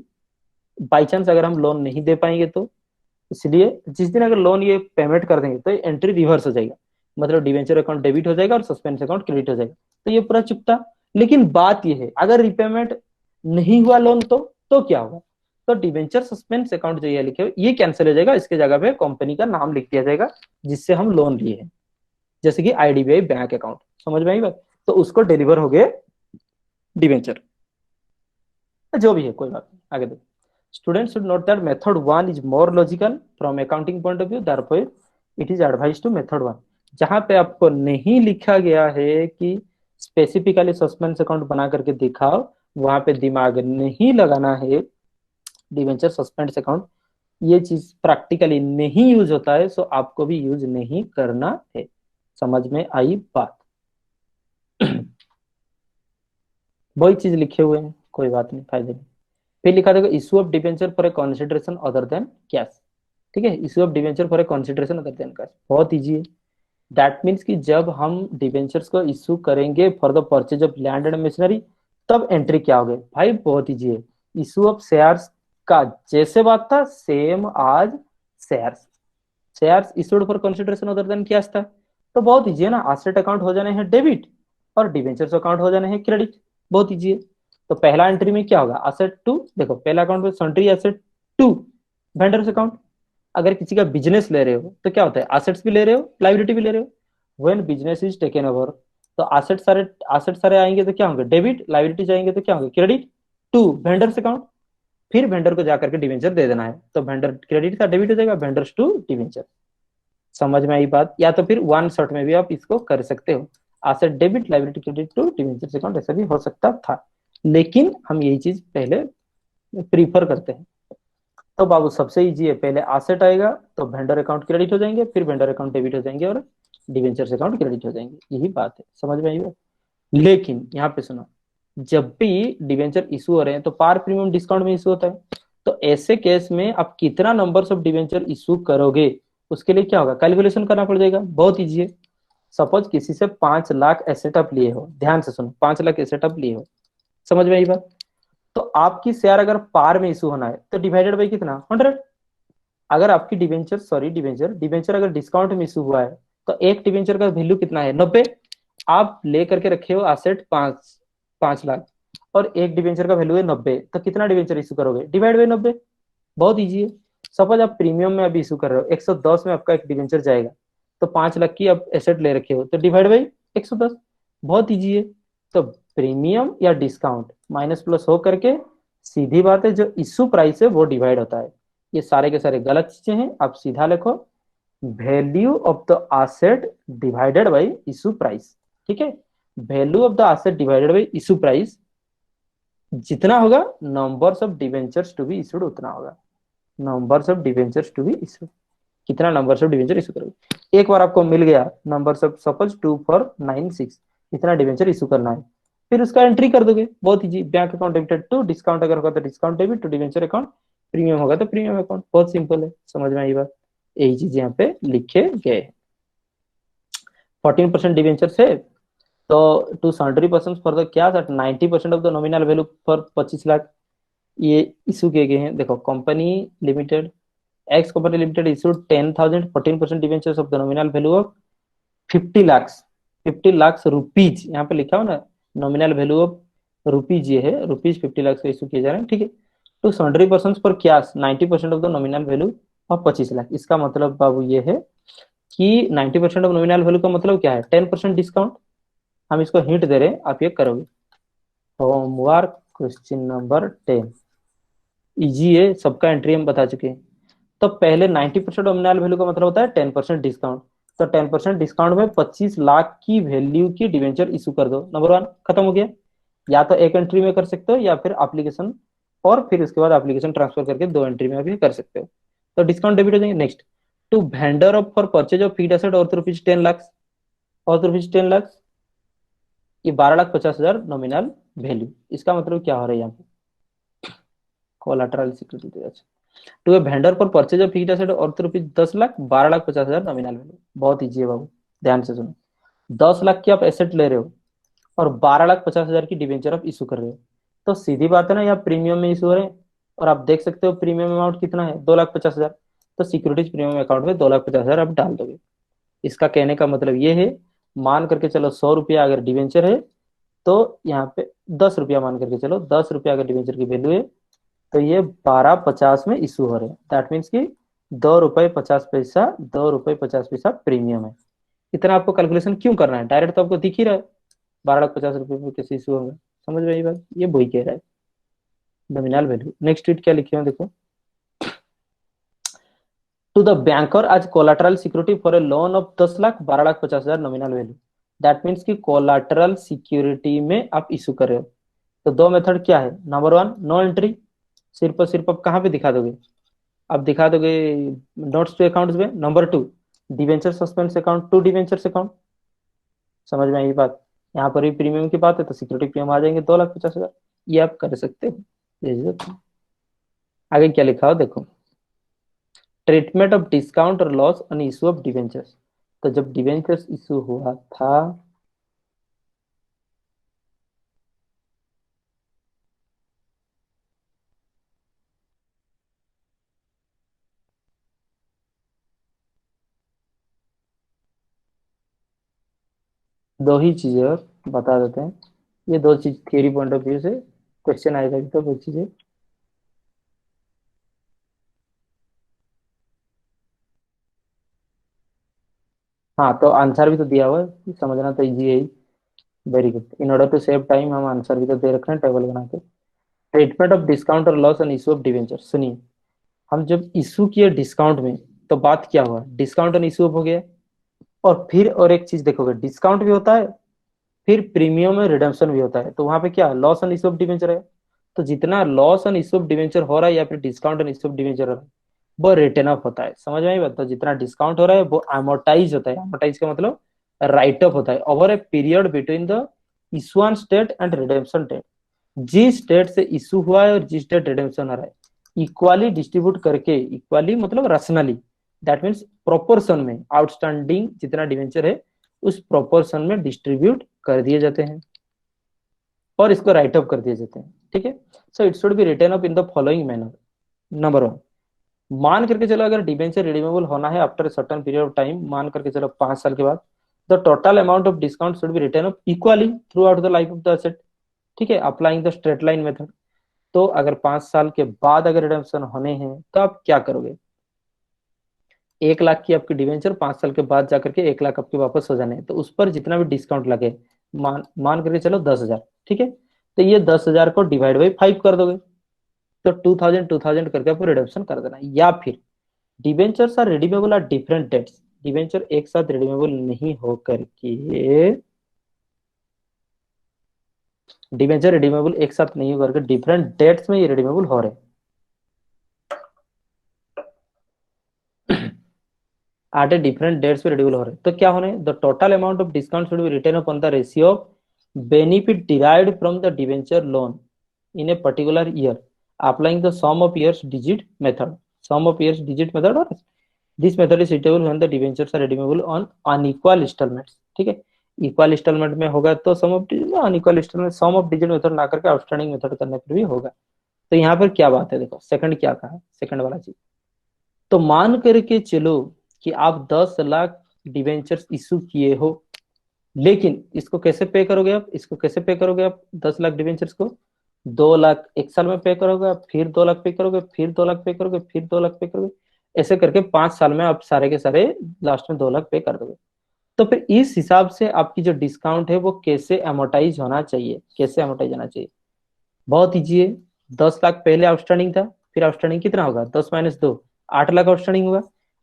बाई चांस अगर हम लोन नहीं दे पाएंगे तो, इसलिए जिस दिन अगर लोन ये पेमेंट कर देंगे तो एंट्री रिवर्स हो जाएगा, मतलब डिवेंचर अकाउंट डेबिट हो जाएगा और सस्पेंस अकाउंट क्रेडिट हो जाएगा, तो ये पूरा चुकता। लेकिन बात ये है, अगर रिपेमेंट नहीं हुआ लोन तो क्या होगा, तो डिवेंचर सस्पेंस अकाउंट जो ये लिखे हुए ये कैंसिल हो जाएगा, इसके जगह पे कंपनी का नाम लिख दिया जाएगा जिससे हम लोन लिए हैं, जैसे कि आईडीबीआई बैंक अकाउंट, समझ में आई बात। तो उसको डिलीवर हो गए डिवेंचर, जो भी है कोई बात नहीं, आगे देखो। Students should note that method 1 is more logical from accounting point of view, therefore it is advised to method 1. जहां पे आपको नहीं लिखा गया है कि स्पेसिफिकली सस्पेंस अकाउंट बना करके दिखाओ, वहां पे दिमाग नहीं लगाना है। डिवेंचर सस्पेंस अकाउंट ये चीज प्रैक्टिकली नहीं यूज होता है, सो आपको भी यूज नहीं करना है। समझ में आई बात? वही चीज लिखे हुए हैं, कोई बात नहीं, फायदे नहीं। फिर लिखा देखो, issue of debenture for a consideration other than cash. ठीक है, issue of debenture for a consideration other than cash बहुत इजी है। दैट मीन्स कि जब हम डिवेंचर्स को इशू करेंगे for the purchase of land and machinery, तब एंट्री क्या होगी भाई? बहुत इजी है। इशू ऑफ शेयर्स का जैसे बात था सेम आज shares. Shares issued for consideration other than cash था, तो बहुत इजी है ना। एसेट अकाउंट हो जाने हैं डेबिट और डिवेंचर्स अकाउंट हो जाने हैं क्रेडिट। बहुत इजी है। तो पहला एंट्री में क्या होगा? एसेट टू, देखो पहला अकाउंट में sundry asset to vendors account. अगर किसी का बिजनेस ले रहे हो तो क्या होता है? एसेट्स भी ले रहे हो, लाइबिलिटी भी ले रहे हो। When business is taken over, तो एसेट सारे आएंगे तो क्या होंगे? डेबिट। लाइबिलिटी जाएंगे तो क्या होंगे? Credit to vendors account. फिर वेंडर को जाकर के डिवेंचर दे देना है, तो वेंडर क्रेडिट था डेबिट हो जाएगा, वेंडर्स टू डिवेंचर। समझ में आई बात? या तो फिर वन शॉट में भी आप इसको कर सकते हो, asset debit liability credit to debenture account, ऐसा भी हो सकता था। लेकिन हम यही चीज पहले प्रीफर करते हैं। तो बाबू सबसे इजी है, पहले एसेट आएगा तो वेंडर अकाउंट क्रेडिट हो जाएंगे, फिर वेंडर अकाउंट डेबिट हो जाएंगे और डिवेंचर अकाउंट क्रेडिट हो जाएंगे। यही बात है, समझ में आई बात? लेकिन यहाँ पे सुनो, जब भी डिवेंचर इशू हो रहे हैं तो पार प्रीमियम डिस्काउंट में इशू होता है। तो ऐसे केस में आप कितना नंबर्स ऑफ डिवेंचर इशू करोगे, उसके लिए क्या होगा? कैलकुलेशन करना पड़ जाएगा। बहुत इजी है। सपोज किसी से 5 लाख एसेट अप लिए हो, ध्यान से सुनो, 5 लाख एसेट अप लिए हो। समझ में आई बात? तो आपकी शेयर अगर पार में इशू होना है तो डिवाइडेड बाई कितना? 100। अगर आपकी डिवेंचर डिवेंचर अगर डिस्काउंट में इशू हुआ है तो एक डिवेंचर का वैल्यू कितना है? 90। आप ले करके रखे हो एसेट 5 लाख और एक डिवेंचर का वैल्यू है 90, तो कितना डिवेंचर इशू करोगे? Divide by 90। बहुत ईजी है। सपोज आप प्रीमियम में अभी इशू कर रहे हो, 110 में आपका एक डिवेंचर जाएगा, तो 5 लाख की आप एसेट ले रखे हो, तो डिवाइड बाई 110। बहुत ईजी है। तो प्रीमियम या डिस्काउंट माइनस प्लस हो करके सीधी बात है, जो इशू प्राइस है वो डिवाइड होता है। ये सारे के सारे गलत चीजें हैं, आप सीधा लिखो value of the asset divided by issue price. ठीक है, value of the asset divided by issue price जितना होगा, numbers of debentures to be issued उतना होगा। Numbers of debentures to be issued, कितना नंबर्स ऑफ डिवेंचर इशू करोगे। एक बार आपको मिल गया नंबर्स ऑफ, सपोज 2496, इतना डिवेंचर इशू करना है, फिर उसका एंट्री कर दोगे। बहुत easy, bank account debited to, discount अगर होगा तो discount debit to debenture account, premium होगा तो प्रीमियम अकाउंट। बहुत सिंपल है, समझ में आई बात? यही चीज यहाँ पे लिखे गए। 14% डिवेंचर है, तो to sundry person for the क्या 90% of the nominal value for 25 lakh ये इशू किए गए हैं। देखो company limited, x company limited issued 10,000 14% debentures of the nominal value of 50 lakh, 50 lakh rupees, यहाँ पे लिखा हो ना, नॉमिनल वैल्यू ऑफ रुपीज ये है, रुपीज 50 लाख से इशू किए जा रहे हैं। ठीक है, तो सन्ड्री पर्सन पर क्या 90% of the nominal value of 25 lakh. इसका मतलब बाबू ये है कि 90% ऑफ नॉमिनल वैल्यू का मतलब क्या है? 10% डिस्काउंट। हम इसको हिंट दे रहे हैं, आप ये करोगे। होमवर्क क्वेश्चन नंबर 10, इजी है, सबका एंट्री हम बता चुके हैं। तो पहले 90% नॉमिनल वैल्यू का मतलब होता है 10% डिस्काउंट। तो 10% डिस्काउंट में 25 लाख की वैल्यू की डिवेंचर इशू कर दो। नंबर वन खत्म हो गया। या तो एक एंट्री में कर सकते हो या फिर एप्लीकेशन, और फिर उसके बाद एप्लीकेशन ट्रांसफर करके 2 एंट्री में भी कर सकते हो। तो डिस्काउंट डेबिट हो जाएंगे। Next, to vendor of for purchase of fixed asset और ₹10 लाख, और ₹10 लाख, ये 12,50,000 नॉमिनल वैल्यू। इसका मतलब क्या हो रहा है यहाँ पे? Collateral security. अच्छा, to a vendor for purchase of fixed asset और ₹10 लाख, 12,50,000 नॉमिनल वैल्यू। बहुत इजी है बाबू, ध्यान से सुनो। 10 लाख की आप एसेट ले रहे हो और 12,50,000 की डिवेंचर आप इशू कर रहे हो, तो सीधी बात है ना, यहाँ प्रीमियम में इशू हो रहे हैं। और आप देख सकते हो प्रीमियम अमाउंट कितना है? 2,50,000। तो सिक्योरिटीज प्रीमियम अकाउंट में 2,50,000 आप डाल दोगे। इसका कहने का मतलब ये है, मान करके चलो 100 रुपया अगर डिवेंचर है, तो यहाँ पे 10 रुपया मान करके चलो, 10 रुपया अगर डिवेंचर की वैल्यू है, तो ये 12,50 में इशू हो रहे हैं। दैट मीन्स कि ₹2.50, ₹2.50 प्रीमियम है। इतना आपको कैलकुलेशन क्यों करना है? डायरेक्ट तो आपको दिख ही रहा है 12,50 रुपये में कैसे इशू होगा। समझ में आई बात? ये वही कह रहा है, नॉमिनल वैल्यू। नेक्स्ट ट्वीट क्या लिखे हो देखो, to the banker as collateral security for a loan of 10 lakh, 12,50,000 nominal value. That means कि कोलाटरल सिक्योरिटी में आप इशू कर रहे हो। तो दो मेथड क्या है, नंबर वन नो एंट्री, सिर्फ और सिर्फ आप कहाँ पे दिखा दोगे, आप दिखा दोगे नोट्स टू अकाउंट्स में। Number two debenture suspense account to debentures account. समझ में आई बात। यहाँ पर भी प्रीमियम की बात है तो सिक्योरिटी प्रीमियम आ जाएंगे 2,50,000। ये आप कर सकते हो, आगे क्या लिखा हो देखो, ट्रीटमेंट ऑफ डिस्काउंट और loss on issue of debentures. तो जब डिवेंचर्स इशू हुआ था, दो ही चीजें और बता देते हैं। ये दो चीज थियरी पॉइंट ऑफ व्यू से क्वेश्चन आएगा तो वो चीजें। हाँ तो आंसर भी तो दिया हुआ है, समझना तो इजी है ही। Very good, in order to save time हम आंसर भी तो दे रखे हैं टेबल बना के। ट्रीटमेंट ऑफ डिस्काउंट और loss on issue of debenture. सुनिए, हम जब इशू किए डिस्काउंट में तो बात क्या हुआ, डिस्काउंट ऑन इशू हो गया। और फिर और एक चीज देखोगे, डिस्काउंट भी होता है, फिर प्रीमियम में रिडम्पशन भी होता है। तो वहां पे क्या loss on issue of debenture है। तो जितना loss on issue of debenture हो रहा है या फिर discount on issue of debenture हो रहा है, वो रिटर्न ऑफ होता है। समझ में आई बात। तो जितना डिस्काउंट हो रहा है वो amortize होता है। amortize का मतलब राइट ऑफ होता है over a period between the issuance date and redemption date. जिस डेट से इशू हुआ है और जिस डेट रिडेम्पशन हो रहा है, इक्वाली डिस्ट्रीब्यूट करके, इक्वाली मतलब रैशनली, दैट मीन्स प्रोपोर्शन में आउटस्टैंडिंग जितना डिवेंचर है उस प्रोपोर्शन में डिस्ट्रीब्यूट कर दिए जाते हैं और इसको राइट ऑफ कर दिए जाते हैं। ठीक है, so it should be return up in the following manner. Number one, मान करके चलो अगर डिबेंचर रिडीमेबल होना है after certain period of time, मान करके चलो 5 साल के बाद, the total amount of discount should B return up equally through out the life of the asset. ठीक है, applying the straight line method. तो अगर 5 साल के बाद अगर रिडम्पशन होने हैं तो आप क्या करोगे, 1 लाख की आपकी डिवेंचर 5 साल के बाद जाकर के 1 लाख आपके वापस हो जाने हैं, तो उस पर जितना भी डिस्काउंट लगे, मान मान करके चलो 10,000। ठीक है, तो ये 10,000 को डिवाइड बाई 5 कर दोगे, तो 2,000 करके आपको रिडम्पशन कर देना है। या फिर debentures are redeemable at different dates, debenture एक साथ रिडीमेबल नहीं हो करके, डिबेंचर रिडीमेबल एक साथ नहीं हो करके डिफरेंट डेट्स में ये रिडीमेबल हो रहे एट ए डिफरेंट डेट्स पे रिडीमेबल हो रहे, तो क्या होने, the total amount of discount should be written upon the ratio of benefit derived from the debenture loan in a particular year, applying the sum of years digit method. Sum of years digit method और this method is suitable when the debentures are redeemable on unequal installments। ठीक है, equal instalment में होगा तो sum of digit, unequal instalment sum of digit method ना करके outstanding method करने पर भी होगा। तो यहाँ पर क्या बात है देखो, सेकंड क्या कहा, सेकंड वाला चीज। तो मान करके चलो कि आप 10 लाख डिवेंचर्स इशू किए हो, लेकिन इसको कैसे पे करोगे आप, इसको कैसे पे करोगे आप, 10 लाख डिवेंचर्स को 2 लाख एक साल में पे करोगे, फिर 2 लाख पे करोगे, फिर 2 लाख पे करोगे, फिर 2 लाख पे करोगे, ऐसे करके 5 साल में आप सारे के सारे लास्ट में 2 लाख पे कर दोगे। तो फिर इस हिसाब से आपकी जो डिस्काउंट है वो कैसे एमोटाइज होना चाहिए, कैसे एमोटाइज होना चाहिए, बहुत ईजी है। 10 लाख पहले आउटस्टैंडिंग था, फिर आउटस्टैंडिंग कितना होगा, 10 - 2 8 लाख आउटस्टैंडिंग होगा,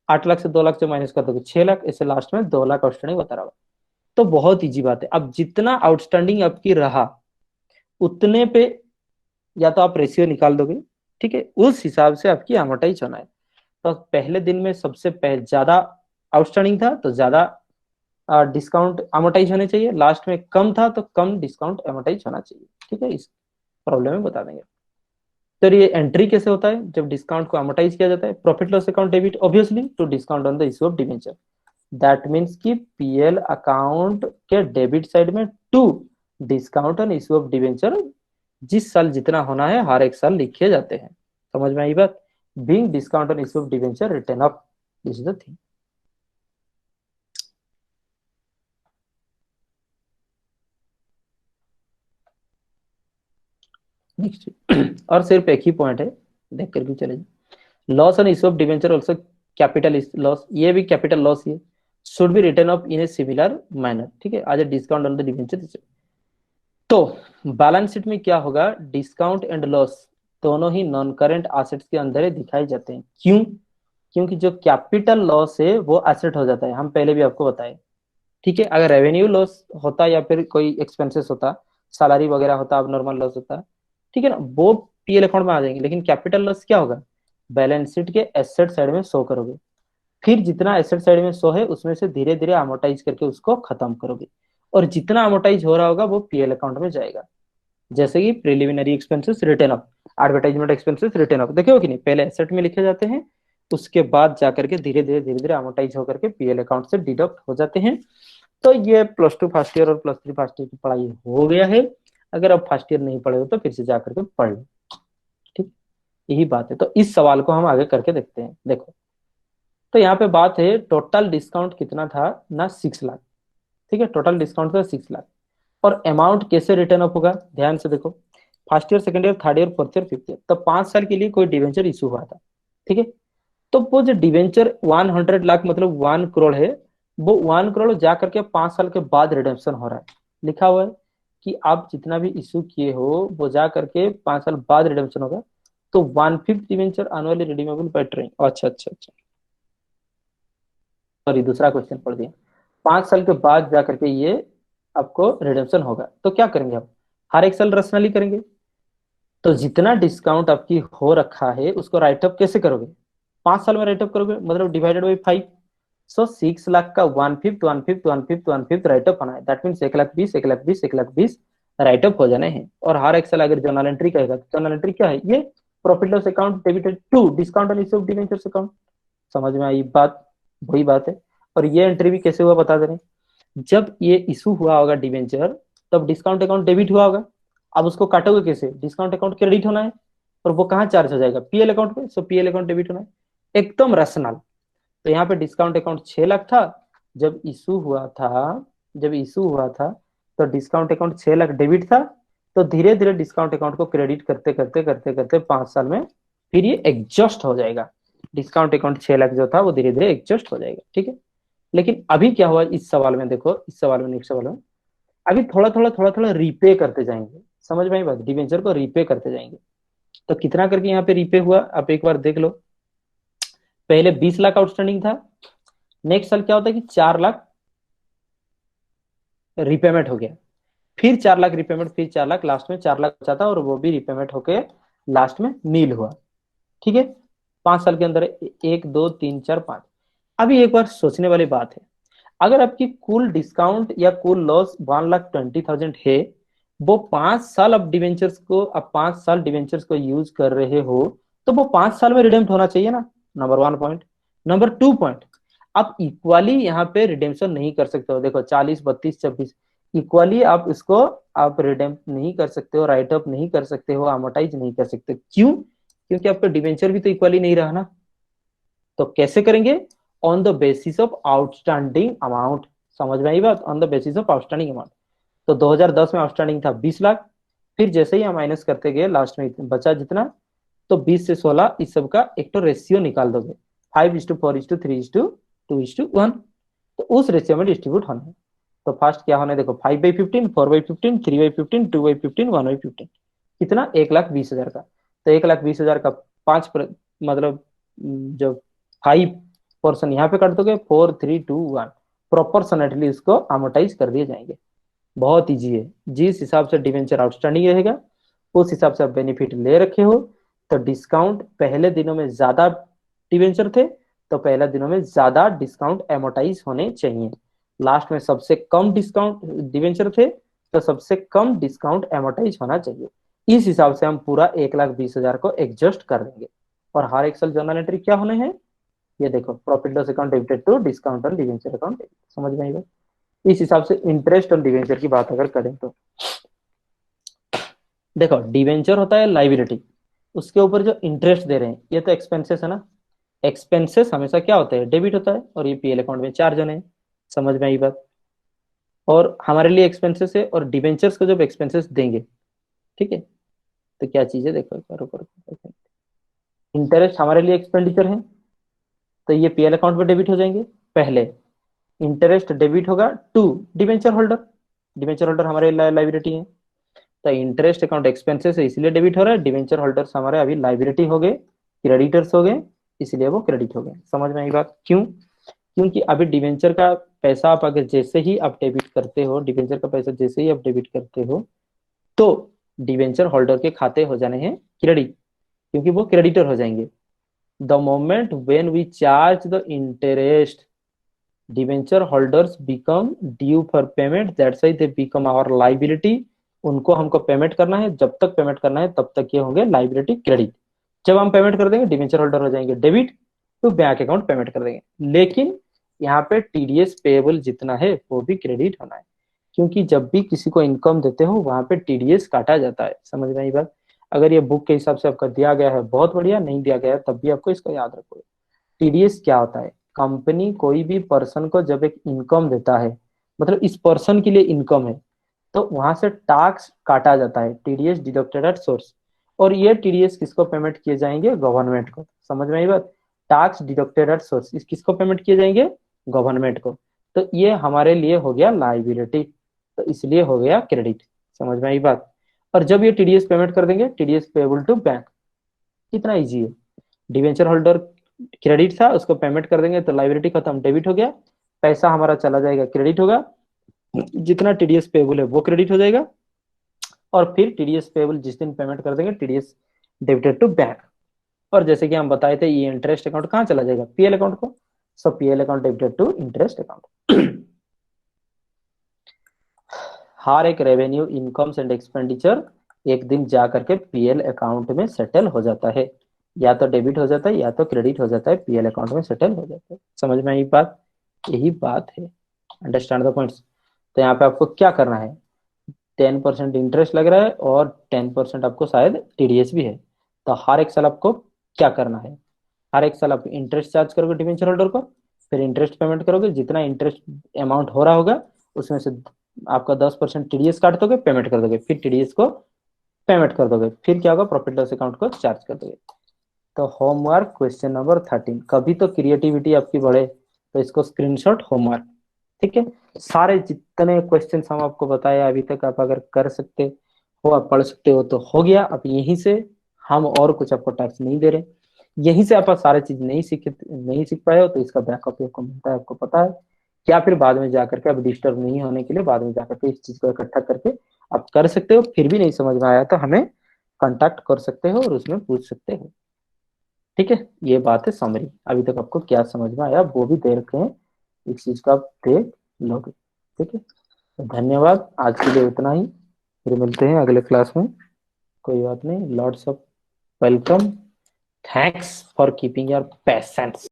8 लाख से 2 लाख से माइनस कर दोगे 6 लाख, ऐसे लास्ट में 2 लाख आउटस्टैंडिंग बता रहा होगा। तो बहुत ईजी बात है, अब जितना आउटस्टैंडिंग आपकी रहा उतने पे या तो आप रेशियो निकाल दोगे, ठीक है, उस हिसाब से आपकी एमोटाइज होना है। तो पहले दिन में सबसे ज्यादा आउटस्टैंडिंग था तो ज्यादा डिस्काउंट अमोटाइज होने चाहिए, लास्ट में कम था तो कम डिस्काउंट अमोटाइज होना चाहिए। ठीक है, इस प्रॉब्लम में बता देंगे। तो ये एंट्री कैसे होता है जब डिस्काउंट को अमोटाइज किया जाता है, profit loss account debit obviously to discount on the issue of debenture. That means कि पीएल अकाउंट के डेबिट साइड में to discount on issue of debenture, जिस साल जितना होना है हर एक साल लिखे जाते हैं। समझ में आई बात, being discount on issue of debenture return of, this is the thing. Next और सिर्फ एक ही पॉइंट है, देख कर भी चले जाए, loss on issue of debenture also capital loss, ये भी कैपिटल लॉस ही है, should be return of in a similar manner. ठीक है, आज डिस्काउंट ऑन द डिवेंचर। तो बैलेंस शीट में क्या होगा, डिस्काउंट एंड लॉस दोनों ही नॉन करेंट एसेट्स के अंदर ही दिखाए जाते हैं। क्यों, क्योंकि जो कैपिटल लॉस है वो एसेट हो जाता है, हम पहले भी आपको बताए। ठीक है, अगर रेवेन्यू लॉस होता या फिर कोई एक्सपेंसेस होता, सैलरी वगैरह होता, अब नॉर्मल लॉस होता, ठीक है ना, वो पीएल अकाउंट में आ जाएंगे। लेकिन कैपिटल लॉस क्या होगा, बैलेंस शीट के एसेट साइड में शो करोगे, फिर जितना एसेट साइड में शो है उसमें से धीरे धीरे अमोर्टाइज करके उसको खत्म करोगे, और जितना अमोर्टाइज हो रहा होगा वो पीएल अकाउंट में जाएगा। जैसे कि preliminary expenses return of, advertisement expenses return of, देखे हो कि नहीं, पहले एसेट में लिखे जाते हैं, उसके बाद जाकर के धीरे धीरे अमोर्टाइज होकर के पीएल अकाउंट से डिडक्ट हो जाते हैं। तो ये +2 फर्स्ट ईयर और +3 फर्स्ट ईयर की पढ़ाई हो गया है। अगर आप फर्स्ट ईयर नहीं पढ़े हो तो फिर से जाकर के पढ़ लो। ठीक, यही बात है। तो इस सवाल को हम आगे करके देखते हैं। देखो, तो यहाँ पे बात है टोटल डिस्काउंट कितना था ना, 6 लाख। ठीक है, टोटल डिस्काउंट था 6 लाख। और अमाउंट कैसे रिटर्न अप होगा, ध्यान से देखो, first year, second year, third year, fourth year, fifth year, तो 5 साल के लिए कोई डिवेंचर इशू हुआ था। ठीक है, तो वो जो डिवेंचर 100 लाख मतलब 1 करोड़ है, वो 1 करोड़ जा करके 5 साल के बाद रिडेम्पशन हो रहा है। लिखा हुआ है कि आप जितना भी इशू किए हो वो जा करके 5 साल बाद रिडेम्पशन होगा। तो 1/5 debenture annually redeemable by trading. अच्छा अच्छा अच्छा, सॉरी, दूसरा क्वेश्चन पढ़ दिया। 5 साल के बाद जा करके ये आपको रिडेम्पशन होगा, तो क्या करेंगे आप, हर एक साल रसनली करेंगे। तो जितना डिस्काउंट आपकी हो रखा है उसको राइटअप कैसे करोगे, 5 साल में राइटअप करोगे, मतलब डिवाइडेड बाई 5। सो 6 लाख का 1/5 1/5 1/5 1/5 राइटअप होना है, दैट मीन 1,20,000 1,20,000 1,20,000 राइटअप हो जाने हैं। और हर एक साल अगर जर्नल एंट्री कहेगा तो जर्नल एंट्री क्या है, ये profit loss account debited to discount on issue of debentures account. समझ में आई बात, वही बात है। और ये एंट्री भी कैसे हुआ बता दे रहे हैं, जब ये इशू हुआ होगा डिबेंचर, तब डिस्काउंट अकाउंट डेबिट हुआ होगा। अब उसको काटोगे कैसे, डिस्काउंट अकाउंट क्रेडिट होना है, और वो कहाँ चार्ज हो जाएगा, पीएल अकाउंट पे। सो पीएल अकाउंट डेबिट होना है, एकदम रैशनल। तो यहाँ पे डिस्काउंट अकाउंट 6 लाख था जब इशू हुआ था, जब इशू हुआ था तो डिस्काउंट अकाउंट 6 लाख डेबिट था। तो धीरे धीरे डिस्काउंट अकाउंट को क्रेडिट करते करते करते करते 5 साल में फिर ये एडजस्ट हो जाएगा। डिस्काउंट अकाउंट 6 लाख जो था वो धीरे धीरे एडजस्ट हो जाएगा। ठीक है, लेकिन अभी क्या हुआ इस सवाल में, देखो इस सवाल में, नेक्स्ट सवाल में, अभी थोड़ा थोड़ा रीपे करते जाएंगे। समझ में आई बात, डिवेंचर को रीपे करते जाएंगे। तो कितना करके यहाँ पे रीपे हुआ आप एक बार देख लो। पहले 20 लाख आउटस्टैंडिंग था, नेक्स्ट साल क्या होता है कि 4 लाख रिपेमेंट हो गया, फिर 4 लाख रिपेमेंट, फिर 4 लाख, लास्ट में 4 लाख बचा था और वो भी रिपेमेंट होके लास्ट में नील हुआ। ठीक है, 5 साल के अंदर 1 2 3 4 5। अभी एक बार सोचने वाली बात है, अगर आपकी कुल डिस्काउंट या कुल लॉस 1,20,000 है, वो 5 साल आप डिवेंचर्स को, अब 5 साल डिवेंचर्स को यूज कर रहे हो, तो वो 5 साल में रिडेम्प्ट होना चाहिए ना, नंबर 1 पॉइंट। नंबर 2 पॉइंट, आप इक्वली यहाँ पे रिडेम्पशन नहीं कर सकते हो। देखो 40 32 26 इक्वली आप इसको, आप रिडेम्प नहीं कर सकते हो, राइट अप नहीं कर सकते हो, अमोटाइज नहीं कर सकते। क्यों, क्योंकि आपका डिवेंचर भी तो इक्वली नहीं रहा ना। तो कैसे करेंगे, on the basis of outstanding amount. समझ में आई बात, on the basis of outstanding amount. तो 2010 में आउटस्टैंडिंग था 20 लाख, फिर जैसे ही हम माइनस करते गए लास्ट में बचा जितना, तो 20 से 16 इस सब का एक तो रेशियो निकाल दोगे, 5:4:3:2:1। तो उस रेशियो में डिस्ट्रीब्यूट होना है। तो फर्स्ट क्या होना है, देखो 5/15 4/15 3/15 2/15 1/15, कितना, 1,20,000 का। तो 1,20,000 का 5 जो 5 पोर्शन यहाँ पे कर दोगे, 4 3 2 1, प्रोपोर्शनेटली इसको अमोटाइज कर दिए जाएंगे। बहुत इजी है, जिस हिसाब से डिवेंचर आउटस्टैंडिंग रहेगा उस हिसाब से आप बेनिफिट ले रखे हो। तो डिस्काउंट पहले दिनों में ज्यादा डिवेंचर थे, तो पहले दिनों में ज्यादा डिस्काउंट एमोटाइज होने चाहिए। लास्ट में सबसे कम डिस्काउंट डिवेंचर थे, तो सबसे कम डिस्काउंट एमोटाइज होना चाहिए। इस हिसाब से हम पूरा 1,20,000 को एडजस्ट कर देंगे। और हर एक साल जर्नल एंट्री क्या होने हैं, ये देखो, profit loss account debited to discount on debenture account. समझ में आएगा। इस हिसाब से इंटरेस्ट ऑन डिवेंचर की बात अगर करें तो देखो, डिवेंचर होता है लाइबिलिटी, उसके ऊपर जो इंटरेस्ट दे रहे हैं ये तो एक्सपेंसेस है ना। एक्सपेंसेस हमेशा क्या होता है, डेबिट होता है, और ये पीएल अकाउंट में चार्ज होने हैं। समझ में आई बात। और हमारे लिए एक्सपेंसेस है, और डिवेंचर्स को जब एक्सपेंसेस देंगे, ठीक है, तो क्या चीज है, देखो एक बार ऊपर, इंटरेस्ट हमारे लिए एक्सपेंडिचर है, तो ये पीएल अकाउंट में डेबिट हो जाएंगे। पहले इंटरेस्ट डेबिट होगा to debenture holder, debenture holder हमारे लाइबिलिटी है। तो इंटरेस्ट अकाउंट एक्सपेंसेस है इसलिए डेबिट हो रहा है, डिवेंचर होल्डर्स हमारे अभी लाइबिलिटी हो गए, क्रेडिटर्स हो गए। इसलिए वो क्रेडिट हो गए। समझ में आई बात? क्यों? क्योंकि अभी डिवेंचर का पैसा आप अगर जैसे ही आप डेबिट करते हो, डिवेंचर का पैसा जैसे ही आप डेबिट करते हो, तो डिवेंचर होल्डर के खाते हो जाने हैं क्रेडिट, क्योंकि वो क्रेडिटर हो जाएंगे। The moment when we charge the interest, debenture holders become due for payment, that's why they become our liability. उनको हमको पेमेंट करना है, जब तक पेमेंट करना है तब तक ये होंगे लाइबिलिटी क्रेडिट। जब हम पेमेंट कर देंगे डिवेंचर होल्डर हो जाएंगे डेबिट, तो बैंक अकाउंट पेमेंट कर देंगे। लेकिन यहाँ पे टीडीएस पेएबल जितना है वो भी क्रेडिट होना है, क्योंकि जब भी किसी को इनकम देते हो वहां पे टीडीएस काटा जाता है। समझ में आई बात? अगर ये बुक के हिसाब से आपका दिया गया है बहुत बढ़िया, नहीं दिया गया है तब भी आपको इसका याद रखो। टीडीएस क्या होता है? कंपनी कोई भी पर्सन को जब एक इनकम देता है, मतलब इस पर्सन के लिए इनकम है, तो वहां से टैक्स काटा जाता है, टीडीएस डिडक्टेड एट सोर्स। और ये टीडीएस किसको पेमेंट किए जाएंगे? गवर्नमेंट को। समझ में आई बात? टैक्स डिडक्टेड एट सोर्स इस किसको पेमेंट किए जाएंगे? गवर्नमेंट को। तो ये हमारे लिए हो गया लाइबिलिटी, तो इसलिए हो गया क्रेडिट। समझ में आई बात? और जब ये टीडीएस पेमेंट कर देंगे, टीडीएस पेएबल टू बैंक, कितना इजी है। डिवेंचर होल्डर क्रेडिट था, उसको पेमेंट कर देंगे तो लाइबिलिटी खत्म, डेबिट हो गया, पैसा हमारा चला जाएगा, क्रेडिट होगा, जितना टीडीएस पेबल है वो क्रेडिट हो जाएगा। और फिर टीडीएस पेबल जिस दिन पेमेंट कर देंगे, टीडीएस डेबिटेड टू बैंक। और जैसे कि हम बताए थे, ये इंटरेस्ट अकाउंट कहाँ चला जाएगा? पीएल अकाउंट को। सो PL account debited to interest account. हर एक रेवेन्यू इनकम्स एंड एक्सपेंडिचर एक दिन जा करके पीएल अकाउंट में सेटल हो जाता है, या तो डेबिट हो जाता है या तो क्रेडिट हो जाता है, पीएल अकाउंट में सेटल हो जाता है। समझ में आई बात? यही बात है। Understand the points. तो यहाँ पे आपको क्या करना है? 10% इंटरेस्ट लग रहा है और 10% आपको शायद टीडीएस भी है। तो हर एक साल आपको क्या करना है? हर एक साल आप इंटरेस्ट चार्ज करोगे डिवेंचर होल्डर को, फिर इंटरेस्ट पेमेंट करोगे, जितना इंटरेस्ट अमाउंट हो रहा होगा उसमें से आपका 10% टीडीएस काट दोगे, पेमेंट कर दोगे, फिर टीडीएस को पेमेंट कर दोगे, फिर क्या होगा? प्रॉफिट लॉस अकाउंट को चार्ज कर दोगे। तो होमवर्क क्वेश्चन नंबर 13, कभी तो क्रिएटिविटी आपकी बढ़े, तो इसको स्क्रीनशॉट होमवर्क। ठीक है? सारे जितने क्वेश्चन हम आपको बताए अभी तक, आप अगर कर सकते हो, आप पढ़ सकते हो, तो हो गया। अब यहीं से हम और कुछ आपको टैक्स नहीं दे रहे, यहीं से आप सारे चीज नहीं सीख पाए हो, तो इसका बैकअप आपको मिलता है, आपको पता है। क्या फिर बाद में जाकर के, अब डिस्टर्ब नहीं होने के लिए बाद में जाकर के इस चीज को इकट्ठा करके आप कर सकते हो। फिर भी नहीं समझ में आया तो हमें कांटेक्ट कर सकते हो और उसमें पूछ सकते हो। ठीक है? ये बात है समरी। अभी तक आपको क्या समझ में आया वो भी दे रखे हैं, इस चीज का आप देख लोगे। ठीक है? तो धन्यवाद, आज के लिए उतना ही। फिर मिलते हैं अगले क्लास में। कोई बात नहीं, lots of welcome, thanks for keeping your patience.